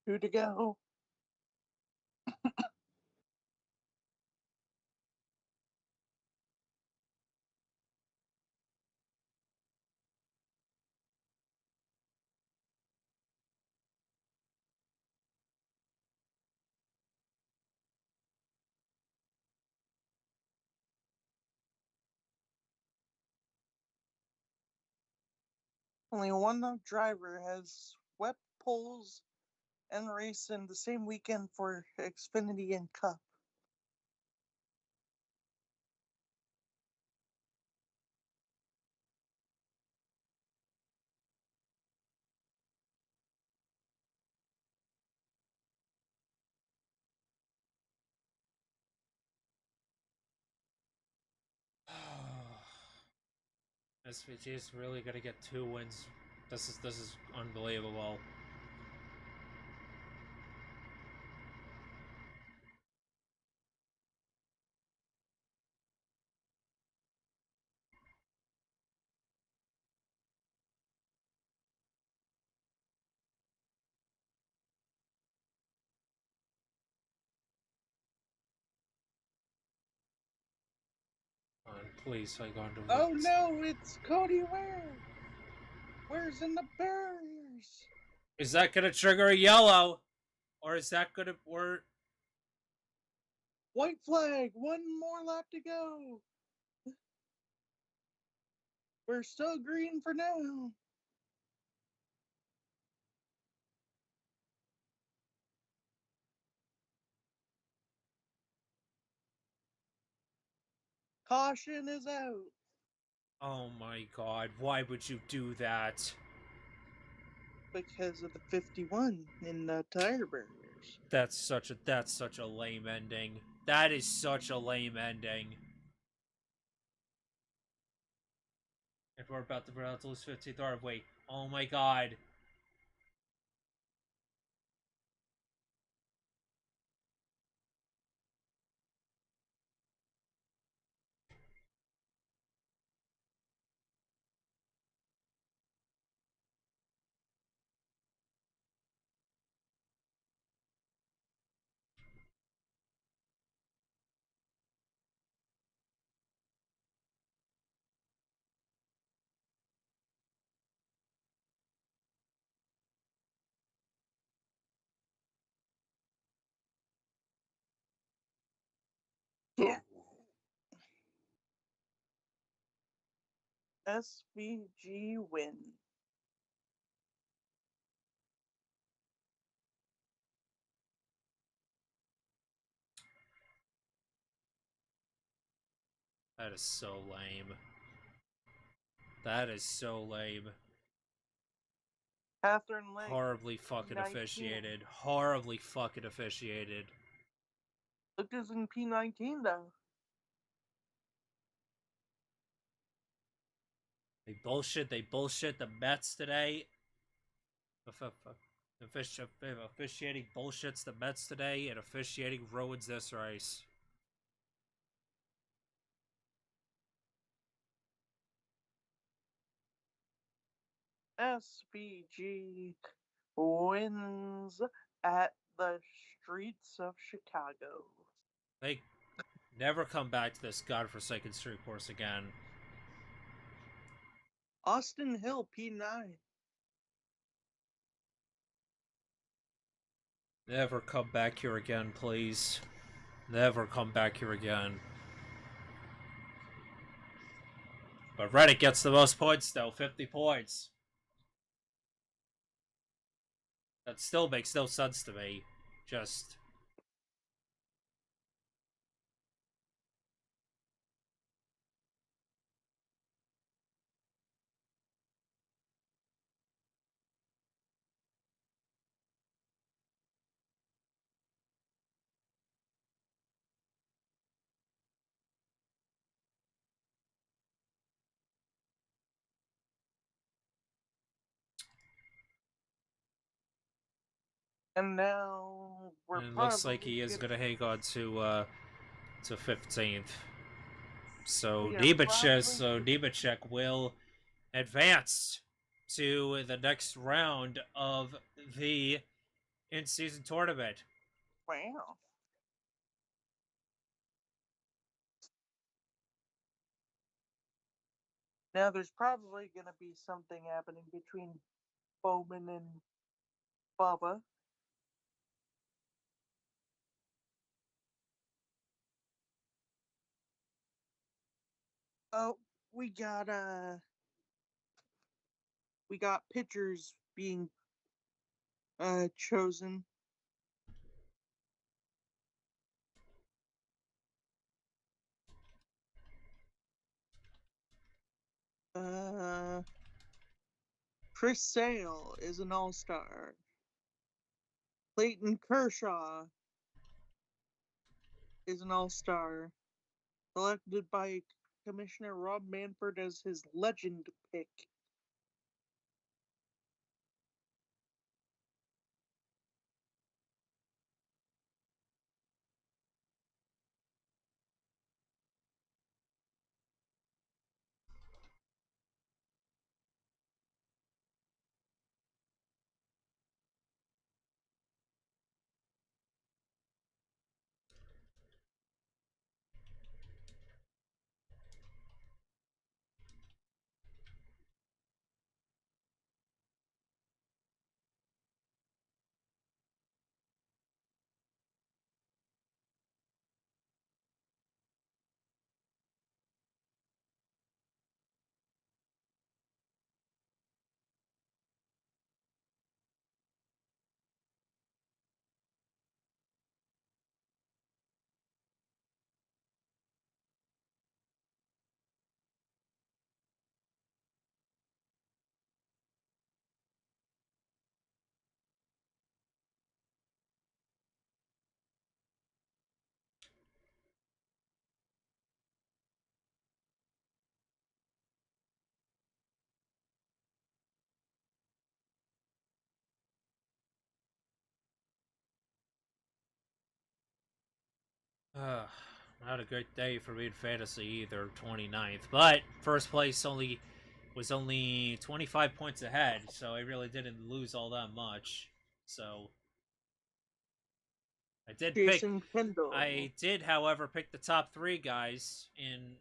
Two to go. Only one driver has swept poles and race in the same weekend for Xfinity and Cup. SVG is really gonna get 2 wins. This is unbelievable. Please, I got to Oh win. no, it's Cody Ware. Ware's in the barriers. Is that gonna trigger a yellow, or is that gonna or White flag. One more lap to go. We're still green for now. Caution is out. Oh my god, why would you do that? Because of the 51 in the tire barriers. That's such a lame ending. That is such a lame ending. If we're about to lose 15th or wait. Oh my god. SVG win. That is so lame. That is so lame. Catherine Legg, Horribly fucking P19. officiated. Horribly fucking officiated. Lucas in P19 though. They bullshit the Mets today. Officiating bullshits the Mets today, and officiating ruins this race. SVG wins at the streets of Chicago. They never come back to this godforsaken street course again. Austin Hill P9. Never come back here again, please. Never come back here again. But Reddit gets the most points, though. 50 points. That still makes no sense to me. Just. And now we're And it looks like probably he is gonna going to hang on to 15th. So we are probably Nemechek will advance to the next round of the in-season tournament. wow. Now there's probably gonna be something happening between Bowman and Bubba. Oh, we got we got pitchers being chosen. Uh, Chris Sale is an all-star. Clayton Kershaw is an all-star, selected by Commissioner Rob Manfred as his legend pick. Not a great day for me in fantasy either, 29th. But first place was only 25 points ahead, so I really didn't lose all that much. So I did pick Jason Kendall. I did, however, pick the top three guys in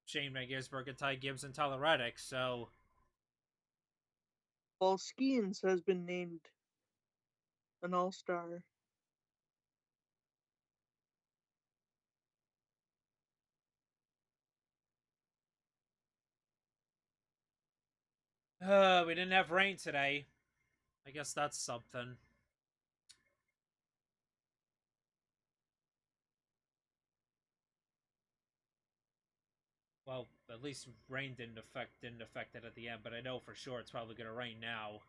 Shane Van Gisbergen, and Ty Gibbs, and Tyler Reddick, so Paul Skeens has been named an all-star. we didn't have rain today. I guess that's something. Well, at least rain didn't affect it at the end, but I know for sure it's probably gonna rain now.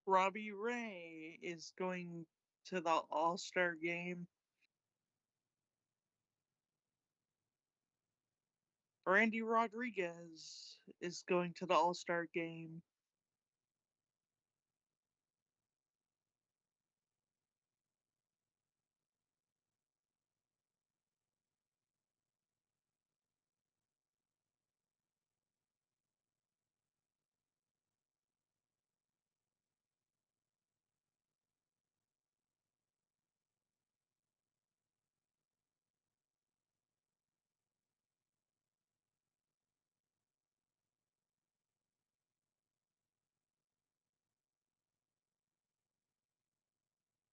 Robbie Ray is going to the all-star game. Randy Rodriguez is going to the all-star game.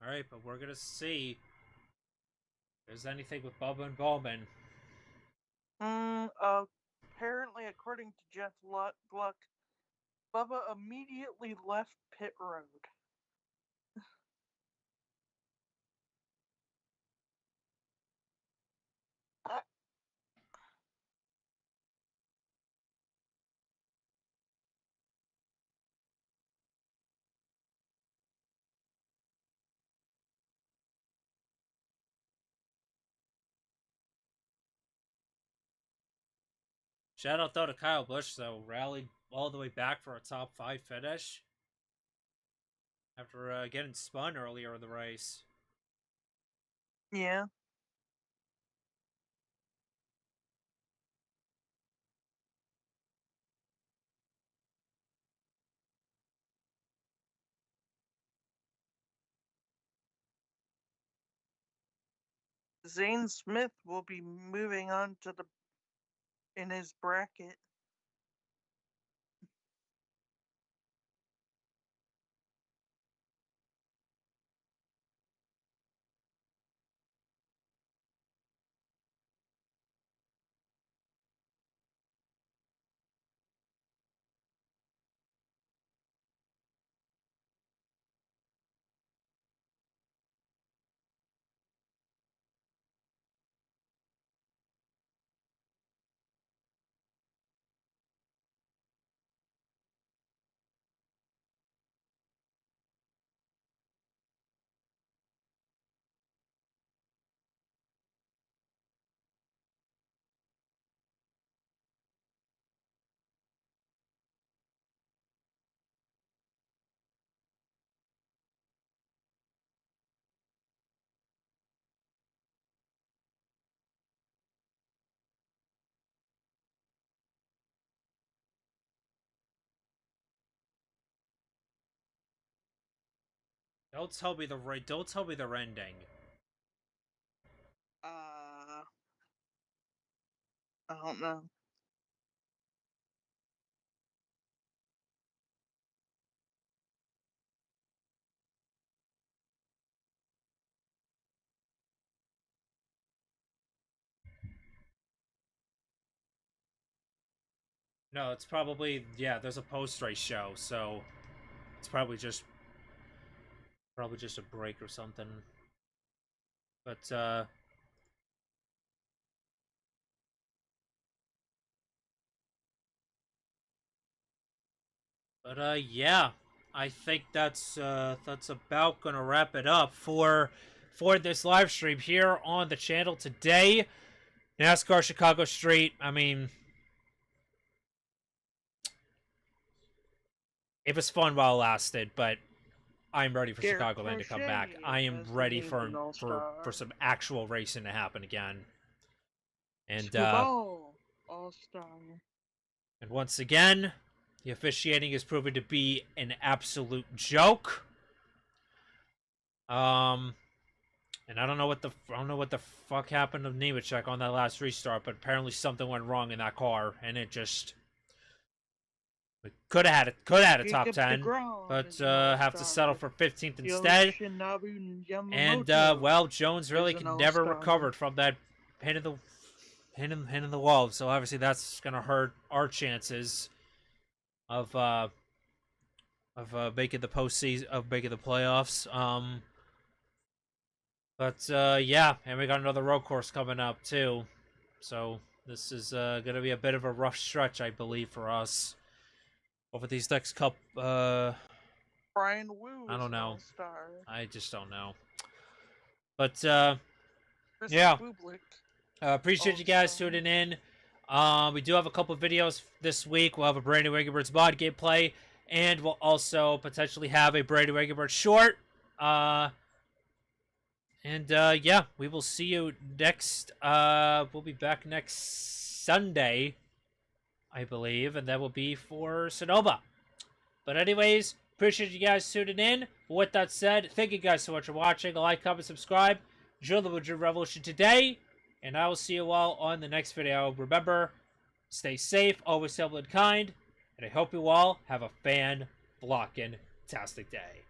Alright, but we're gonna see if there's anything with Bubba and Bowman. Apparently, according to Jeff Gluck, Bubba immediately left pit road. Shout out though to Kyle Busch, though, rallied all the way back for a top 5 finish after getting spun earlier in the race. Yeah. Zane Smith will be moving on to in his bracket. Don't tell me they're ending. I don't know. No, it's probably, yeah, there's a post-race show, so it's probably just a break or something. But yeah, I think that's about gonna wrap it up for this live stream here on the channel today. NASCAR Chicago Street. I mean, it was fun while it lasted, but I'm ready for Garrett Chicagoland to come back. Crochet I am has been ready named for an All-Star. some actual racing to happen again. And All-Star. and once again, the officiating is proven to be an absolute joke. And I don't know what the fuck happened to Nemechek on that last restart, but apparently something went wrong in that car, and it just could have had a top 10, but have to settle for 15th instead. And well, Jones really never recovered from that hit in the wall, so obviously that's gonna hurt our chances of making the postseason, of making the playoffs. But yeah, and we got another road course coming up too, so this is gonna be a bit of a rough stretch, I believe, for us over these next couple. Brian Wu. I don't know. All-Star. I just don't know. But yeah, appreciate you guys tuning in. We do have a couple of videos this week. We'll have a brand new Angry Birds mod gameplay, and we'll also potentially have a brand new Angry Birds short. And yeah, we will see you next. We'll be back next Sunday, I believe, and that will be for Sonoma. But anyways, appreciate you guys tuning in. With that said, thank you guys so much for watching. Like, comment, subscribe. Join the Madrid Revolution today, and I will see you all on the next video. Remember, stay safe, always humble and kind, and I hope you all have a fan-blocking-tastic day.